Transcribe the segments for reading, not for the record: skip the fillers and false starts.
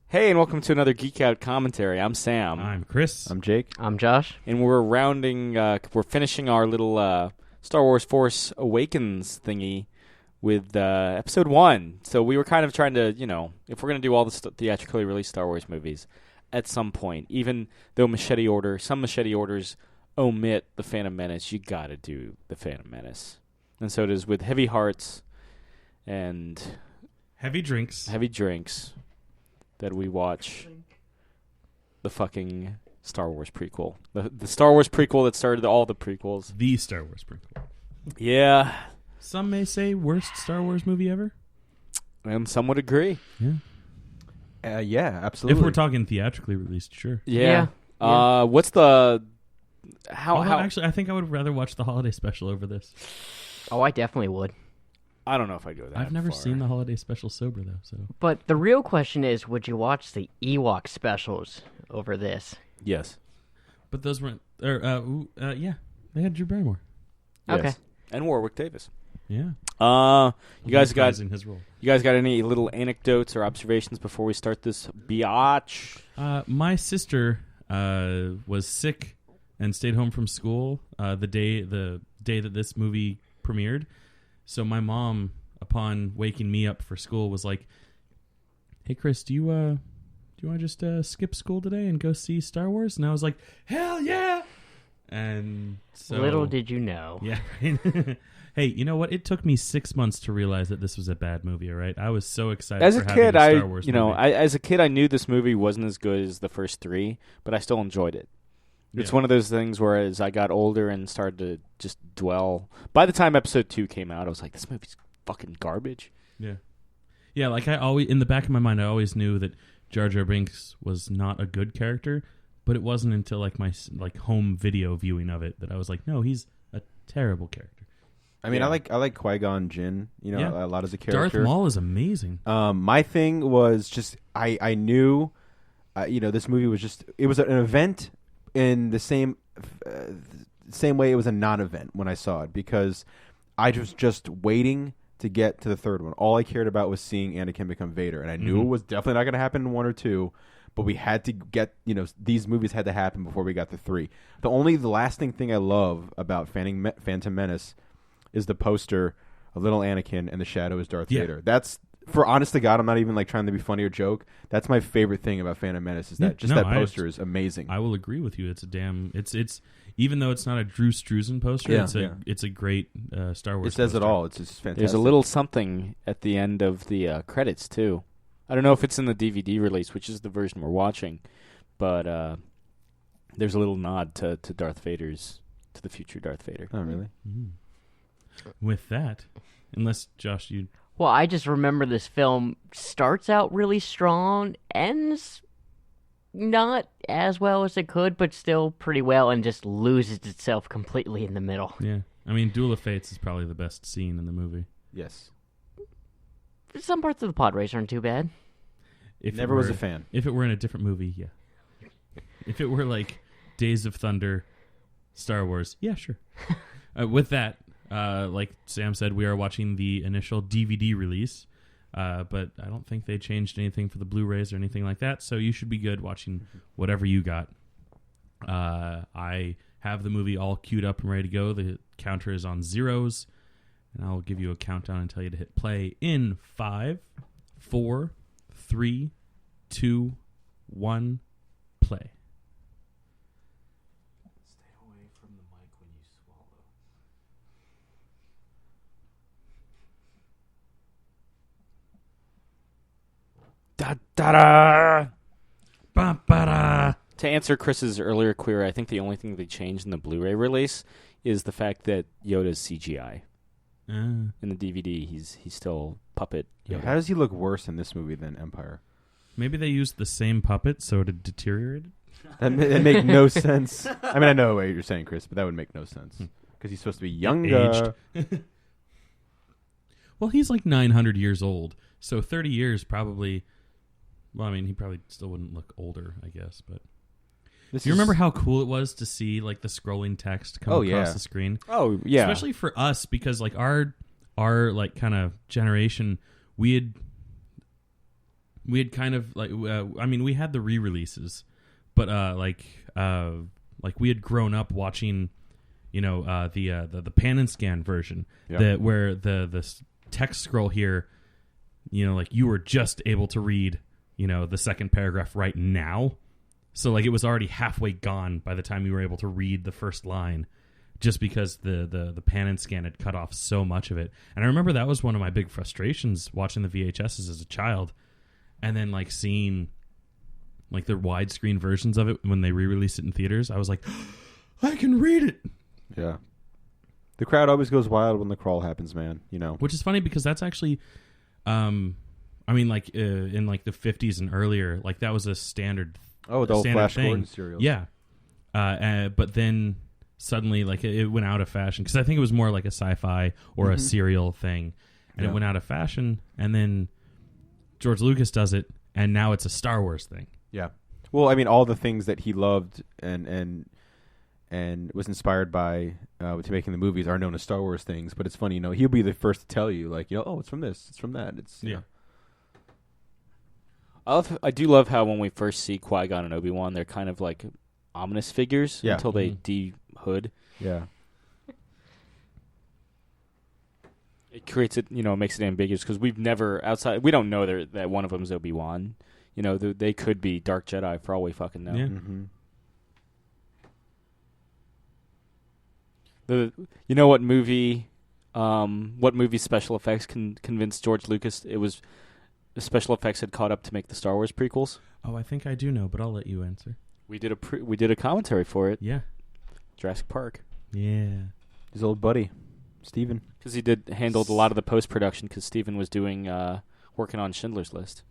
Hey, and welcome to another Geek Out commentary. I'm Sam. I'm Chris. I'm Jake. I'm Josh. And we're finishing our little Star Wars Force Awakens thingy with Episode 1. So we were kind of trying to, if we're going to do all the theatrically released Star Wars movies at some point, even though some Machete orders omit the Phantom Menace, you got to do the Phantom Menace. And so it is with heavy hearts and Heavy drinks. that we watch the fucking Star Wars prequel. The Star Wars prequel that started all the prequels. The Star Wars prequel. Yeah. Some may say worst Star Wars movie ever. And some would agree. Yeah. Yeah, absolutely. If we're talking theatrically released, sure. Yeah. What's the... How? Actually, I think I would rather watch the holiday special over this. Oh, I definitely would. I don't know if I'd go that I've never far. seen the holiday special sober, though. So. But the real question is, would you watch the Ewok specials over this? Yes. But those weren't... yeah. They had Drew Barrymore. Yes. Okay. And Warwick Davis. Yeah. You guys got in his role. You guys got any little anecdotes or observations before we start this biatch? My sister was sick and stayed home from school the day that this movie premiered. So my mom, upon waking me up for school, was like, "Hey Chris, do you want to just skip school today and go see Star Wars?" And I was like, "Hell yeah!" And so Little did you know. yeah. Right? Hey, you know what? It took me 6 months to realize that this was a bad movie. All right, I was so excited. As a for having kid, Star Wars movie. as a kid, I knew this movie wasn't as good as the first three, but I still enjoyed it. It's one of those things where as I got older and started to just dwell... By the time Episode 2 came out, I was like, this movie's fucking garbage. Yeah. Yeah, like I always... In the back of my mind, I always knew that Jar Jar Binks was not a good character, but it wasn't until my home video viewing of it that I was like, no, he's a terrible character. I mean, I like Qui-Gon Jinn, a lot as a character. Darth Maul is amazing. My thing was just, I knew, this movie was just, it was an event in the same way it was a non-event when I saw it, because I was just waiting to get to the third one. All I cared about was seeing Anakin become Vader, and I knew it was definitely not going to happen in 1 or 2, but we had to get, these movies had to happen before we got to 3. The lasting thing I love about Phantom Menace is the poster of little Anakin and the shadow is Darth Vader. That's, for honest to God, I'm not even trying to be funny or joke. That's my favorite thing about Phantom Menace is that that poster is amazing. I will agree with you. It's it's even though it's not a Drew Struzan poster, it's a great Star Wars. It says poster. it all. It's just fantastic. There's a little something at the end of the credits, too. I don't know if it's in the DVD release, which is the version we're watching, but there's a little nod to Darth Vader's, to the future Darth Vader. Oh, really? Mm. With that, unless, Josh, you... Well, I just remember this film starts out really strong, ends not as well as it could, but still pretty well, and just loses itself completely in the middle. Yeah. I mean, Duel of Fates is probably the best scene in the movie. Yes. Some parts of the pod race aren't too bad. Never was a fan. If it were in a different movie, yeah. If it were like Days of Thunder, Star Wars, yeah, sure. With that, like Sam said, we are watching the initial DVD release, but I don't think they changed anything for the Blu-rays or anything like that, so you should be good watching whatever you got. I have the movie all queued up and ready to go. The counter is on zeros, and I'll give you a countdown and tell you to hit play in 5, 4, 3, 2, 1, play. Stay away from the mic when you swallow. Da-da-da! Ba-ba-da! To answer Chris's earlier query, I think the only thing they changed in the Blu-ray release is the fact that Yoda's CGI. In the DVD, he's still puppet Yoda. How does he look worse in this movie than Empire? Maybe they used the same puppet, so it deteriorated? That make no sense. I mean, I know what you're saying, Chris, but that would make no sense. Because he's supposed to be younger. Aged. Well, he's like 900 years old, so 30 years probably... Well, I mean, he probably still wouldn't look older, I guess, but... Do you remember how cool it was to see like the scrolling text come across the screen? Oh, yeah. Especially for us, because like our like kind of generation, we had we had kind of like we had the re-releases, but we had grown up watching, the pan and scan version, where the text scroll here, like you were just able to read, the second paragraph right now. So like it was already halfway gone by the time you were able to read the first line, just because the pan and scan had cut off so much of it. And I remember that was one of my big frustrations watching the VHSs as a child, and then like seeing like the widescreen versions of it when they re-released it in theaters. I was like, I can read it. Yeah. The crowd always goes wild when the crawl happens, man. Which is funny because that's actually, in like the 50s and earlier, like that was a standard. Oh, the old Flash Gordon serials. Yeah. But then suddenly, like it went out of fashion because I think it was more like a sci-fi or a serial thing, and it went out of fashion. And then George Lucas does it, and now it's a Star Wars thing. Yeah. Well, I mean, all the things that he loved and was inspired by to making the movies are known as Star Wars things. But it's funny, he'll be the first to tell you, like, oh, it's from this, it's from that. It's yeah. I do love how when we first see Qui-Gon and Obi-Wan, they're kind of like ominous figures until they de-hood. Yeah. It creates it, makes it ambiguous because we don't know that one of them is Obi-Wan. They could be Dark Jedi for all we fucking know. Yeah. Mm-hmm. What movie special effects convinced George Lucas it was the special effects had caught up to make the Star Wars prequels? Oh, I think I do know, but I'll let you answer. We did a commentary for it. Yeah. Jurassic Park. Yeah. His old buddy, Steven. Because he handled a lot of the post-production because Steven was working on Schindler's List.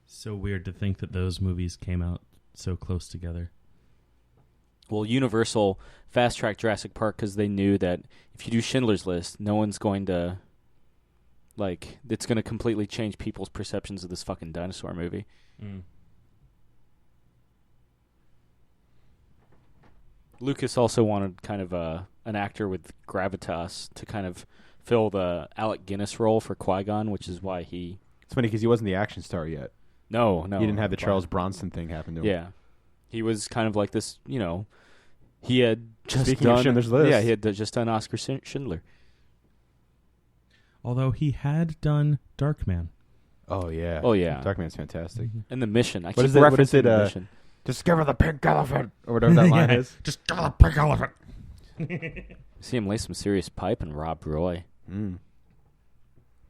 So weird to think that those movies came out so close together. Well, Universal fast-tracked Jurassic Park because they knew that if you do Schindler's List, no one's going to, it's going to completely change people's perceptions of this fucking dinosaur movie. Mm. Lucas also wanted kind of an actor with gravitas to kind of fill the Alec Guinness role for Qui-Gon, which is why he... It's funny because he wasn't the action star yet. No. He didn't have the Charles Bronson thing happen to him. Yeah. He was kind of like this, he had just Speaking done... of Schindler's List. Yeah, he had just done Oscar Schindler. Although he had done Darkman. Oh, yeah. Darkman's fantastic. Mm-hmm. And The Mission. What is it? The Mission. Discover the pink elephant, or whatever that line is. Discover the pink elephant. See him lay some serious pipe and Rob Roy. Mm.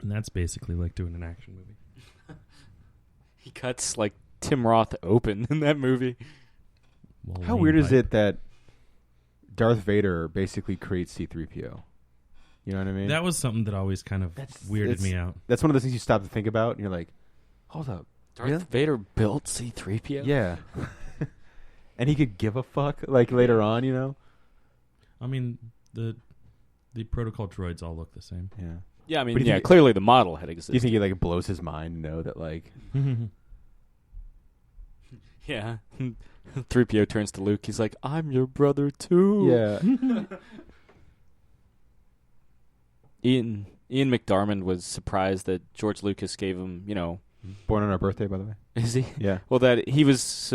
And that's basically like doing an action movie. He cuts like Tim Roth open in that movie. Well, How weird is it that Darth Vader basically creates C-3PO? You know what I mean? That was something that always kind of weirded me out. That's one of those things you stop to think about, and you're like, hold up. Darth Vader built C-3PO? Yeah. And he could give a fuck, later on, I mean, the protocol droids all look the same. Yeah. Yeah, I mean, clearly the model had existed. Do you think he, blows his mind to know that, Yeah. 3PO turns to Luke. He's like, I'm your brother, too. Yeah. Ian McDiarmid was surprised that George Lucas gave him, Born on our birthday, by the way. Is he? Yeah. Well, that he was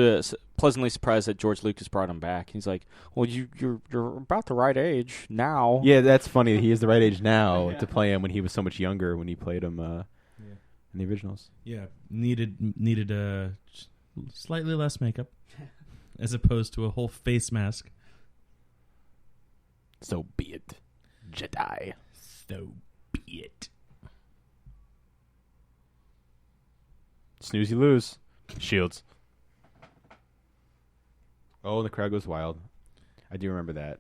pleasantly surprised that George Lucas brought him back. He's like, "Well, you're about the right age now." Yeah, that's funny. He is the right age now to play him when he was so much younger when he played him in the originals. Yeah, needed slightly less makeup as opposed to a whole face mask. So be it, Jedi. So be it. Snooze, you lose. Shields. Oh, and the crowd goes wild. I do remember that.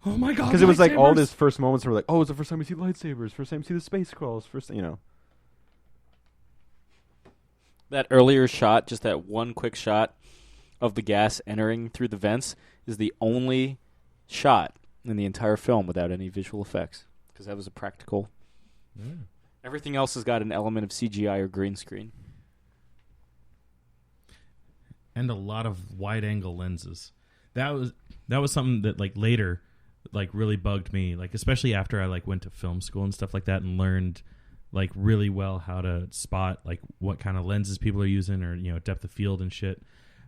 Oh my god! Because it was like all his first moments were like, oh, it's the first time we see lightsabers, first time we see the space crawls, That earlier shot, just that one quick shot of the gas entering through the vents, is the only shot in the entire film without any visual effects. Because that was a practical... Yeah. Everything else has got an element of CGI or green screen. And a lot of wide-angle lenses. That was something that later really bugged me, especially after I went to film school and stuff like that and learned like really well how to spot like what kind of lenses people are using, or depth of field and shit.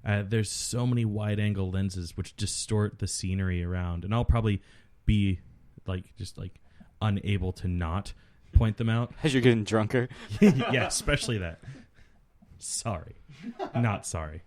There's so many wide angle lenses which distort the scenery around, and I'll probably be just unable to not point them out As you're getting drunker. yeah, especially that. Sorry, not sorry.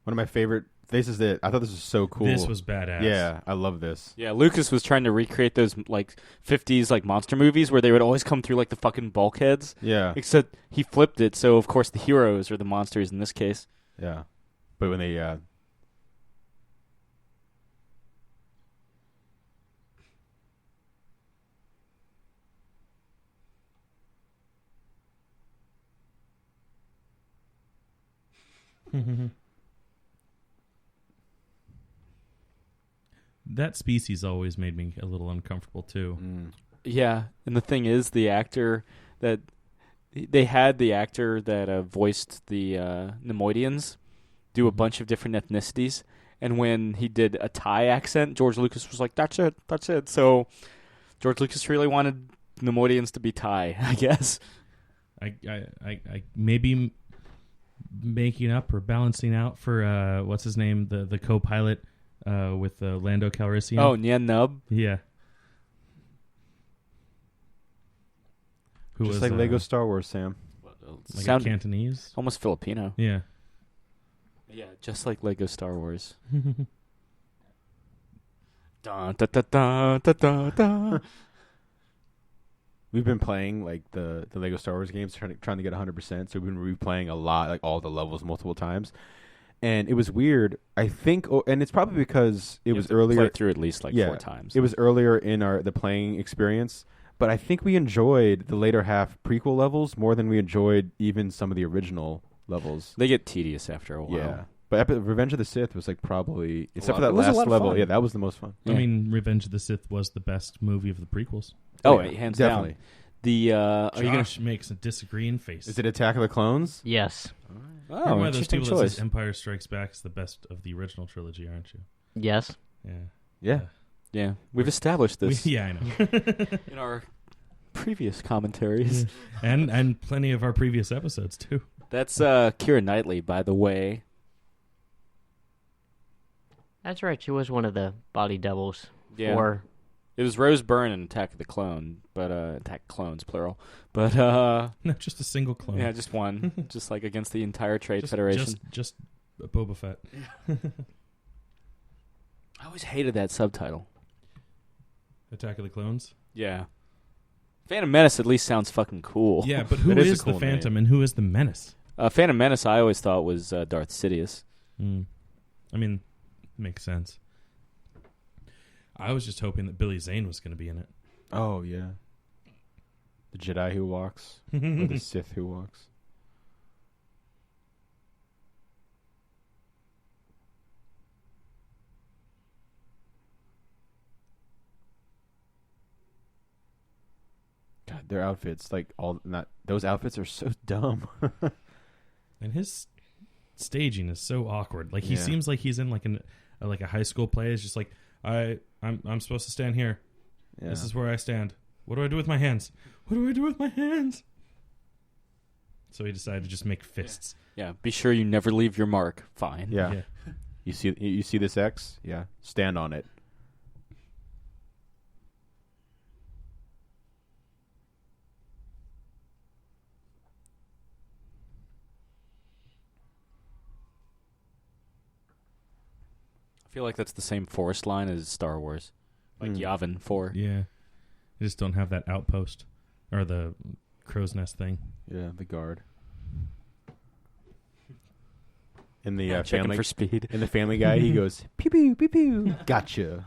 One of my favorite. I thought this was so cool. This was badass. Yeah, I love this. Yeah, Lucas was trying to recreate those 50s monster movies where they would always come through the fucking bulkheads. Yeah, Except he flipped it, so of course the heroes are the monsters in this case. yeah. But when they That species always made me a little uncomfortable too. Yeah, and the thing is, they had the actor that voiced the Nemoidians do a bunch of different ethnicities, and when he did a Thai accent, George Lucas was like, "That's it." So George Lucas really wanted Nemoidians to be Thai, I guess. I maybe making up or balancing out for what's his name, the co-pilot with Lando Calrissian. Oh, Nien Nub. Yeah. Who just was, like Lego Star Wars, Sam. like a Cantonese. Almost Filipino. Yeah. Yeah, just like Lego Star Wars. Dun, da, da, da, da, da, da. We've been playing the Lego Star Wars games, trying to get 100%. So we've been replaying a lot, all the levels multiple times, and it was weird. I think, and it's probably because it was earlier. Play through at least 4 times. It was earlier in the playing experience, but I think we enjoyed the later half prequel levels more than we enjoyed even some of the original levels. They get tedious after a while. Yeah. But Revenge of the Sith was probably, except for that It was a last lot of level. fun. Yeah, that was the most fun. Yeah. I mean, Revenge of the Sith was the best movie of the prequels. Oh, yeah, hands definitely. down. The are you gonna? Josh makes a disagreeing face. Is it Attack of the Clones? Yes. You're Oh, one of those interesting people that choice. says Empire Strikes Back is the best of the original trilogy, aren't you? Yes. Yeah. Yeah. Yeah, we've established this Yeah, I know. in our previous commentaries. and plenty of our previous episodes too. That's Keira Knightley, by the way. That's right. She was one of the body doubles. Yeah. For It was Rose Byrne in Attack of the Clone, but Attack Clones plural. But No, just a single clone. yeah, just one, just against the entire Trade just, Federation. Just Boba Fett. I always hated that subtitle. Attack of the Clones. Yeah. Phantom Menace at least sounds fucking cool. Yeah, but who It is a is cool the Phantom name. and who is the Menace? Phantom Menace I always thought was Darth Sidious. I mean, makes sense. I was just hoping that Billy Zane was going to be in it. Oh, yeah. The Jedi who walks, or the Sith who walks. God, their outfits, those outfits are so dumb. And his staging is so awkward. He Yeah. seems like he's in a high school play. It's just I'm supposed to stand here. Yeah. This is where I stand. What do I do with my hands? What do I do with my hands? So he decided to just make fists. Yeah, be sure you never leave your mark. Fine. Yeah. You see this X? Yeah. Stand on it. I feel like that's the same forest line as Star Wars. Yavin 4. Yeah. They just don't have that outpost or the crow's nest thing. Yeah, the guard. In the Checking family for speed. in the Family Guy, he goes pew pew pew pew. Gotcha.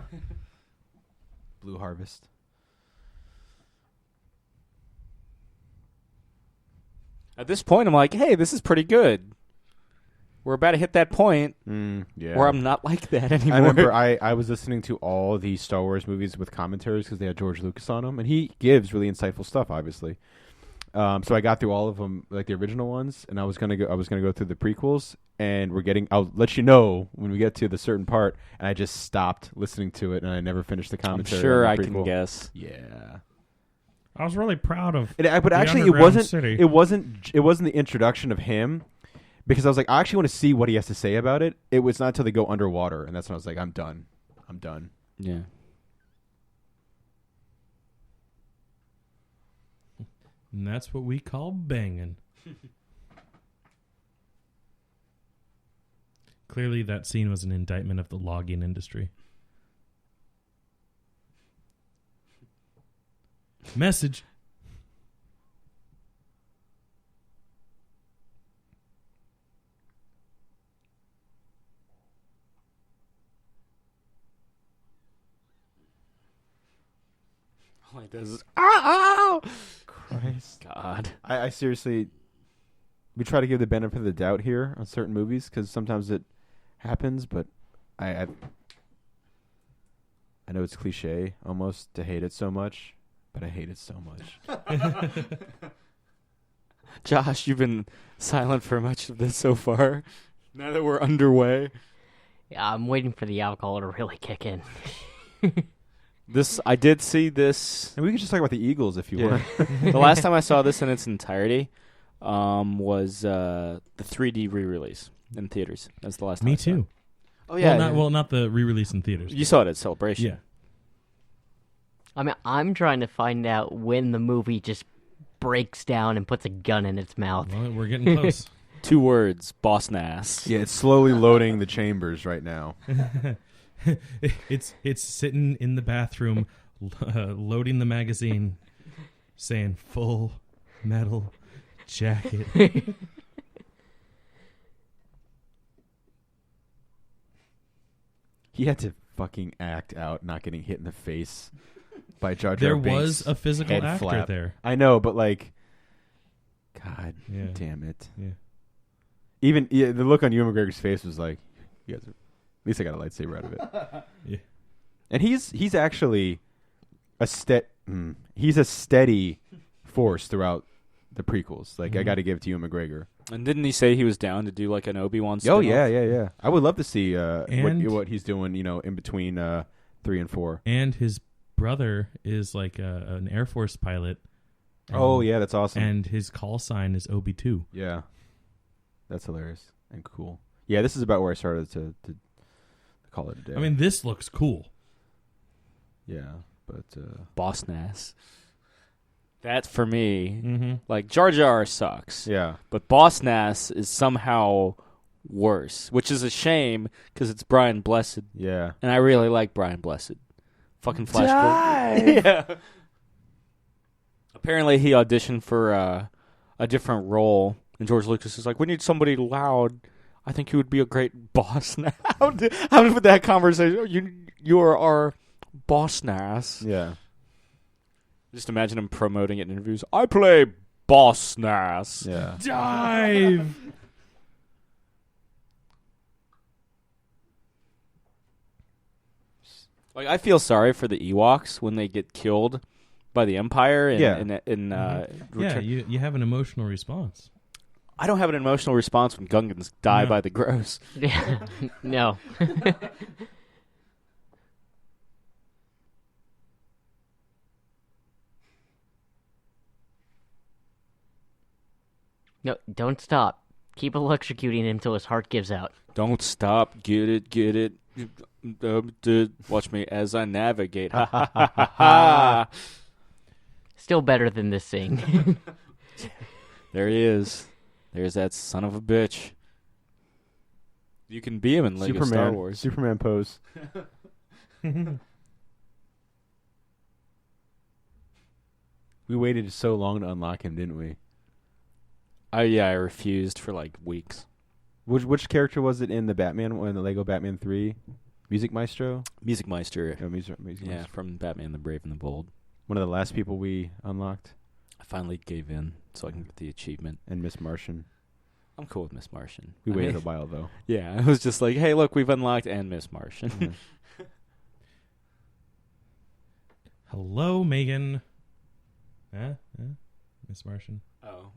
Blue Harvest. At this point, I'm like, hey, this is pretty good. We're about to hit that point Yeah. where I'm not like that anymore. I remember I was listening to all the Star Wars movies with commentaries because they had George Lucas on them, and he gives really insightful stuff, obviously. So I got through all of them, like the original ones, and I was gonna go through the prequels, and I'll let you know when we get to the certain part, and I just stopped listening to it, and I never finished the I'm commentary. sure on I the can prequel. guess. Yeah. I was really proud of. But the actually, underground city. it wasn't the introduction of him, because I was like, I actually want to see what he has to say about it. It was not until they go underwater, and that's when I was like, I'm done. Yeah. And that's what we call banging. Clearly, that scene was an indictment of the logging industry. Message. All he does is, ah! Christ. God. I seriously, we try to give the benefit of the doubt here on certain movies because sometimes it happens, but I know it's cliche almost to hate it so much, but I hate it so much. Josh, you've been silent for much of this so far. Now that we're underway. Yeah, I'm waiting for the alcohol to really kick in. I did see this. And we can just talk about the Eagles if you want. The last time I saw this in its entirety was the 3D re-release in theaters. That's the last time Me I saw it. too. Oh, yeah. Not the re-release in theaters. You saw it at Celebration. Yeah. I mean, I'm trying to find out when the movie just breaks down and puts a gun in its mouth. Well, we're getting close. 2 words, boss nass. Yeah, it's slowly loading the chambers right now. It's sitting in the bathroom, loading the magazine, saying "Full Metal Jacket." He had to fucking act out not getting hit in the face by Jar Jar There Binks' was a physical head actor flap. there. I know, but like, God Yeah. damn it. Yeah. Even the look on Ewan McGregor's face was like, you guys are, at least I got a lightsaber out of it. Yeah. And he's actually he's a steady force throughout the prequels. Like, I got to give it to Ewan McGregor. And didn't he say he was down to do like an Obi-Wan Oh spin-off? yeah. I would love to see And- what he's doing, in between 3 and 4. And his brother is like an Air Force pilot. Oh yeah, that's awesome. And his call sign is Obi-2. Yeah, that's hilarious and cool. Yeah, this is about where I started to call it a day. I mean, this looks cool. yeah, but Boss nass. That, for me, Mm-hmm. like, Jar Jar sucks. yeah, But Boss Nass is somehow worse, which is a shame because it's Brian Blessed. yeah. And I really like Brian Blessed. Fucking Flash Dive! yeah. Apparently he auditioned for a different role, and George Lucas is like, we need somebody loud. I think he would be a great boss now. How did that conversation? You are our boss nass. Yeah. Just imagine him promoting it in interviews. I play boss nass. Yeah. Dive! Like, I feel sorry for the Ewoks when they get killed by the Empire. Yeah. Yeah, Return. you have an emotional response. I don't have an emotional response when Gungans die No. by the gross. Yeah. No. No, don't stop. Keep electrocuting him till his heart gives out. Don't stop. Get it. Watch me as I navigate. Ha ha ha ha ha. Still better than this scene. There he is. There's that son of a bitch. You can be him in Lego Superman. Star Wars. Superman pose. We waited so long to unlock him, didn't we? I refused for like weeks. Which character was it in the Lego Batman 3? Music Maestro? Music Meister. No, Music Yeah, Maestro. from Batman the Brave and the Bold. One of the last people we unlocked. I finally gave in so I can get the achievement. And Miss Martian. I'm cool with Miss Martian. We I waited mean, a while, though. Yeah, it was just like, hey, look, we've unlocked and Miss Martian. Yeah. Hello, Megan. Miss Martian.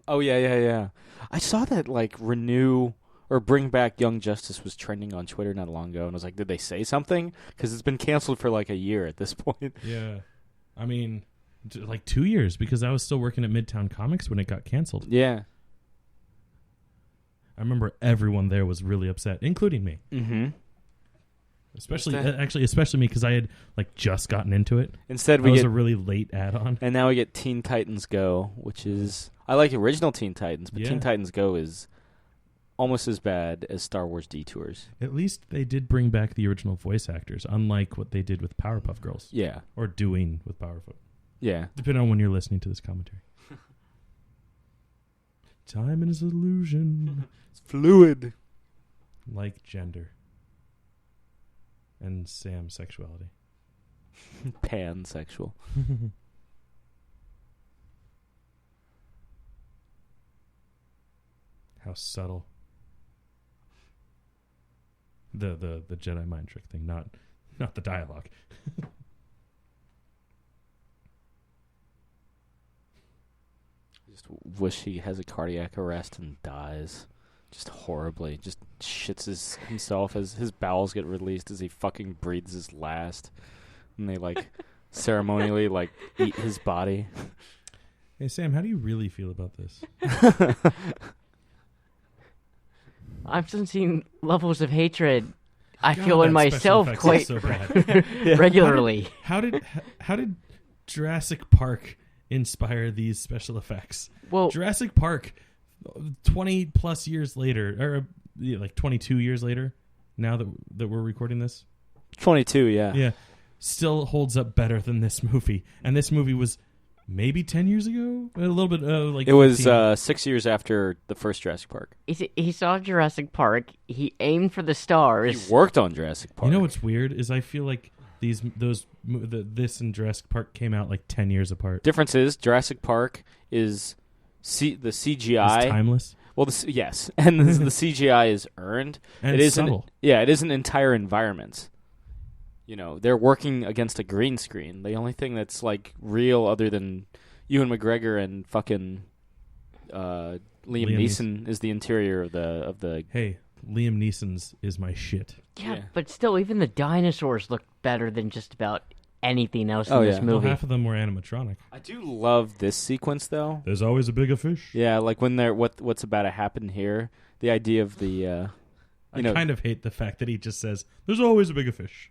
Oh yeah. I saw that like Renew or Bring Back Young Justice was trending on Twitter not long ago, and I was like, did they say something? Because it's been canceled for like a year at this point. Yeah. I mean, like 2 years, because I was still working at Midtown Comics when it got canceled. Yeah. I remember everyone there was really upset, including me. Mm-hmm. Especially me, because I had like just gotten into it. Instead, I we was get a really late add-on. and now we get Teen Titans Go, which is I like original Teen Titans, but Yeah. Teen Titans Go is almost as bad as Star Wars Detours. At least they did bring back the original voice actors, unlike what they did with Powerpuff Girls. Yeah. Or doing with Powerpuff. Yeah. Depending on when you're listening to this commentary. Time is an illusion. It's fluid. Like gender. And Sam's sexuality. Pansexual. How subtle. The Jedi mind trick thing, not the dialogue. Just wish he has a cardiac arrest and dies. Just horribly. Just shits himself as his bowels get released as he fucking breathes his last. And they, like, ceremonially, like, eat his body. Hey, Sam, how do you really feel about this? I've seen levels of hatred I God, feel in that special myself effects quite is so bad. regularly. How did Jurassic Park inspire these special effects? Well, Jurassic Park, 20 plus years later, or like 22 years later, now that we're recording this, 22, yeah. still holds up better than this movie. And this movie was maybe 10 years ago, a little bit like it was 15. 6 years after the first Jurassic Park. he saw Jurassic Park. He aimed for the stars. He worked on Jurassic Park. You know what's weird is I feel like this and Jurassic Park came out like 10 years apart. Difference is Jurassic Park is the CGI. It's timeless. Well, yes, and the CGI is earned. And it it's isn't. subtle. Yeah, it isn't entire environments. You know, they're working against a green screen. The only thing that's like real, other than Ewan McGregor and fucking Liam Neeson, is the interior of the. Hey, Liam Neeson's is my shit. Yeah, Yeah. but still, even the dinosaurs look better than just about anything else Oh, in this yeah. Well, movie. half of them were animatronic. I do love this sequence though. There's always a bigger fish. Yeah, like when they're what's about to happen here. The idea of the. I kind of hate the fact that he just says, "There's always a bigger fish."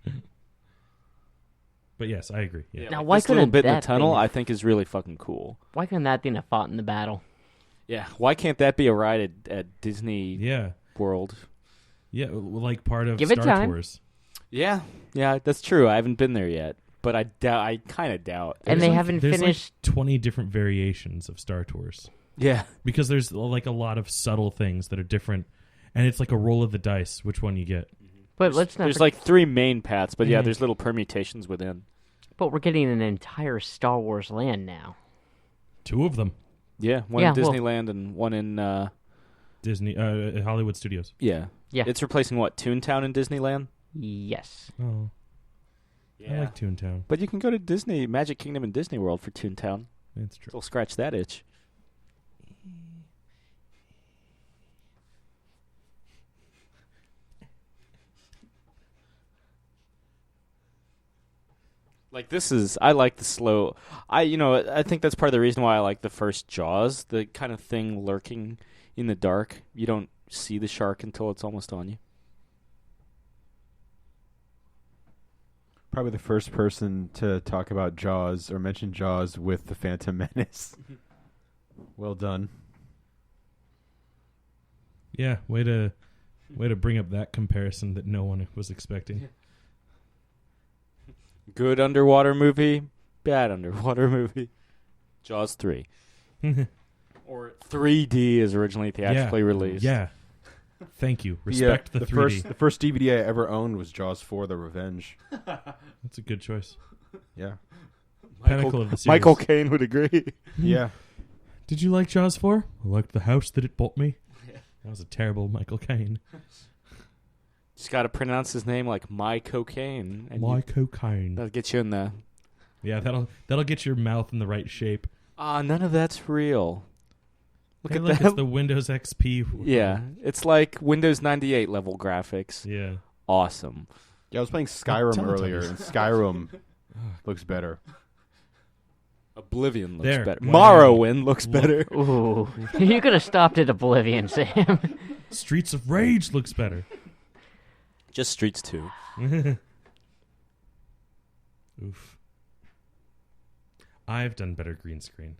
But yes, I agree. Yeah. Now, like why this little couldn't bit in the that tunnel, thing- I think, is really fucking cool. Why couldn't that thing have fought in the battle? Yeah, why can't that be a ride at Disney Yeah. World? Yeah, like part of Give it Star time. Wars. Yeah, that's true. I haven't been there yet, but I kind of doubt. And they There's haven't there's finished. like 20 different variations of Star Tours. Yeah, Because there's like a lot of subtle things that are different. And it's like a roll of the dice which one you get. But let's not. there's like 3 main paths, but yeah, Mhm. there's little permutations within. But we're getting an entire Star Wars land now. 2 of them. Yeah, one Yeah, in well- Disneyland and one in Disney, Hollywood Studios. yeah. Yeah. It's replacing what, Toontown in Disneyland? Yes. Oh, I like Toontown. But you can go to Disney Magic Kingdom and Disney World for Toontown. That's true. It'll scratch that itch. Like I like the slow. I think that's part of the reason why I like the first Jaws. The kind of thing lurking in the dark. You don't see the shark until it's almost on you. Probably the first person to talk about Jaws or mention Jaws with the Phantom Menace. Well done. Yeah, way to bring up that comparison that no one was expecting. Good underwater movie, bad underwater movie. Jaws 3. Or 3D is originally theatrically released. Yeah. Thank you. Respect the 3D. The first DVD I ever owned was Jaws 4: The Revenge. That's a good choice. Yeah. Pinnacle of the series. Michael Caine would agree. Yeah. Did you like Jaws 4? I liked the house that it bought me. That was a terrible Michael Caine. Just got to pronounce his name like My Cocaine. And Cocaine. that'll get you in the... Yeah, that'll get your mouth in the right shape. None of that's real. Look Hey, at look, that. it's the Windows XP. Yeah, it's like Windows 98 level graphics. Yeah. Awesome. Yeah, I was playing Skyrim Teletubbies. earlier, and Skyrim looks better. Oblivion looks There. better. Wow. Morrowind looks better. Ooh, you could have stopped at Oblivion, Sam. Streets of Rage looks better. Just Streets 2. Oof. I've done better green screen.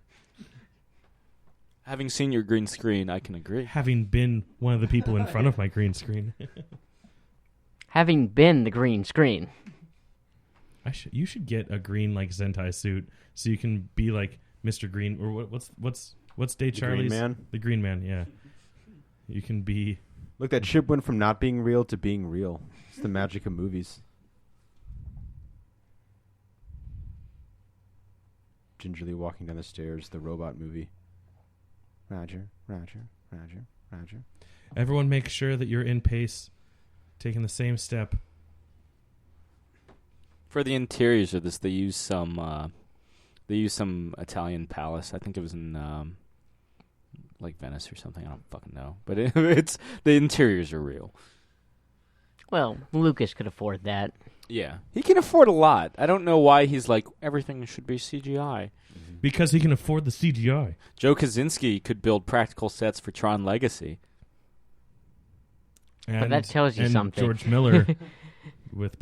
Having seen your green screen, I can agree. Having been one of the people in front of my green screen. Having been the green screen. You should get a green like Zentai suit so you can be like Mr. Green or what's Day Charlie's Green Man? The Green Man, yeah. You can be Look, that ship went from not being real to being real. It's the magic of movies. Gingerly walking down the stairs, the robot movie. Roger, Roger, Roger, Roger. everyone make sure that you're in pace, taking the same step. For the interiors of this, they use some Italian palace. I think it was in like Venice or something. I don't fucking know, but it's the interiors are real. Well, Lucas could afford that. Yeah, he can afford a lot. I don't know why he's like everything should be CGI. Because he can afford the CGI. Joe Kaczynski could build practical sets for Tron Legacy. And, that tells you and something. George Miller with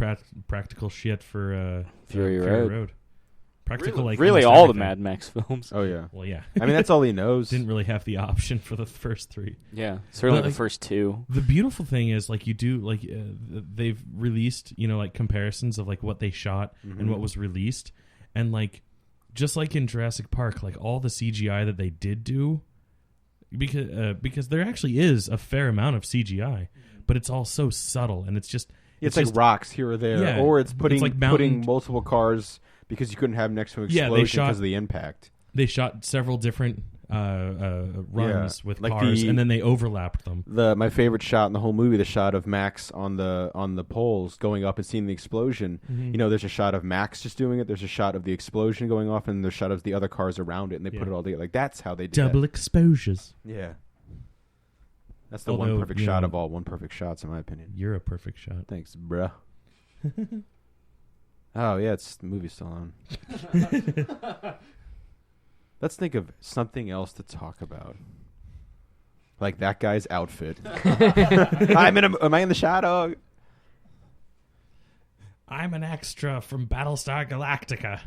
practical shit for Fury Road. Road. Practical, like really almost all the everything. Mad Max films. Oh, yeah. Well, yeah. I mean, that's all he knows. Didn't really have the option for the first three. Yeah, certainly Well, the first two. The beautiful thing is, like, you do, like, they've released, like, comparisons of, like, what they shot and what was released. And, like, just like in Jurassic Park, like, all the CGI that they did do, because there actually is a fair amount of CGI, but it's all so subtle, and it's just... It's like just, rocks here or there, Yeah, or it's putting like putting multiple cars because you couldn't have next to an Yeah, explosion they shot- because of the impact. They shot several different runs with like cars, the- and then they overlapped them. My favorite shot in the whole movie, the shot of Max on the poles going up and seeing the explosion. Mm-hmm. There's a shot of Max just doing it. There's a shot of the explosion going off, and there's a shot of the other cars around it, and they put Yeah. it all together. Like that's how they did Double exposures. that. Yeah, that's the Although, one perfect you shot know- of all one perfect shots, in my opinion. You're a perfect shot. Thanks, bruh. Oh yeah, the movie's still on. Let's think of something else to talk about. Like that guy's outfit. Am I in the shadow? I'm an extra from Battlestar Galactica.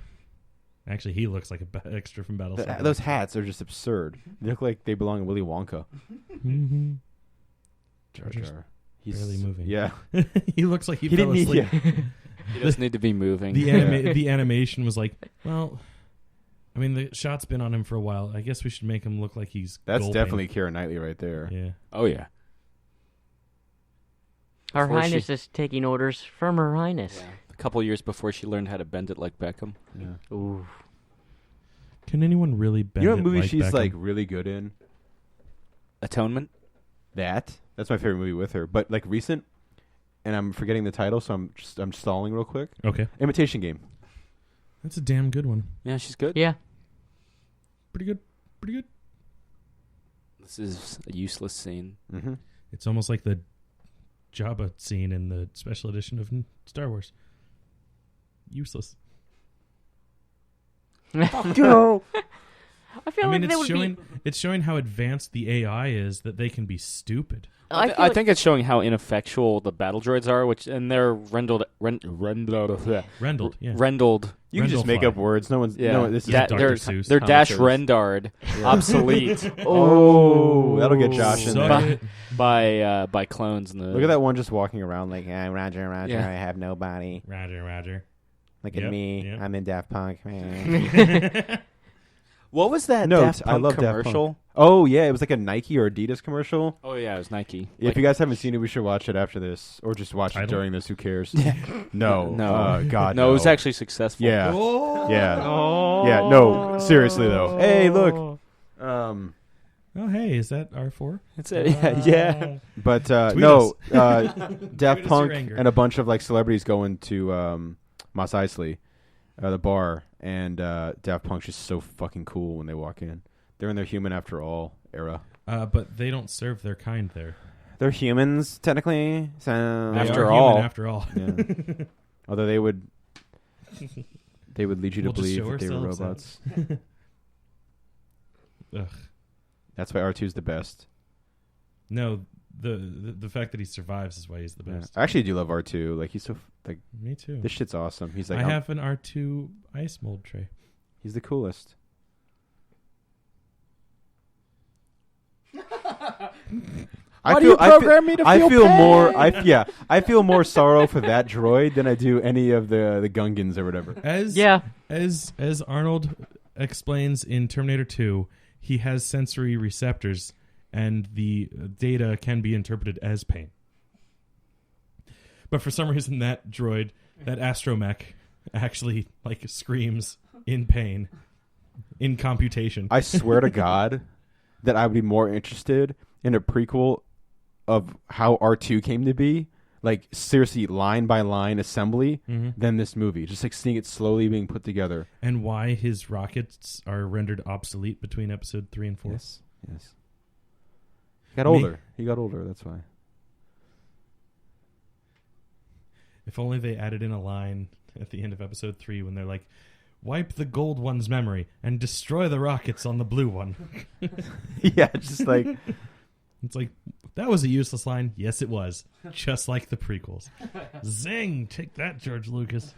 Actually, he looks like an extra from Battlestar. Those hats are just absurd. They look like they belong in Willy Wonka. Mm-hmm. Jar Just Jar. He's barely moving. Yeah. He looks like he He fell didn't need. asleep. Yeah. He doesn't need to be moving. The animation was like, well, I mean, the shot's been on him for a while. I guess we should make him look like he's. That's gulping. definitely Keira Knightley right there. Yeah. Oh yeah. Her Before Highness she- is taking orders from Her Highness. A couple years before she learned how to bend it like Beckham. Yeah. Ooh. Can anyone really bend You know what it movie like she's Beckham? like really good in? Atonement. That's my favorite movie with her. But like recent, and I'm forgetting the title, so I'm stalling real quick. Okay. Imitation Game. That's a damn good one. Yeah, she's good. Yeah. Pretty good. Pretty good. This is a useless scene. Mm-hmm. It's almost like the Jabba scene in the special edition of Star Wars. Useless. I feel I mean, like they would it's showing how advanced the AI is that they can be stupid. I I think it's showing how ineffectual the battle droids are, and they're rendled. Rendled, yeah. Rendled. You can just make Rendlefly. up words. No one's. Yeah. No, this is Da- Dr. they're Seuss. they're dash Amateurs. rendered, obsolete Oh, that'll get Josh in Suck there. it. by clones. In the Look at that one just walking around like, Roger, Yeah. I have nobody. Roger. Look Yep, at me. yep. I'm in Daft Punk. What was that No, Daft I Punk love Daft commercial? Punk. Oh, yeah. It was like a Nike or Adidas commercial. Oh yeah, it was Nike. If you guys haven't seen it, we should watch it after this. Or just watch it Title? during this. Who cares? No. No. God, No, it was actually successful. Yeah. Oh. Yeah. Yeah. No. Seriously, though. Hey, look. Oh, hey, is that R4? It's yeah. But Tweet no, us. Daft your Punk anger. and a bunch of like celebrities go into Mos Eisley, the bar, and Daft Punk's just so fucking cool when they walk in. They're in their Human After All era. But they don't serve their kind there. They're humans, technically. So They After are all. human after all. Yeah. Although they would lead you to We'll just believe show that they were ourselves robots. Ugh. That's why R2's the best. No, the fact that he survives is why he's the Yeah. best. I actually do love R2. Like he's so like Me too. this shit's awesome. He's like I have an R2 ice mold tray. he's the coolest. Why do you program me to I feel feel pain? more. I feel more sorrow for that droid than I do any of the Gungans or whatever. As Arnold explains in Terminator 2, he has sensory receptors, and the data can be interpreted as pain. But for some reason, that droid, that astromech, actually like screams in pain in computation. I swear to God that I would be more interested in a prequel of how R2 came to be, like seriously line by line assembly, than this movie. Just like seeing it slowly being put together. And why his rockets are rendered obsolete between episode 3 and 4. Yes. He got older. He got older. That's why. If only they added in a line at the end of episode 3 when they're like, wipe the gold one's memory and destroy the rockets on the blue one. Yeah, just like It's like, that was a useless line. Yes, it was. Just like the prequels. Zing! Take that, George Lucas.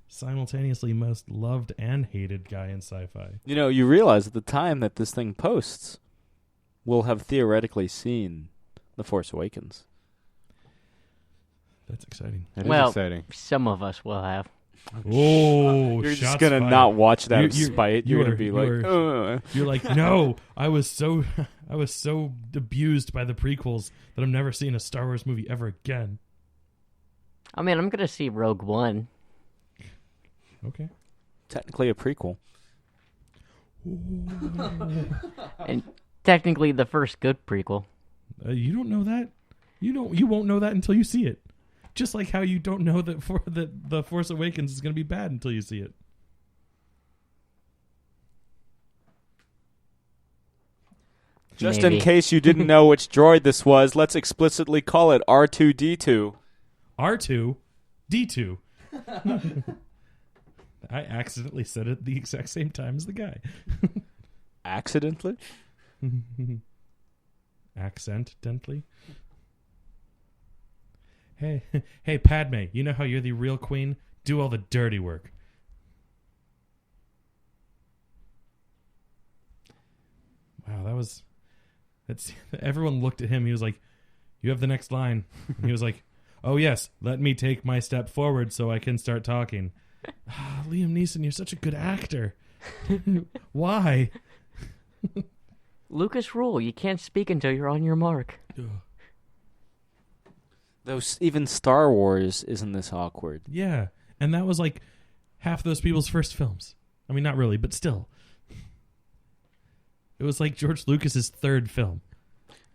Simultaneously most loved and hated guy in sci-fi. You know, you realize at the time that this thing posts, we'll have theoretically seen The Force Awakens. That's exciting. that Well, is exciting. Some of us will have. Oh, You're just shots gonna fired. not watch that You- spite. you You're gonna are- be you like, are- You're like, no, I was so abused by the prequels that I'm never seeing a Star Wars movie ever again. I mean, I'm gonna see Rogue One. Okay. technically a prequel. And technically the first good prequel. You don't know that. You won't know that until you see it. Just like how you don't know that the Force Awakens is going to be bad until you see it. Just Maybe. in case you didn't know which droid this was, let's explicitly call it R2D2. R2, D2. I accidentally said it the exact same time as the guy. Accidentally? Accidentally. Hey, Padme, you know how you're the real queen? Do all the dirty work. Wow, everyone looked at him. He was like, you have the next line. And he was like, oh yes, let me take my step forward so I can start talking. Liam Neeson, you're such a good actor. Why? Lucas rule: you can't speak until you're on your mark. Though even Star Wars isn't this awkward. Yeah, and that was like half those people's first films. I mean, not really, but still. It was like George Lucas's third film.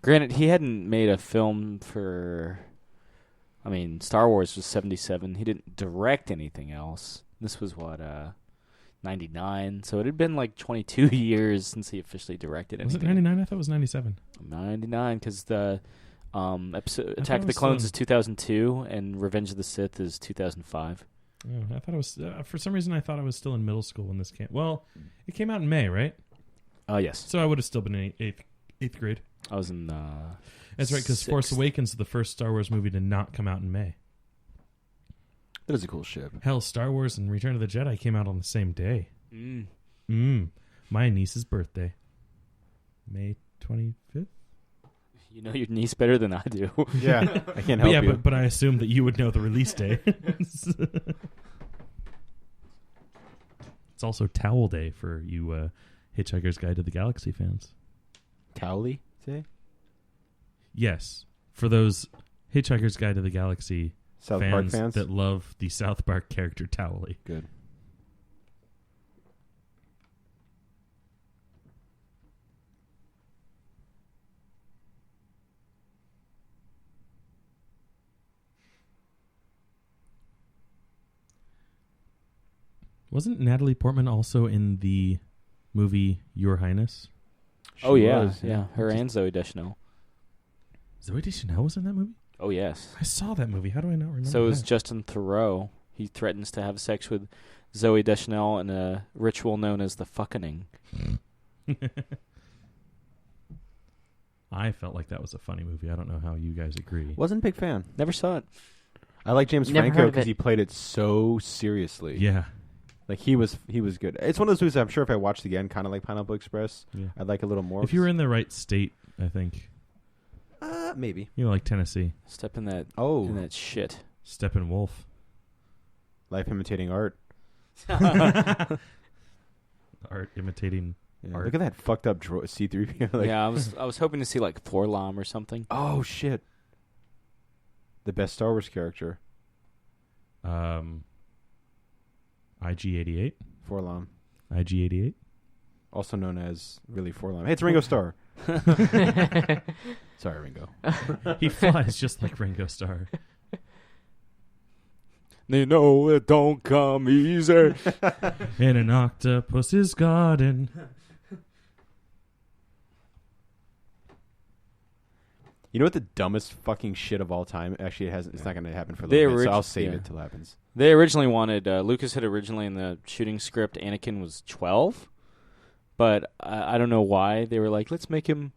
Granted, he hadn't made a film for... I mean, Star Wars was 1977. He didn't direct anything else. This was, 99? So it had been like 22 years since he officially directed Was anything. it 99? I thought it was 97. 99, because the episode I Attack thought of it the was Clones still is 2002, and Revenge of the Sith is 2005. Oh, I thought it was... for some reason, I thought I was still in middle school when this came... Well, it came out in May, right? Yes. So I would have still been in eighth grade. I was in... That's right, because Force sixth. Awakens is the first Star Wars movie to not come out in May. That is a cool ship. Hell, Star Wars and Return of the Jedi came out on the same day. Mm. My niece's birthday. May 25th? You know your niece better than I do. Yeah, I can't But help you. but I assume that you would know the release day. It's also Towel Day for you Hitchhiker's Guide to the Galaxy fans. Cowley, say? Yes, for those Hitchhiker's Guide to the Galaxy South Park fans? that love the South Park character Towley. Good. Wasn't Natalie Portman also in the movie Your Highness? Oh yeah, was, yeah. Her and Zoe Deschanel. Zoe Deschanel was in that movie? Oh yes. I saw that movie. How do I not remember So is that? Justin Theroux. He threatens to have sex with Zoe Deschanel in a ritual known as the fucking. I felt like that was a funny movie. I don't know how you guys agree. Wasn't a big fan. Never saw it. I like James Never Franco heard of because it. he played it so seriously. Yeah. Like he was good. It's one of those movies I'm sure if I watched again, kind of like Pineapple Express, Yeah. I'd like a little more. If you were in the right state, I think. Maybe. You know, like Tennessee. Step in that. Oh, In that shit. Steppenwolf. life imitating art. Art imitating. Yeah, Art. look at that fucked up C3PO. Like, Yeah, I was hoping to see like Forlom or something. oh shit. The best Star Wars character, IG-88. Forlom, IG-88. also known as really Forlom. Hey, it's Ringo Starr. Sorry, Ringo. He flies just like Ringo Starr. They know it don't come easy. In an octopus's garden. You know what the dumbest fucking shit of all time? Actually, it hasn't. It's not going to happen for a They little bit, so orig- I'll save yeah. it till it happens. They originally wanted Lucas had originally in the shooting script Anakin was 12, but I don't know why they were like, let's make him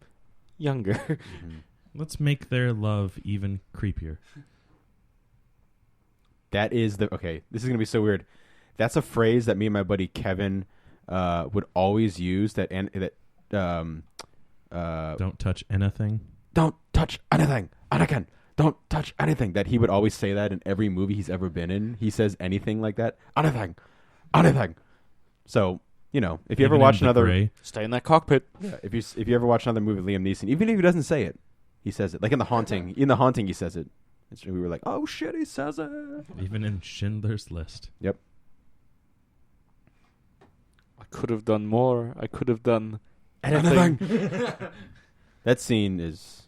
younger. Let's make their love even creepier. That is the okay. This is going to be so weird. That's a phrase that me and my buddy Kevin would always use. Don't touch anything. touch anything, Anakin. Don't touch anything. That he would always say that in every movie he's ever been in. He says anything like that. Anything. So you know, if you ever Even watch in the another, Gray. Stay in that cockpit. if you ever watch another movie with Liam Neeson, even if he doesn't say it, he says it. Like in The Haunting. In The Haunting, he says it. We were like, oh shit, he says it. Even in Schindler's List. Yep. I could have done more. I could have done anything. That scene is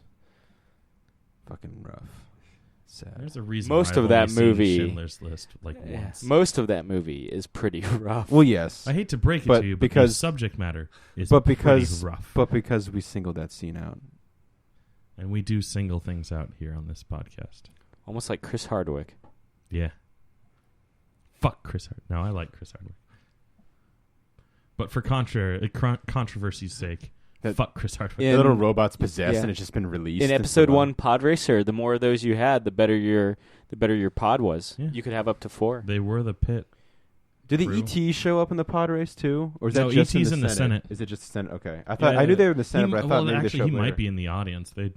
fucking rough. Sad. There's a reason Most why of I've that only seen movie- Schindler's List like Yeah. once. Most of that movie is pretty rough. Well, yes, I hate to break it But to you, but because- the subject matter is but pretty because rough. but because we singled that scene out. And we do single things out here on this podcast. Almost like Chris Hardwick. Yeah. Fuck Chris Hardwick. No, I like Chris Hardwick. But for controversy's sake, That- fuck Chris Hardwick. Yeah. The little robot's possessed yeah. and it's just been released. In into episode the- 1 Podracer, the more of those you had, the better your pod was. Yeah. You could have up to 4. They were the pit. Did the True. ET show up in the pod race too, or is No, that just ET's in the Senate? Senate. Is it just the Senate? Okay, I thought I knew they were in the Senate, but I thought well, maybe they actually, showed he later. might be in the audience. They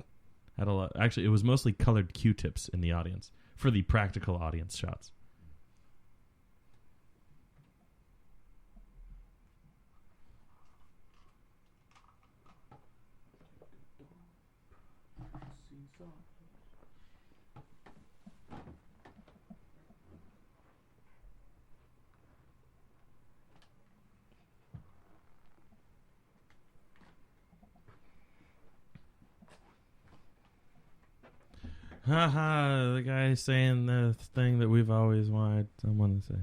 had a lot. Actually, it was mostly colored Q-tips in the audience for the practical audience shots. Haha, the guy saying the thing that we've always wanted someone to say.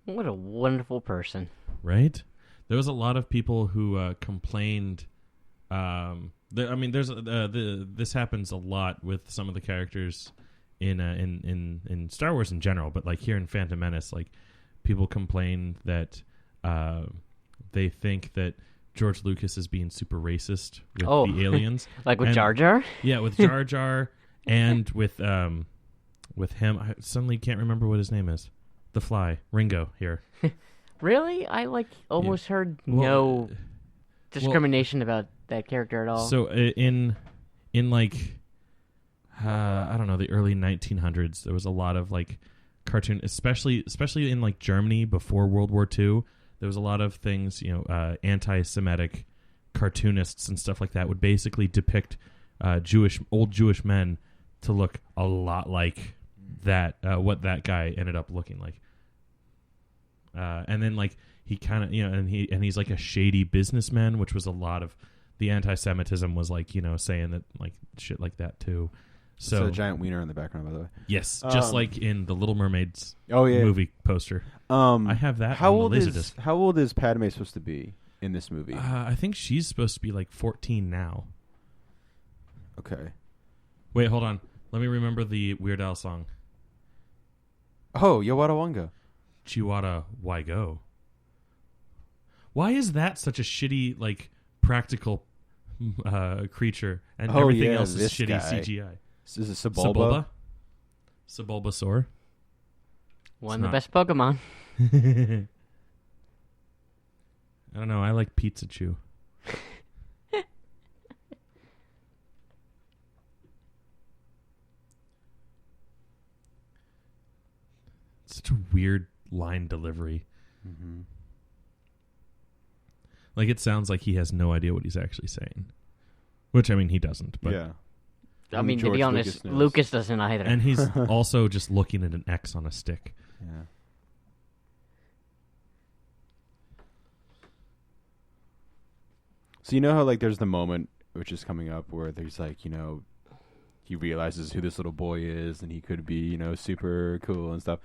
What a wonderful person. Right? There was a lot of people who complained. This happens a lot with some of the characters in Star Wars in general, but like here in Phantom Menace, like people complain that they think that George Lucas is being super racist with Oh. the aliens. Like with And- Jar Jar? Yeah, with Jar Jar and with him. I suddenly can't remember what his name is. The Fly, Ringo here. Really? I almost heard Well, no discrimination about that character at all. So in like I don't know, the early 1900s, there was a lot of like cartoon, especially in like Germany before World War II. There was a lot of things, anti-Semitic cartoonists and stuff like that would basically depict old Jewish men to look a lot like that what that guy ended up looking like. And then like he kind of and he's like a shady businessman, which was a lot of the anti-Semitism was like, saying that like shit like that too. So a giant wiener in the background, by the way. Yes, just like in the Little Mermaid's yeah. movie poster. I have that. How on old the Laserdisc. how old is Padme supposed to be in this movie? I think she's supposed to be like 14 now. Okay. Wait, hold on. Let me remember the Weird Al song. Oh, Yawada Chiwada, why go? Why is that such a shitty, like, practical creature, and everything else is shitty guy. CGI? Is it Sebulba? Sebulbasaur? One of the best Pokemon. I don't know. I like Pizza Chew. Such a weird line delivery. Mm-hmm. Like, it sounds like he has no idea what he's actually saying. Which, I mean, he doesn't. But Yeah. I mean, to George be honest, knows. Lucas doesn't either. And he's also just looking at an X on a stick. Yeah. So you know how like there's the moment which is coming up where there's like, he realizes who this little boy is and he could be, super cool and stuff.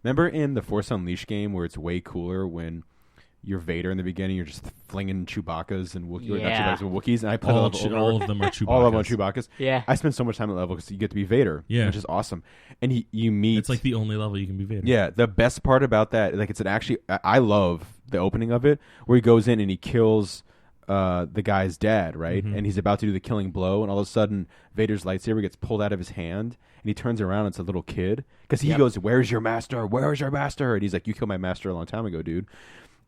Remember in the Force Unleashed game where it's way cooler when you're Vader in the beginning, you're just flinging Chewbacca's and Wookiee, Yeah. not Chewbacca's, but Wookiees, and I put All all of them are Chewbacca. all of them on Chewbacca's. Yeah. I spent so much time at level because you get to be Vader, Yeah. which is awesome. And you meet... It's like the only level you can be Vader. Yeah, the best part about that, like it's an actually... I love the opening of it, where he goes in and he kills the guy's dad, right? Mhm. And he's about to do the killing blow, and all of a sudden, Vader's lightsaber gets pulled out of his hand, and he turns around and it's a little kid. Because he goes, "Where's your master? Where's your master?" And he's like, "You killed my master a long time ago, dude."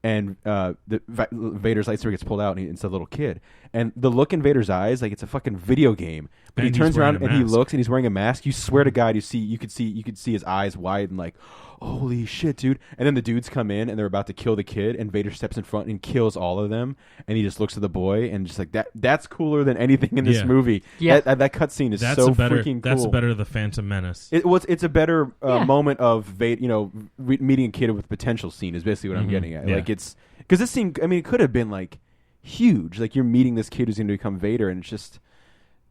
And Vader's lightsaber gets pulled out, and it's a little kid. And the look in Vader's eyes, like it's a fucking video game. But And he he's turns wearing around a and he mask. looks, and he's wearing a mask. You swear to God, you could see his eyes widen, like, holy shit, dude. And then the dudes come in, and they're about to kill the kid, and Vader steps in front and kills all of them. And he just looks at the boy, and just like that's cooler than anything in this Yeah. movie. Yeah. That cutscene is That's so a better. freaking cool. That's better. The Phantom Menace. It's a better Yeah. moment of Vader, meeting a kid with potential scene is basically what I'm Mhm. getting at. Yeah. Like it's because this scene, I mean, it could have been like huge. Like you're meeting this kid who's going to become Vader, and it's just,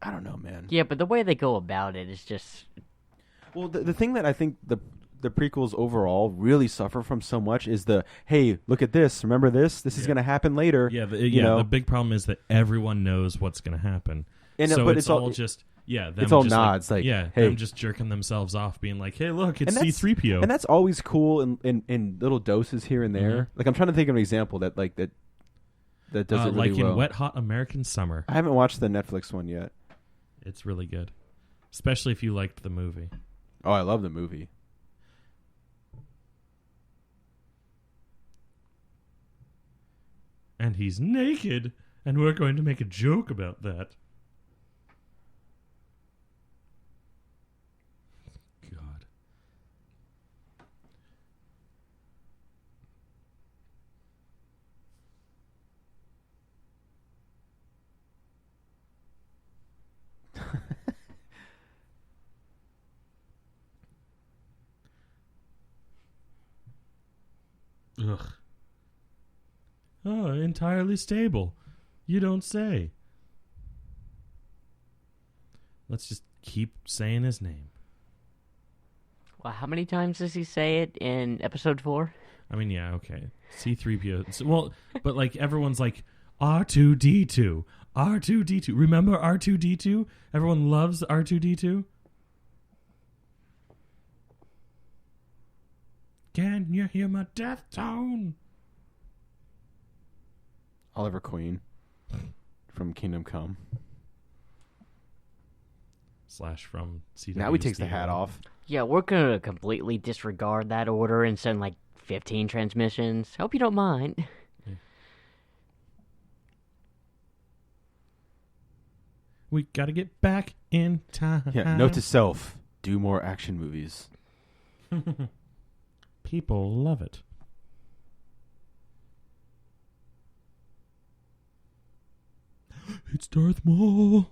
I don't know, man. Yeah, but the way they go about it is just... Well, the thing that I think the prequels overall really suffer from so much is hey, look at this. Remember this? This is Yeah. going to happen later. Yeah, you know? the big problem is that everyone knows what's going to happen. And, so but it's all just them it's all just nods, like, hey. them just jerking themselves off, being like, "Hey, look, it's And that's- C-3PO." And that's always cool in little doses here and there. Mhm. Like I'm trying to think of an example that does it really like well. in Wet Hot American Summer. I haven't watched the Netflix one yet. It's really good, especially if you liked the movie. Oh, I love the movie. And he's naked, and we're going to make a joke about that. God. Ugh. Oh, entirely stable. You don't say. Let's just keep saying his name. Well, how many times does he say it in episode 4? I mean, yeah, okay. C-3PO. Well, but like everyone's like, R2-D2. R2-D2. Remember R2-D2? Everyone loves R2-D2. Can you hear my death tone? Oliver Queen from Kingdom Come. / from CW. Now he takes the hat off. Yeah, we're gonna completely disregard that order and send like 15 transmissions. Hope you don't mind. We gotta get back in time. Yeah. Note to self: do more action movies. People love it. It's Darth Maul.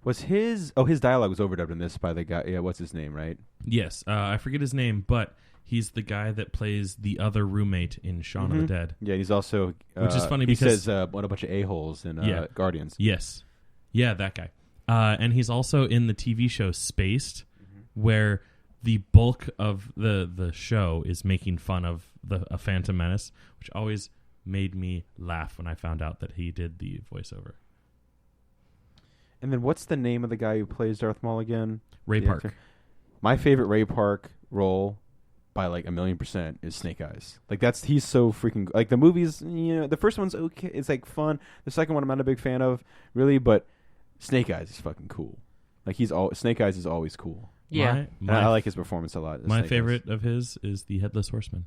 Was his dialogue was overdubbed in this by the guy? Yeah, what's his name? Right? Yes, I forget his name, but He's the guy that plays the other roommate in Shaun of the Dead. Yeah, he's also Which is funny he because says what a bunch of a-holes in Guardians. Yes. Yeah, that guy. And he's also in the TV show Spaced, where the bulk of the show is making fun of a Phantom Menace, which always made me laugh when I found out that he did the voiceover. And then what's the name of the guy who plays Darth Maul again? Ray The Park. actor? My favorite Ray Park role by like 1,000,000% is Snake Eyes. Like he's so freaking like the movies. The first one's okay. It's like fun. The second one I'm not a big fan of really, but Snake Eyes is fucking cool. Like Snake Eyes is always cool. Yeah. And I like his performance a lot. My Snake favorite Eyes. of his is the Headless Horseman.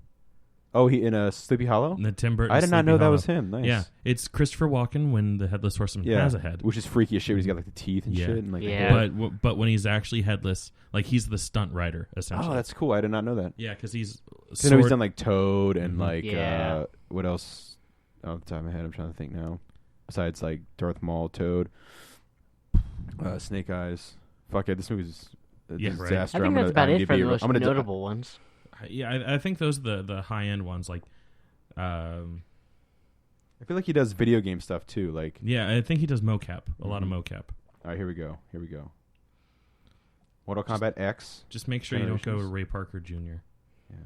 Oh, he in a Sleepy Hollow. The Tim Burton. I did not Sleepy know that Hollow. was him. Nice. Yeah, it's Christopher Walken when the Headless Horseman has a head. which is freaky as shit. He's got like the teeth and Yeah. shit. And, like, the Yeah. hair. But when he's actually headless, like he's the stunt rider essentially. Oh, that's cool. I did not know that. yeah, because he's. I know he's done like Toad and Mhm. like Yeah. what else? Off the top of my head, I'm trying to think now. Besides like Darth Maul, Toad, Snake Eyes. Fuck it, this movie's a Yeah, right. disaster. I think I'm that's gonna about it IMDb for the most I'm gonna do- notable ones. Yeah, I think those are the high end ones. Like, I feel like he does video game stuff too. Like, yeah, I think he does mocap, a lot of Mhm. mocap. all right, here we go. Mortal Kombat X. Just make sure you don't go Generations. Ray Parker Jr. Yeah.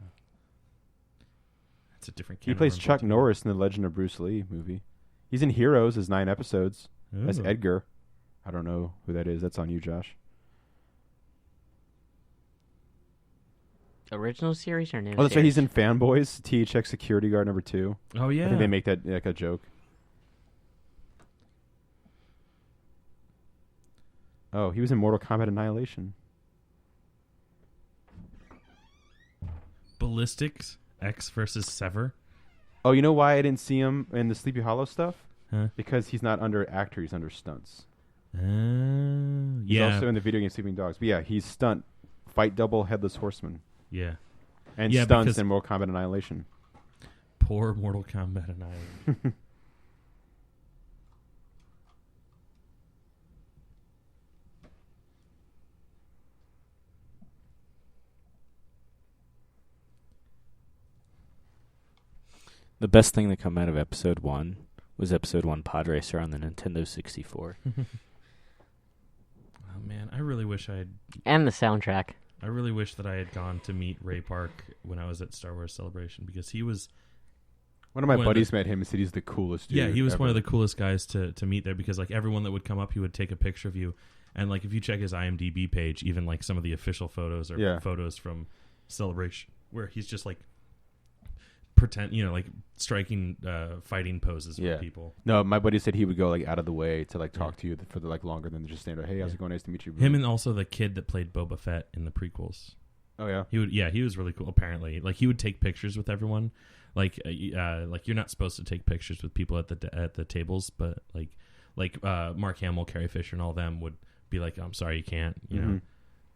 That's a different. He can of plays worms Chuck altogether. Norris in the Legend of Bruce Lee movie. He's in Heroes. His 9 episodes. That's Ooh. Edgar. I don't know who that is. That's on you, Josh. Original series or new? Oh, that's right. series? He's in Fanboys. THX Security Guard number 2. Oh yeah. I think they make that like a joke. Oh, he was in Mortal Kombat Annihilation. Ballistics X versus Sever. Oh, you know why I didn't see him in the Sleepy Hollow stuff? Huh? Because he's not under actor. He's under stunts. He's Yeah. also in the video game Sleeping Dogs. But yeah, he's stunt, fight double, headless horseman, Yeah. and Yeah, stunts because- in Mortal Kombat Annihilation. Poor Mortal Kombat Annihilation. The best thing that come out of episode 1 was episode 1 Podracer on the Nintendo 64. Oh man, I really wish I And the soundtrack. wish that I had gone to meet Ray Park when I was at Star Wars Celebration, because he was One of my One of buddies the- met him and said he's the coolest dude. yeah, he was ever. one of the coolest guys to meet there, because like everyone that would come up, he would take a picture of you. And like if you check his IMDb page, even like some of the official photos or Yeah. photos from Celebration where he's just like like striking fighting poses Yeah. with people. No, my buddy said he would go like out of the way to like talk Yeah. to you for the like longer than just stand there. Hey, how's Yeah. it going? Nice to meet you. Him and also the kid that played Boba Fett in the prequels. Oh yeah. He was really cool. Apparently, like he would take pictures with everyone. Like you're not supposed to take pictures with people at the tables, but like Mark Hamill, Carrie Fisher, and all them would be like, "I'm sorry, you can't," you know. Mhm.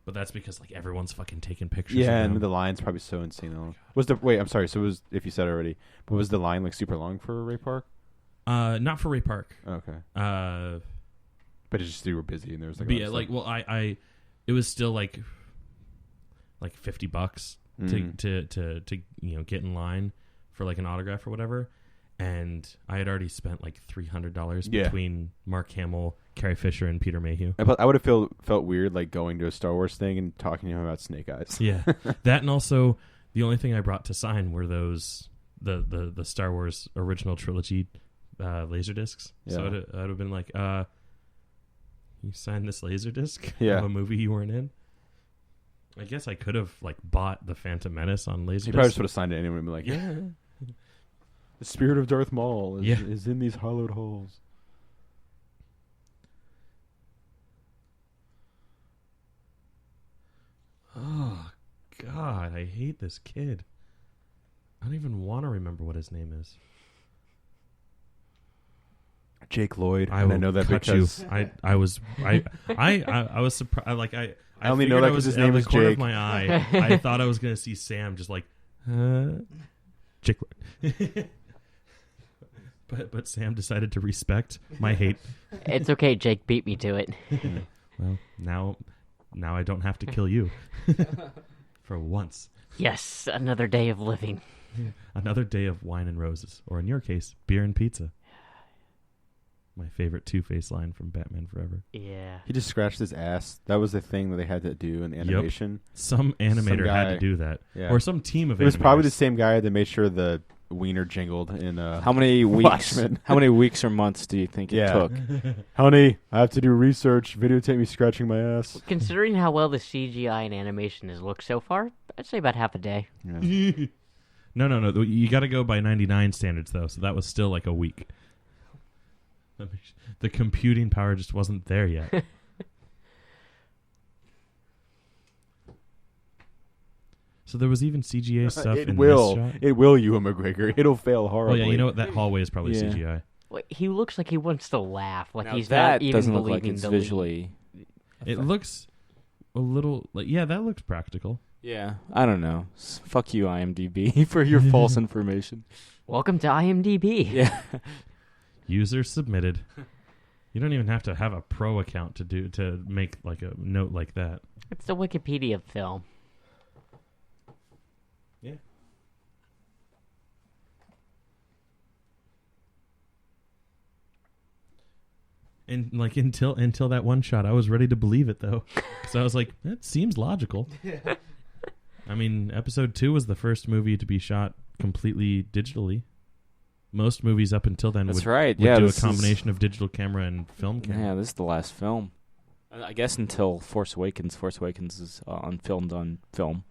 But that's because like everyone's fucking taking pictures. Yeah, of and them. the line's probably so insane. Was the wait? I'm sorry. So it was if you said it already, but was the line like super long for Ray Park? Not for Ray Park. Okay, Uh, but it's just they were busy and there was like. but a lot yeah, of like stuff. well, it was still like $50 Mhm. to get in line for like an autograph or whatever. And I had already spent like $300 Yeah. between Mark Hamill, Carrie Fisher, and Peter Mayhew. I would have felt weird like going to a Star Wars thing and talking to him about Snake Eyes. Yeah, that, and also the only thing I brought to sign were those the Star Wars original trilogy laser discs. So Yeah. I'd have been like, you signed this laser disc Yeah. of a movie you weren't in. I guess I could have like bought the Phantom Menace on He laser probably disc. just would have signed it anyway and been like, yeah. The spirit of Darth Maul Yeah. is in these hollowed halls. Oh God, I hate this kid. I don't even want to remember what his name is. Jake Lloyd. I and I will know that cut because you. I was surprised. Like I only know figured that I 'cause was his out name of the is corner of Jake. my eye. I thought I was gonna see Sam just like, Jake Lloyd. but Sam decided to respect my hate. It's okay, Jake beat me to it. Well, now I don't have to kill you for once. Yes, another day of living. Another day of wine and roses, or in your case, beer and pizza. My favorite Two-Face line from Batman Forever. Yeah. He just scratched his ass. That was the thing that they had to do in animation. Some animator had guy- to do that. Yeah. Or some team of It was probably the animators. same guy that made sure the wiener jingled in How many weeks? Watchmen. How many weeks or months do you think it Yeah. took? Honey, I have to do research. Videotape me scratching my ass. Considering how well the CGI and animation has looked so far, I'd say about half a day. Yeah. No. You got to go by 99 standards, though, so that was still like a week. The computing power just wasn't there yet. So there was even CGI stuff It in will. this shot? It will, Ewan McGregor. It'll fail Oh, horribly. yeah, you know what? That hallway is probably Yeah. CGI. Wait, he looks like he wants to laugh, like Now he's that not even doesn't look believing like it's the lead. visually. It looks a little like, yeah, that looks practical. Yeah, I don't know. Fuck you, IMDb, for your false information. Welcome to IMDb. Yeah. User submitted. You don't even have to have a pro account to make like a note like that. It's the Wikipedia of film. Yeah. And like until that one shot, I was ready to believe it though, because I was like, that seems logical. I mean, episode 2 was the first movie to be shot completely digitally. Most movies up until then That's would, right. would Yeah, do a this is- combination of digital camera and film camera. Yeah, this is the last film. I guess until Force Awakens. Force Awakens is filmed on film.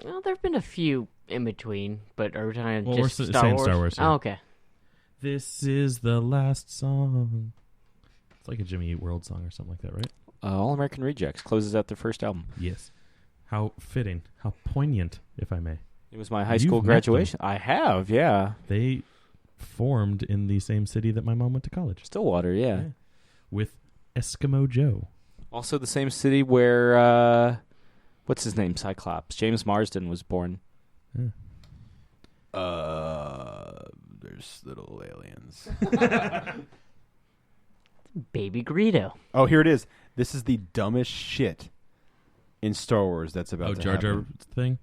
Well, there have been a few in between, but are we talking Well, just we're Star saying Wars? Star Wars, yeah. Oh, okay. This is the last song. It's like a Jimmy Eat World song or something like that, right? All American Rejects closes out their first album. Yes. How fitting. How poignant, if I may. It was my high You've school met graduation. I have, yeah. They formed in the same city that my mom went to college. Stillwater, yeah. With Eskimo Joe. Also the same city where, what's his name, Cyclops? James Marsden was born. Yeah. There's little aliens. Baby Greedo. Oh, here it is. This is the dumbest shit in Star Wars that's about to Jar Jar happen. thing?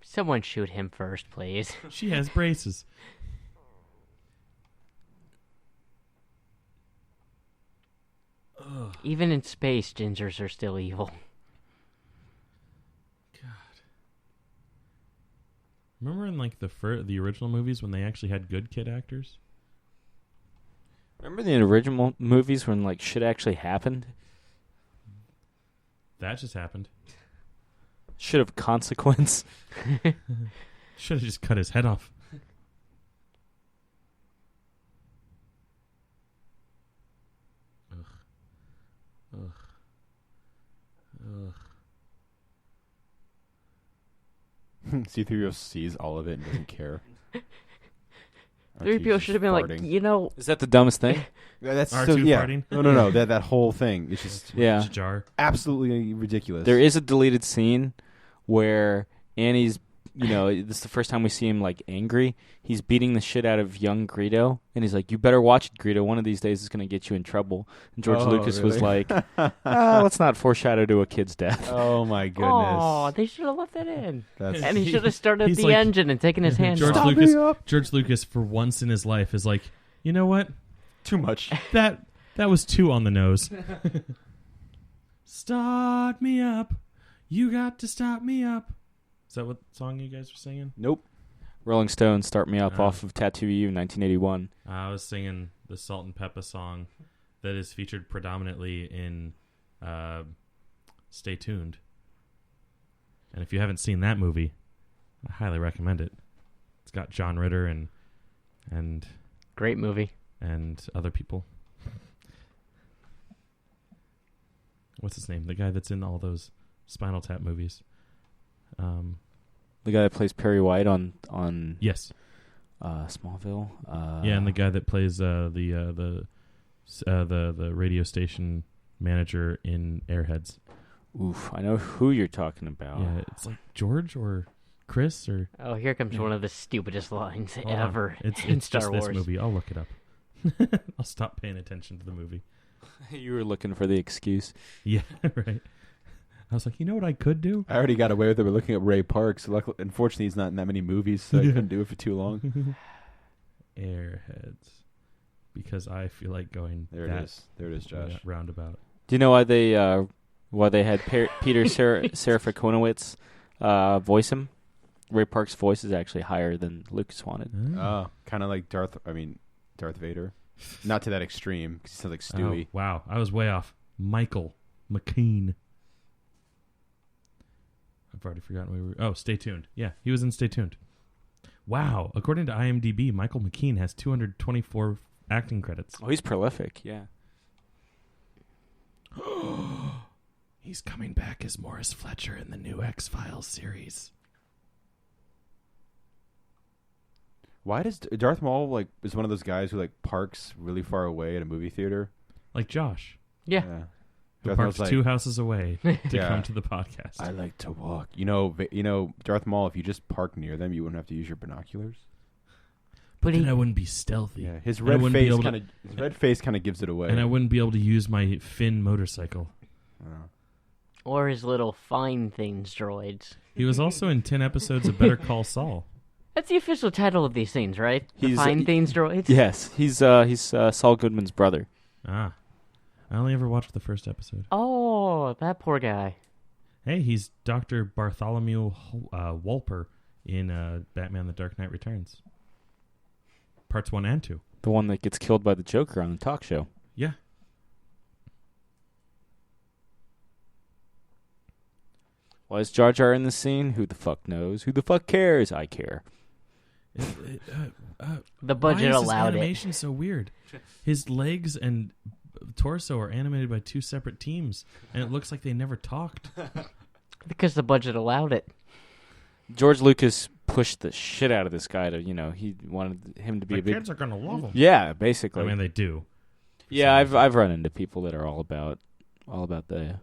Someone shoot him first, please. She has braces. Even in space, gingers are still evil. Remember in like the original movies when they actually had good kid actors? Remember the original movies when, like, shit actually happened? That just happened. Shit of consequence. Should have just cut his head off. C-3PO sees all of it and doesn't care. 3PO should have been like, farting. you know, Is that the dumbest thing? Yeah, that's R2 so, yeah. farting? No. That whole thing is just Yeah. Jar. absolutely ridiculous. There is a deleted scene where Annie's, this is the first time we see him, like, angry. He's beating the shit out of young Greedo, and he's like, you better watch it, Greedo. One of these days it's going to get you in trouble. And George Oh, Lucas was really? like, let's not foreshadow to a kid's death. Oh my goodness. oh, they should have left that in. That's And he should have started He's the like- engine and taken his hands George off. George Lucas, for once in his life, is like, you know what? too much. That was too on the nose. Start me up. You got to start me up. Is that what song you guys were singing? Nope. Rolling Stones, Start Me Up Oh. off of Tattoo You, 1981. I was singing the Salt and Pepper song that is featured predominantly in Stay Tuned. And if you haven't seen that movie, I highly recommend it. It's got John Ritter and Great movie. other people. What's his name? The guy that's in all those Spinal Tap movies. The guy that plays Perry White on Yes. Smallville. Yeah, and the guy that plays the radio station manager in Airheads. Oof, I know who you're talking about. Yeah, it's like George or Chris or Oh, here comes one of the stupidest lines hold on. ever It's in it's Star just Wars. this movie. I'll look it up. I'll stop paying attention to the movie. You were looking for the excuse. Yeah, right. I was like, you know what I could do? I already got away with it. We're looking at Ray Parks. Luckily, unfortunately, he's not in that many movies, so I couldn't do it for too long. Airheads. Because I feel like going There it is. There it is, Josh. roundabout. Do you know why they had Peter Serafikonowicz voice him? Ray Park's voice is actually higher than Lucas wanted. Oh, kind of like Darth Vader. Not to that extreme, because he sounds like Stewie. Oh, wow. I was way off. Michael McKean. I've already forgotten where we were. Oh, Stay Tuned. Yeah, he was in Stay Tuned. Wow. According to IMDb, Michael McKean has 224 acting credits. Oh, he's prolific, yeah. He's coming back as Morris Fletcher in the new X-Files series. Why does Darth Maul is one of those guys who parks really far away at a movie theater? Like Josh, Yeah. who Darth parks Maul's 2 houses away to Yeah. come to the podcast. I like to walk. You know, Darth Maul. If you just park near them, you wouldn't have to use your binoculars. But then he- I wouldn't be stealthy. Yeah, his And I red wouldn't be face able kind of red face kind of gives it away. And I wouldn't be able to use my Finn motorcycle. Or his little fine things droids. He was also in 10 episodes of Better Call Saul. That's the official title of these things, right? The He's, fine things droids? Yes, he's Saul Goodman's brother. Ah. I only ever watched the first episode. Oh, that poor guy. Hey, he's Dr. Bartholomew Wolper in Batman The Dark Knight Returns. Parts 1 and 2. The one that gets killed by the Joker on the talk show. Yeah. Why is Jar Jar in the scene? Who the fuck knows? Who the fuck cares? I care. The budget why is allowed his it. animation so weird? His legs and torso are animated by 2 separate teams, and it looks like they never talked. Because the budget allowed it. George Lucas pushed the shit out of this guy to, he wanted him to be a big... kids are gonna love him. Yeah, basically. I mean, they do. Yeah, I've run into people that are all about the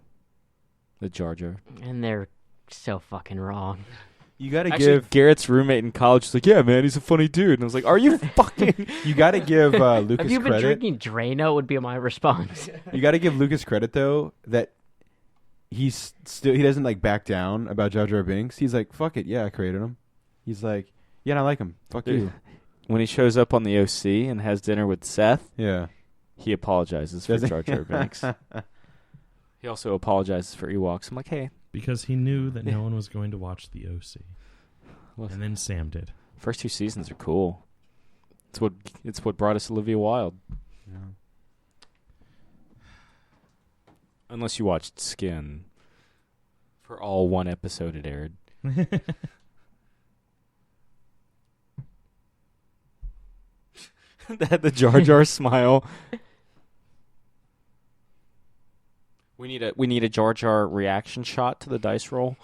Jar Jar. And they're so fucking wrong. You got to Actually, give Garrett's roommate in college was like, "Yeah, man, he's a funny dude." And I was like, "Are you fucking?" you got to give Lucas Have you been credit. drinking Drano? Would be my response. You got to give Lucas credit though that he doesn't back down about Jar Jar Binks. He's like, "Fuck it, yeah, I created him." He's like, "Yeah, and I like him. Fuck you." When he shows up on the OC and has dinner with Seth, Yeah. he apologizes for Does he? Jar Jar Binks. He also apologizes for Ewoks. I'm like, hey, Because he knew that no one was going to watch the OC. And then Sam did. first 2 seasons are cool. It's what brought us Olivia Wilde. Yeah. Unless you watched Skin. For all 1 episode it aired. The Jar Jar smile. We need a Jar Jar reaction shot to the dice roll.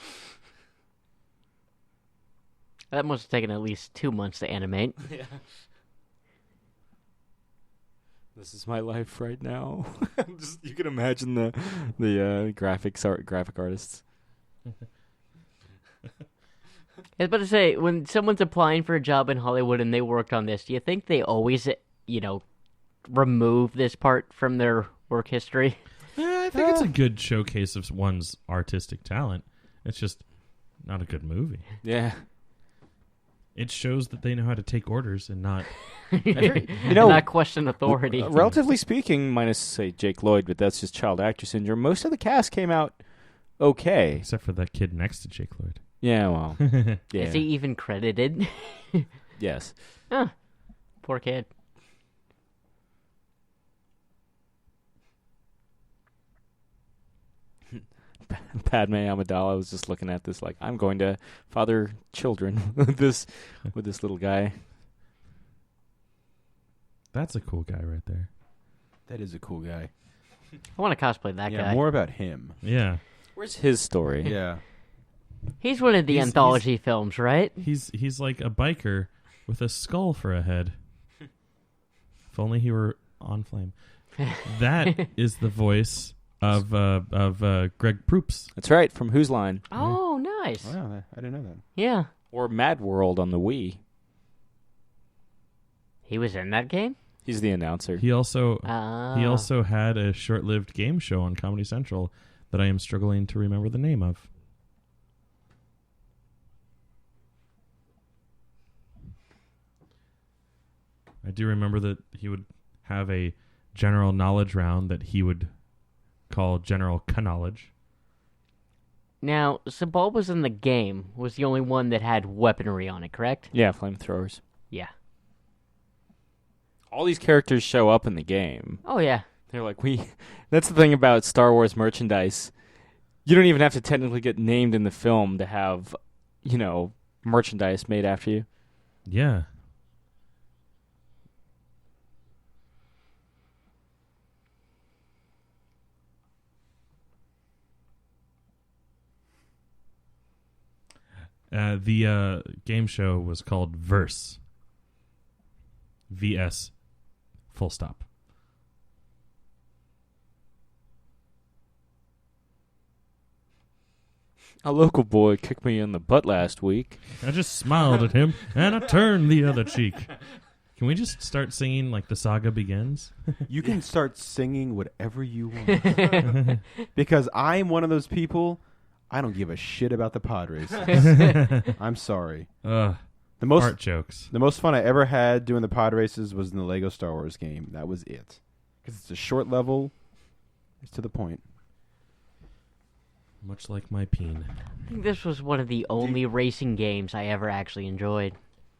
That must have taken at least 2 months to animate. Yeah. This is my life right now. You can imagine the graphic artists. I was about to say, when someone's applying for a job in Hollywood and they worked on this, do you think they always, remove this part from their work history? I think it's a good showcase of one's artistic talent. It's just not a good movie. Yeah. It shows that they know how to take orders and not... Not question authority. Relatively speaking, minus, say, Jake Lloyd, but that's just child actor syndrome, most of the cast came out okay. Except for that kid next to Jake Lloyd. Yeah, well. Yeah. Is he even credited? Yes. Poor kid. Padme Amidala was just looking at this like, I'm going to father children with this little guy. That's a cool guy right there. That is a cool guy. I want to cosplay that Yeah, guy. more about him. Yeah. Where's his story? Yeah. He's one of the He's- anthology films, right? He's like a biker with a skull for a head. If only he were on flame. That is the voice of Greg Proops. That's right, from Whose Line? Oh, nice. Wow, I didn't know that. Yeah. Or Mad World on the Wii. He was in that game? He's the announcer. He also Ah. had a short-lived game show on Comedy Central that I am struggling to remember the name of. I do remember that he would have a general knowledge round that he would call General Knowledge. Now, Sebulba's in the game was the only one that had weaponry on it, correct? Yeah, flamethrowers. Yeah. All these characters show up in the game. Oh, yeah. They're like, that's the thing about Star Wars merchandise. You don't even have to technically get named in the film to have, merchandise made after you. Yeah. The game show was called Verse. VS. Full stop. A local boy kicked me in the butt last week. I just smiled at him, and I turned the other cheek. Can we just start singing like the saga begins? You can start singing whatever you want. Because I'm one of those people, I don't give a shit about the pod races. I'm sorry. The most Art jokes. The most fun I ever had doing the pod races was in the Lego Star Wars game. That was it. Because it's a short level. It's to the point. Much like my peen. I think this was one of the only racing games I ever actually enjoyed.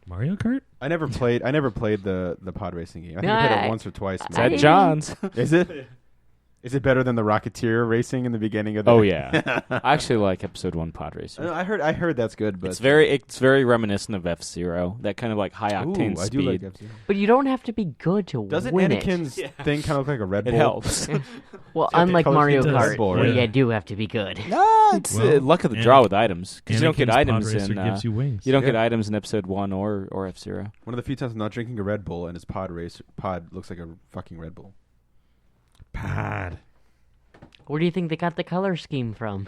Mario Kart? I never played the pod racing game. I think I played it once or twice. It's at John's. Is it? Is it better than the Rocketeer racing in the beginning of the Oh yeah. I actually like episode 1 pod racing. I heard that's good, but It's very reminiscent of F-Zero. That kind of like high octane Ooh, I speed. do like F-Zero. But you don't have to be good to Doesn't win Anakin's thing kind of look like a Red Bull? It helps. Well, Yeah, unlike colors Mario into the Kart, Red Bull, where yeah. you do have to be good. No, it's Well, luck of the draw with items because you don't get Anakin's items pod racer in. gives you wings. You don't get Yeah. items in episode 1 or F-Zero. One of the few times I'm not drinking a Red Bull and his pod looks like a fucking Red Bull. Pod. Where do you think they got the color scheme from?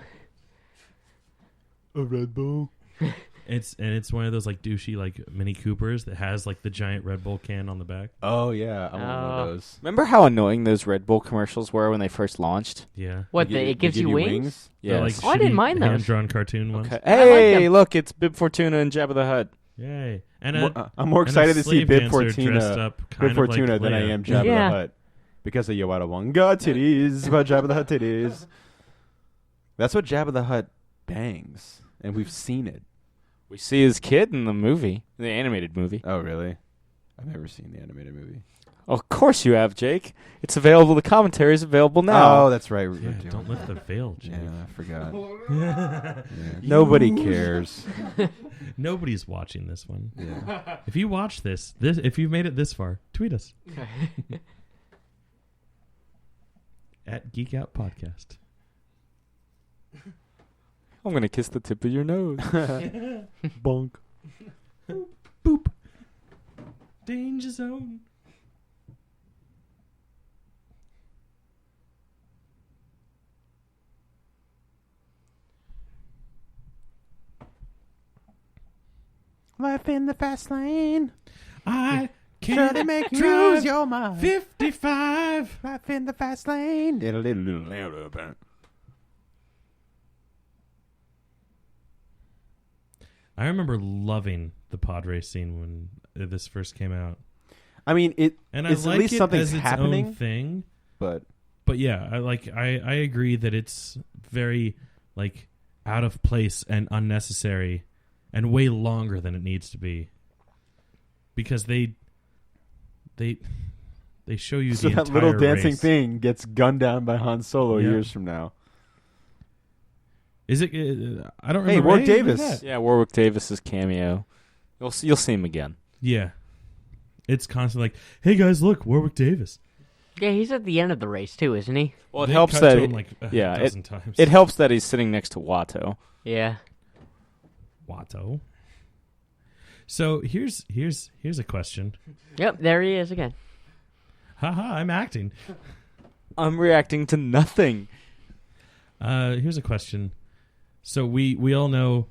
A Red Bull. It's one of those like douchey like Mini Coopers that has like the giant Red Bull can on the back. Oh yeah, I want one of those. Remember how annoying those Red Bull commercials were when they first launched? Yeah. What, They it gives give you wings? They're, Yes. like Oh, I didn't shitty mind those. hand-drawn cartoon ones. Okay. I like Hey, them. look, it's Bib Fortuna and Jabba the Hutt. Yay. And I'm more and a excited to see slave Bib dancer dressed Fortuna, up kind Bib of like Fortuna than I Leia. am Jabba Yeah. the Hutt. Because of Yawada Wanga titties, about Jabba the Hutt titties. That's what Jabba the Hutt bangs, and we've seen it. We see his kid in the movie, the animated movie. Oh, really? I've never seen the animated movie. Of course you have, Jake. It's available. The commentary is available now. Oh, that's right. Yeah, don't lift the veil, Jake. Yeah, I forgot. Yeah. Nobody cares. Nobody's watching this one. Yeah. If you watch this, if you've made it this far, tweet us at Geek Out Podcast. I'm going to kiss the tip of your nose. Bonk. Boop. Danger zone. Life in the fast lane. I Sure can't they make you drive lose your mind. 55. Life in the fast lane. I remember loving the pod race scene when this first came out, I mean, and it's I like at least it something's as its happening, own thing. but But yeah, I agree that it's very like out of place and unnecessary, and way longer than it needs to be, because they show you so the that entire little dancing race. thing gets gunned down by Han Solo Yep. years from now. Is it? I don't remember. Hey, Warwick anything like Davis. that. Yeah, Warwick Davis's cameo. You'll see him again. Yeah, it's constantly like, "Hey guys, look, Warwick Davis." Yeah, he's at the end of the race too, isn't he? Well, it They helps cut that to him like a dozen times. it helps that he's sitting next to Watto. Yeah. Watto. So here's a question. Yep, there he is again. Haha, I'm acting. I'm reacting to nothing. Here's a question. So we all know,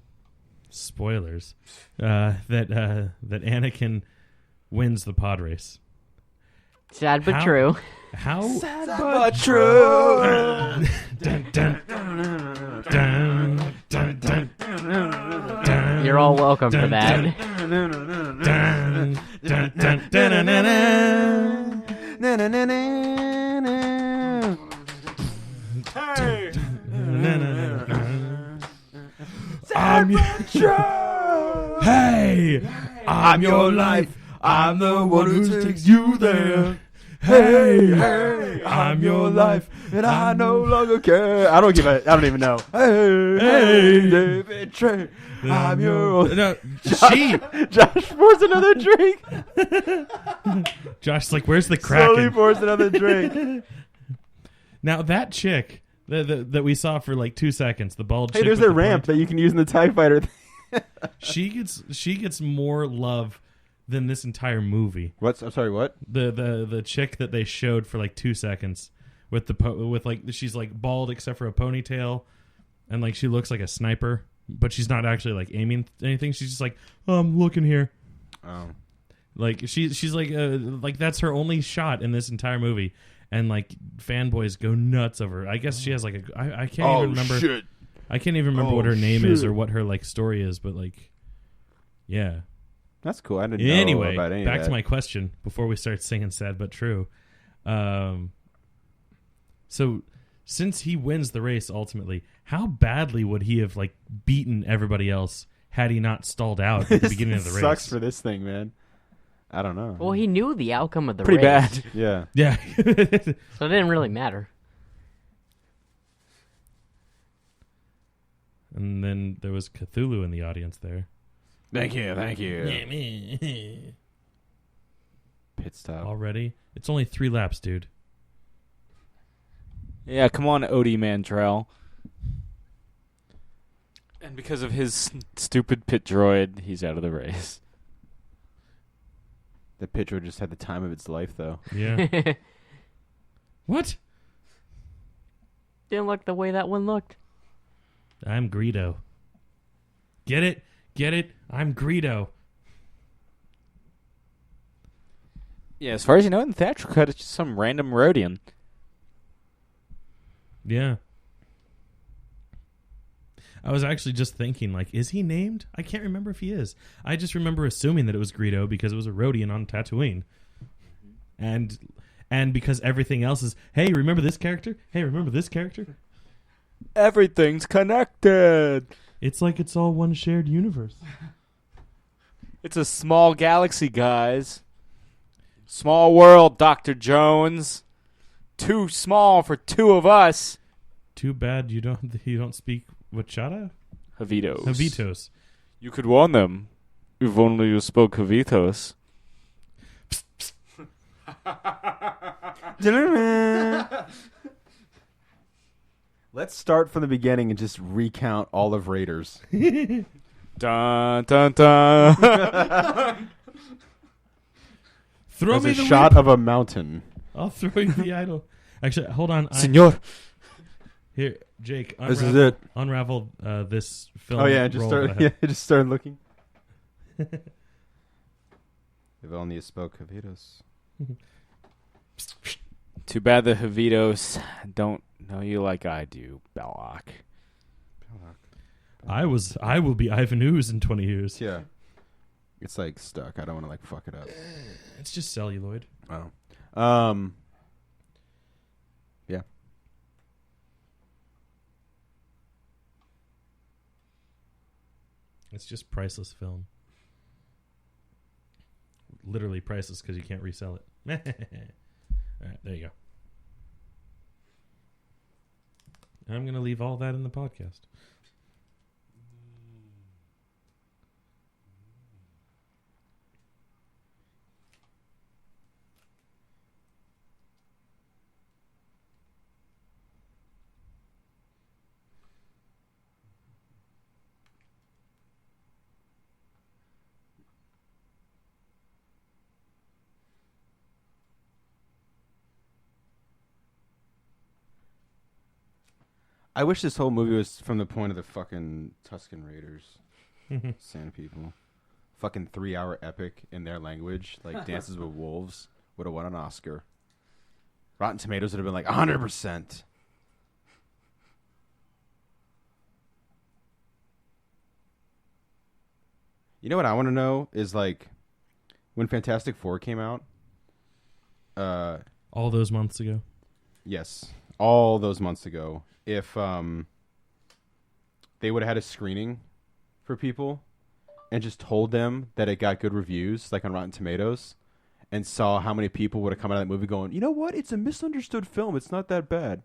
spoilers, that Anakin wins the pod race. Sad but true. How? Sad but true. Dun, dun, dun, dun, dun, dun, You're all welcome for that. dun, dun, dun, dun, dun, dun, Hey, I'm your life. I'm the one who takes you there. Hey, I'm your life, and I no longer care. I don't even know. Hey, David Trey, I'm your. No, Josh pours another drink. Josh's like, where's the Slowly Kraken? pours another drink. Now that chick that we saw for like 2 seconds, the bald Hey, chick there's with a the ramp that you can use in the TIE Fighter. she gets more love than this entire movie. I'm sorry, what? The chick that they showed for like 2 seconds with with like she's like bald except for a ponytail, and like she looks like a sniper, but she's not actually like aiming anything. She's just like, oh, I'm looking here. Oh. Like she's like that's her only shot in this entire movie, and like fanboys go nuts over her. I guess she has like I can't even remember. Shit. I can't even remember what her name is or what her like story is, but like, yeah. That's cool. I didn't know Anyway, about any back of that. to my question before we start singing "Sad but True." So, since he wins the race ultimately, how badly would he have like beaten everybody else had he not stalled out at the beginning of the race? Sucks for this thing, man. I don't know. Well, he knew the outcome of the Pretty race. bad. Yeah. Yeah. So it didn't really matter. And then there was Cthulhu in the audience there. Thank you. Pit stop. Already? It's only 3 laps, dude. Yeah, come on, Odie Mantrell. And because of his stupid pit droid, he's out of the race. The pit droid just had the time of its life, though. Yeah. What? Didn't look the way that one looked. I'm Greedo. Get it? Get it? I'm Greedo. Yeah, as far as you know, in the theatrical cut, it's just some random Rhodian. Yeah. I was actually just thinking, like, is he named? I can't remember if he is. I just remember assuming that it was Greedo because it was a Rhodian on Tatooine. And because everything else is, hey, remember this character? Hey, remember this character? Everything's connected. It's like it's all one shared universe. It's a small galaxy, guys. Small world, Dr. Jones. Too small for 2 of us. Too bad you don't speak Wachata? Havitos. Havitos. You could warn them. If only you spoke Havitos. Let's start from the beginning and just recount all of Raiders. Dun, dun, dun. Throw As me a the shot whip. of a mountain. I'll throw you the idol. Actually, hold on. Senor. Here, Jake. This is it. Unravel this film. Oh yeah, just roll start. that I Yeah, have. just start looking. If only you spoke Havitos. Too bad the Havitos don't know you like I do, Belloc. I will be Ivan Ooze in 20 years. Yeah, it's like stuck. I don't want to like fuck it up. It's just celluloid. Oh, yeah. It's just priceless film. Literally priceless because you can't resell it. All right, there you go. I'm going to leave all that in the podcast. I wish this whole movie was from the point of the fucking Tusken Raiders, Sand people. Fucking 3-hour epic in their language, like Dances with Wolves, would have won an Oscar. Rotten Tomatoes would have been like 100%. You know what I want to know is like when Fantastic Four came out. All those months ago. Yes, all those months ago. If they would have had a screening for people and just told them that it got good reviews, like on Rotten Tomatoes, and saw how many people would have come out of that movie going, you know what? It's a misunderstood film. It's not that bad.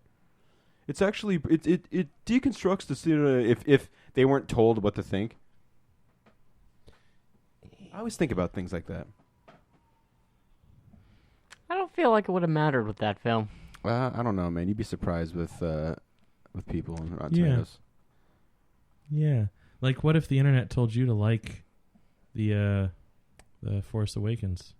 It's actually it deconstructs the cinema. If they weren't told what to think. I always think about things like that. I don't feel like it would have mattered with that film. I don't know, man. You'd be surprised with people on Rotten Yeah. Tomatoes. Yeah. Like, what if the internet told you to like the Force Awakens?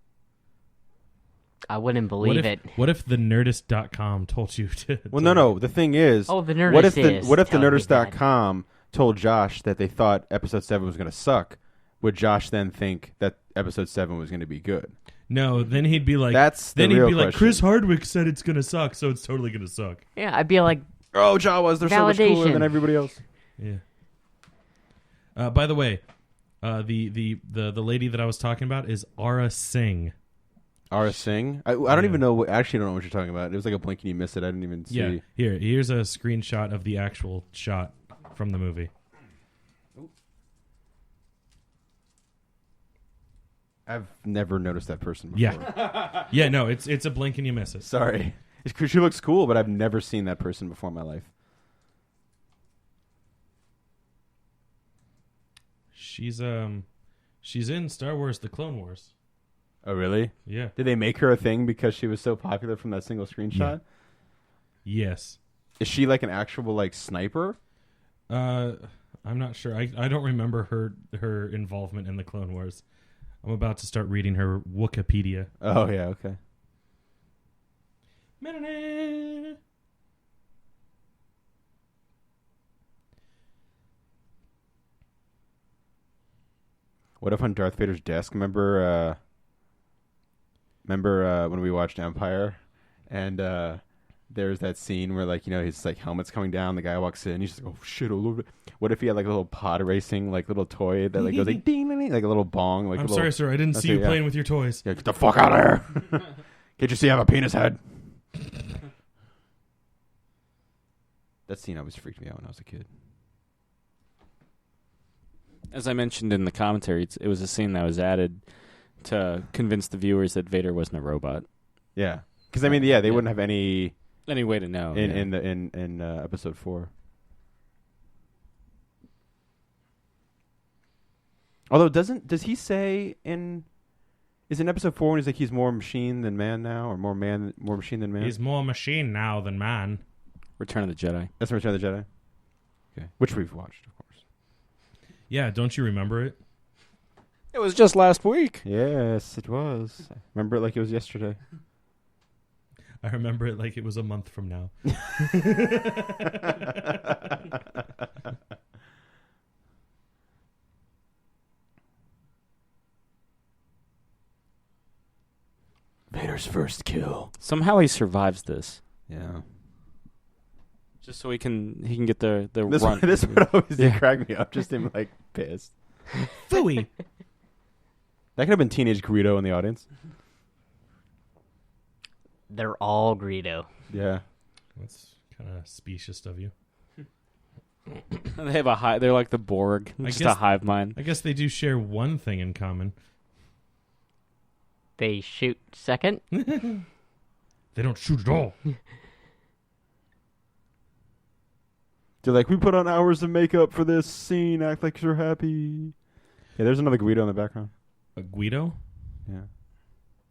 I wouldn't believe it. What if the Nerdist.com told you to... Well, no. The thing is, Oh, the Nerdist what if the is Nerdist.com telling me told Josh that they thought Episode 7 was going to suck? Would Josh then think that Episode 7 was going to be good? No, then he'd be like... That's the Then he'd real be like, question. Chris Hardwick said it's going to suck, so it's totally going to suck. Yeah, I'd be like, Oh, Jawas, they're so much cooler Validation. than everybody else. Yeah. By the way, the lady that I was talking about is Ara Singh. Ara Singh? I don't even know. Actually, don't know what you're talking about. It was like a blink and you miss it. I didn't even see. Yeah. Here's a screenshot of the actual shot from the movie. I've never noticed that person before. Yeah. Yeah, no, it's a blink and you miss it. Sorry. She looks cool, but I've never seen that person before in my life. She's in Star Wars The Clone Wars. Oh, really? Yeah. Did they make her a thing because she was so popular from that single screenshot? Yes. Is she like an actual like sniper? I'm not sure. I don't remember her involvement in the Clone Wars. I'm about to start reading her Wikipedia. Oh, yeah, okay. What if on Darth Vader's desk? Remember when we watched Empire, and there's that scene where like his like helmet's coming down. The guy walks in. He's just like, oh shit! What if he had like a little pod racing like little toy that like goes like ding ding ding, like a little bong? Like I'm sorry, sir. I didn't see you playing with your toys. Yeah, get the fuck out of here! Can't you see I have a penis head? That scene always freaked me out when I was a kid. As I mentioned in the commentary, it was a scene that was added to convince the viewers that Vader wasn't a robot. Yeah, because I mean, they wouldn't have any way to know in episode 4. Although does he say is in episode 4 when he's like he's more machine than man now, or more machine than man? He's more machine now than man. Return of the Jedi. That's Return of the Jedi. Okay, which we've watched, of course. Yeah, don't you remember it? It was just last week. Yes, it was. I remember it like it was yesterday. I remember it like it was a month from now. Vader's first kill. Somehow he survives this, Yeah. just so he can get the This run. this would always crack me up. Just him like pissed. Phooey. That could have been teenage Greedo in the audience. they're all Greedo. Yeah. That's kind of specious of you. They have a hive. They're like the Borg, just a hive mind. I guess they do share one thing in common. They shoot second. They don't shoot at all. They're like, we put on hours of makeup for this scene. Act like you're happy. Yeah, there's another Guido in the background. A Guido? Yeah.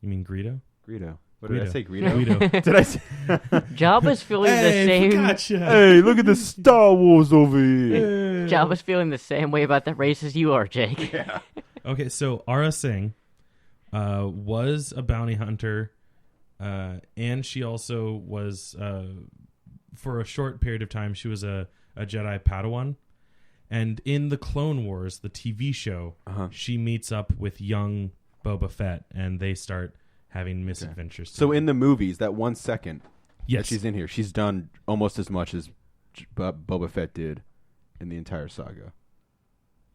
You mean Greedo? Greedo. What did I Guido. say? Greedo? Guido. Did I say? Jabba's feeling the same. Gotcha. Hey, look at the Star Wars over here. Jabba's feeling the same way about that race as you are, Jake. Yeah. Okay, so Ara Singh was a bounty hunter, and she also was, for a short period of time, she was a Jedi Padawan. And in the Clone Wars, the TV show, she meets up with young Boba Fett, and they start having misadventures. So in the movies, that 1 second that yes, she's in here, she's done almost as much as Boba Fett did in the entire saga.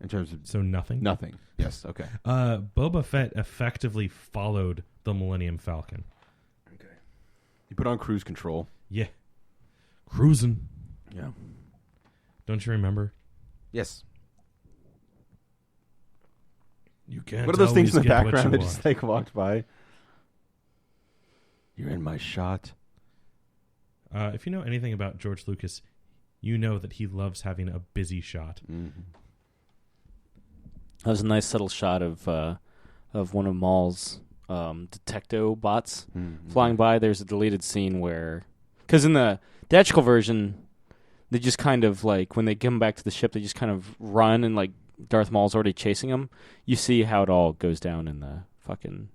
In terms of so nothing. nothing. Yes. Okay. Boba Fett effectively followed the Millennium Falcon. Okay. You put on cruise control. Yeah, cruising. Yeah. Don't you remember? Yes. You can't. What are those things in the always get what background you that just want. walked by? You're in my shot. If you know anything about George Lucas, you know that he loves having a busy shot. Mm-hmm. That was a nice subtle shot of one of Maul's detecto bots flying by. There's a deleted scene where, because in the theatrical version, they just kind of like when they come back to the ship, they just kind of run and like Darth Maul's already chasing them. You see how it all goes down in the fucking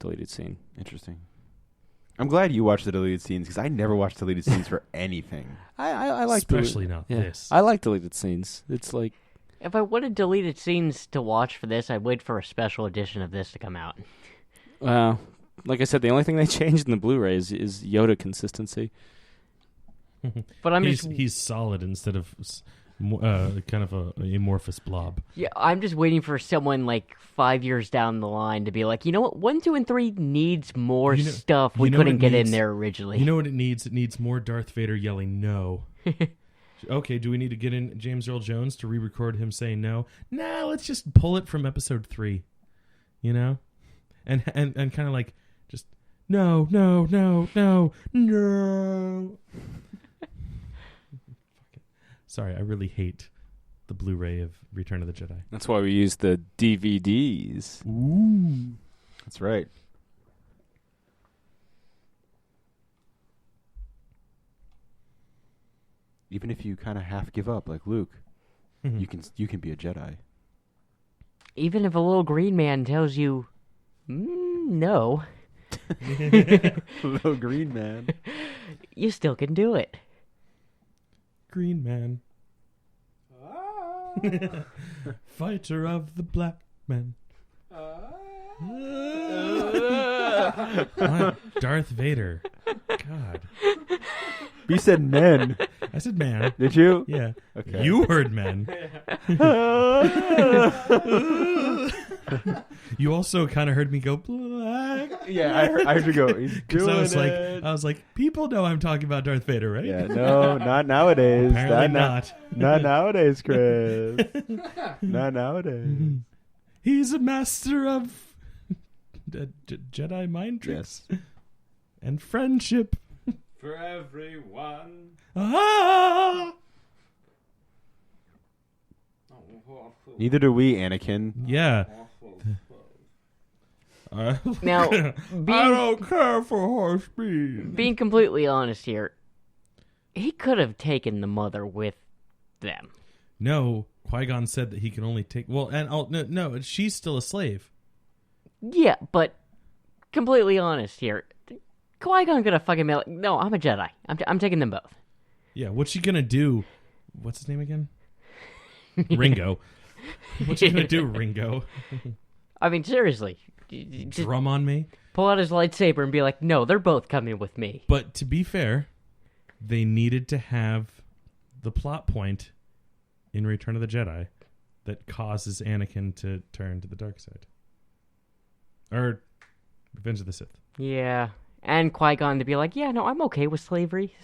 deleted scene. Interesting. I'm glad you watched the deleted scenes because I never watched deleted scenes for anything. I like Especially not this. I like deleted scenes. It's like If I wanted deleted scenes to watch for this, I'd wait for a special edition of this to come out. like I said, the only thing they changed in the Blu-ray is Yoda consistency. But he's solid instead of kind of a amorphous blob. Yeah, I'm just waiting for someone like 5 years down the line to be like, you know what, 1, 2, and 3 needs more stuff we couldn't get in there originally. You know what it needs? It needs more Darth Vader yelling no. Okay, do we need to get in James Earl Jones to re-record him saying no? Nah, let's just pull it from episode 3. You know? And kind of like just no. Sorry, I really hate the Blu-ray of Return of the Jedi. That's why we use the DVDs. Ooh. That's right. Even if you kind of half give up, like Luke, you can be a Jedi. Even if a little green man tells you, no, Little green man. you still can do it. Green Man. Fighter of the black man. Darth Vader. God. You said men. I said man. Did you? Yeah. Okay. You heard men. You also kind of heard me go black. Yeah, I heard you go. He's doing I was like, people know I'm talking about Darth Vader, right? Yeah, no, not nowadays. Apparently not. Not nowadays, Chris. Not nowadays. He's a master of Jedi mind tricks and friendship. For everyone. Ah! Neither do we, Anakin. Yeah. Now, I don't care for horse speed. being completely honest here, he could have taken the mother with them. No, Qui-Gon said that he can only take... Well, and no, she's still a slave. Yeah, but completely honest here, Qui-Gon could have fucking been like, no, I'm a Jedi. I'm taking them both. Yeah, what's she gonna do? What's his name again? Ringo. What's she gonna do, Ringo? I mean, seriously. Just Drum on me? pull out his lightsaber and be like, no, they're both coming with me. But to be fair, they needed to have the plot point in Return of the Jedi that causes Anakin to turn to the dark side. Or Revenge of the Sith. Yeah. And Qui-Gon to be like, yeah, no, I'm okay with slavery.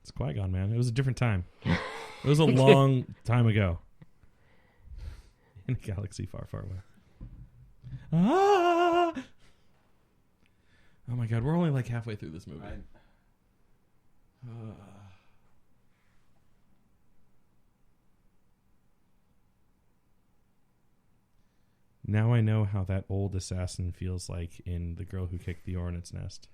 It's Qui-Gon, man. It was a different time. It was a long time ago. In a galaxy far, far away. Ah! Oh my god, we're only like halfway through this movie. Now I know how that old assassin feels like in The Girl Who Kicked the Hornet's Nest.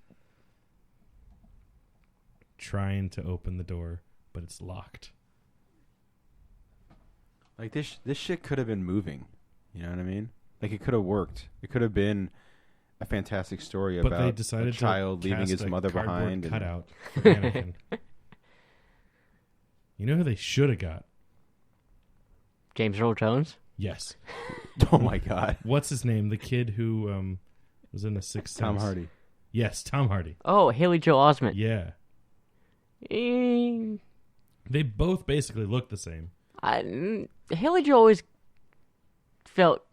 Trying to open the door, but it's locked. Like this shit could have been moving. You know what I mean? Like it could have worked. It could have been a fantastic story But about they decided a child to leaving cast his a mother cardboard behind. and- cutout for Anakin. You know who they should have got? James Earl Jones? Yes. Oh my God. What's his name? The kid who was in The Sixth Sense. Tom Hardy. Yes, Tom Hardy. Oh, Haley Joel Osment. Yeah. Eh, They both basically look the same. Haley Joel always felt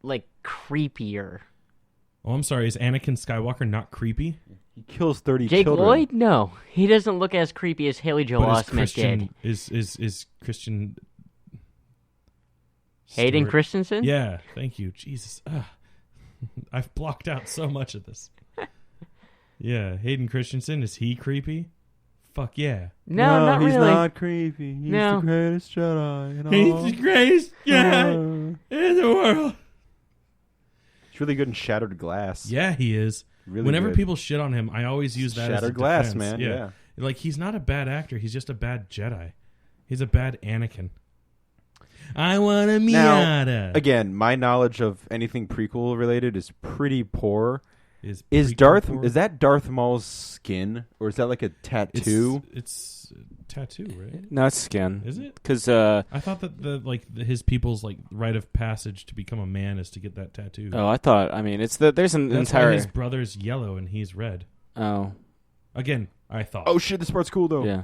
like creepier. Oh, I'm sorry. Is Anakin Skywalker not creepy? He kills 30 Jake children. Lloyd? No, he doesn't look as creepy as Haley Joel But is Osment did. Christian is Christian Hayden Stewart- Christensen? Yeah, thank you. Jesus. Ugh. I've blocked out so much of this. Yeah, Hayden Christensen, is he creepy? Fuck yeah. No, not he's really. not creepy. He's No. the greatest Jedi in all. He's the greatest guy Uh, in the world. He's really good in Shattered Glass. Yeah, he is. Really Whenever good. people shit on him, I always use that as a Shattered Glass, defense. man. Yeah. Like, he's not a bad actor. He's just a bad Jedi. He's a bad Anakin. I want a Now, Miata. again, my knowledge of anything prequel related is pretty poor. Is prequel for- that Darth Maul's skin, or is that like a tattoo? It's a tattoo, right? No, it's skin. Is it? Because I thought that his people's like rite of passage to become a man is to get that tattoo. I thought. I mean, there's an That's entire. why his brother's yellow and he's red. Oh, Again, I thought. Oh shit, this part's cool though. yeah.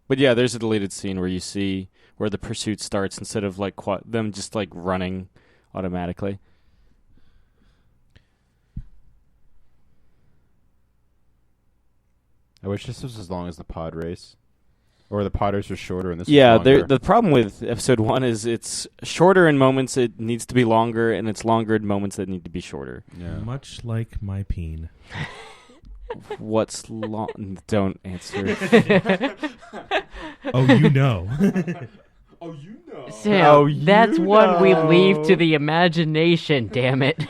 But yeah, there's a deleted scene where you see where the pursuit starts instead of like them just like running automatically. I wish this was as long as the pod race, or the pod race was shorter and this. Yeah, was longer. the problem with episode 1 is it's shorter in moments it needs to be longer, and it's longer in moments that need to be shorter. Yeah. Much like my peen. What's long? Don't answer. Oh, you know. Sam, Oh, you that's one we know. leave to the imagination, damn it.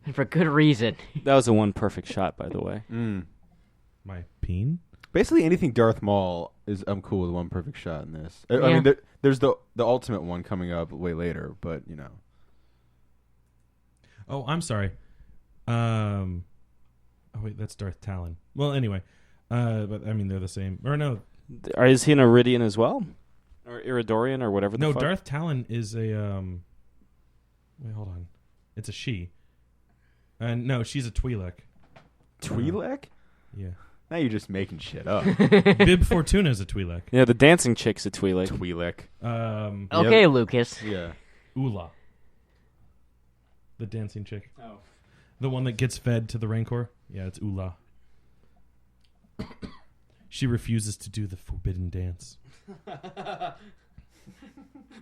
And for good reason. That was a one perfect shot, by the way. My peen? Basically, anything Darth Maul is. I'm cool with one perfect shot in this. I Yeah. mean, there's the ultimate one coming up way later, but you know. Oh, I'm sorry. Oh wait, that's Darth Talon. Well, anyway, but I mean they're the same. Or no, Is he an Iridian as well, or Iridorian, or whatever? no. the fuck? Darth Talon is a Wait, hold on. It's a she. And no, she's a Twi'lek. Twi'lek? Yeah. Now you're just making shit up. Bib Fortuna's a Twi'lek. Yeah, the dancing chick's a Twi'lek. Twi'lek. Okay, Lucas. Yeah. Ula. The dancing chick. Oh. The one that gets fed to the Rancor? Yeah, it's Ula. She refuses to do the forbidden dance.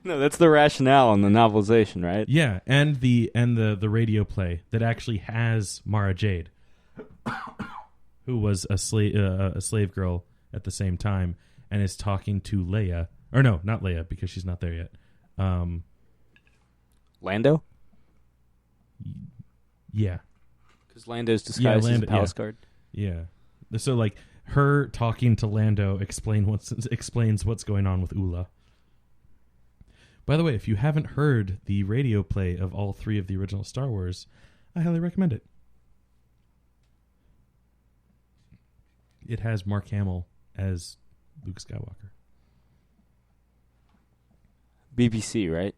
No, that's the rationale in the novelization, right? Yeah, and the radio play that actually has Mara Jade, who was a slave girl at the same time, and is talking to Leia. Or no, not Leia, because she's not there yet. Lando? Yeah. Because Lando's disguised as a Lando- palace yeah. guard. Yeah. So like her talking to Lando explains what's going on with Ula. By the way, if you haven't heard the radio play of all 3 of the original Star Wars, I highly recommend it. It has Mark Hamill as Luke Skywalker. BBC, right?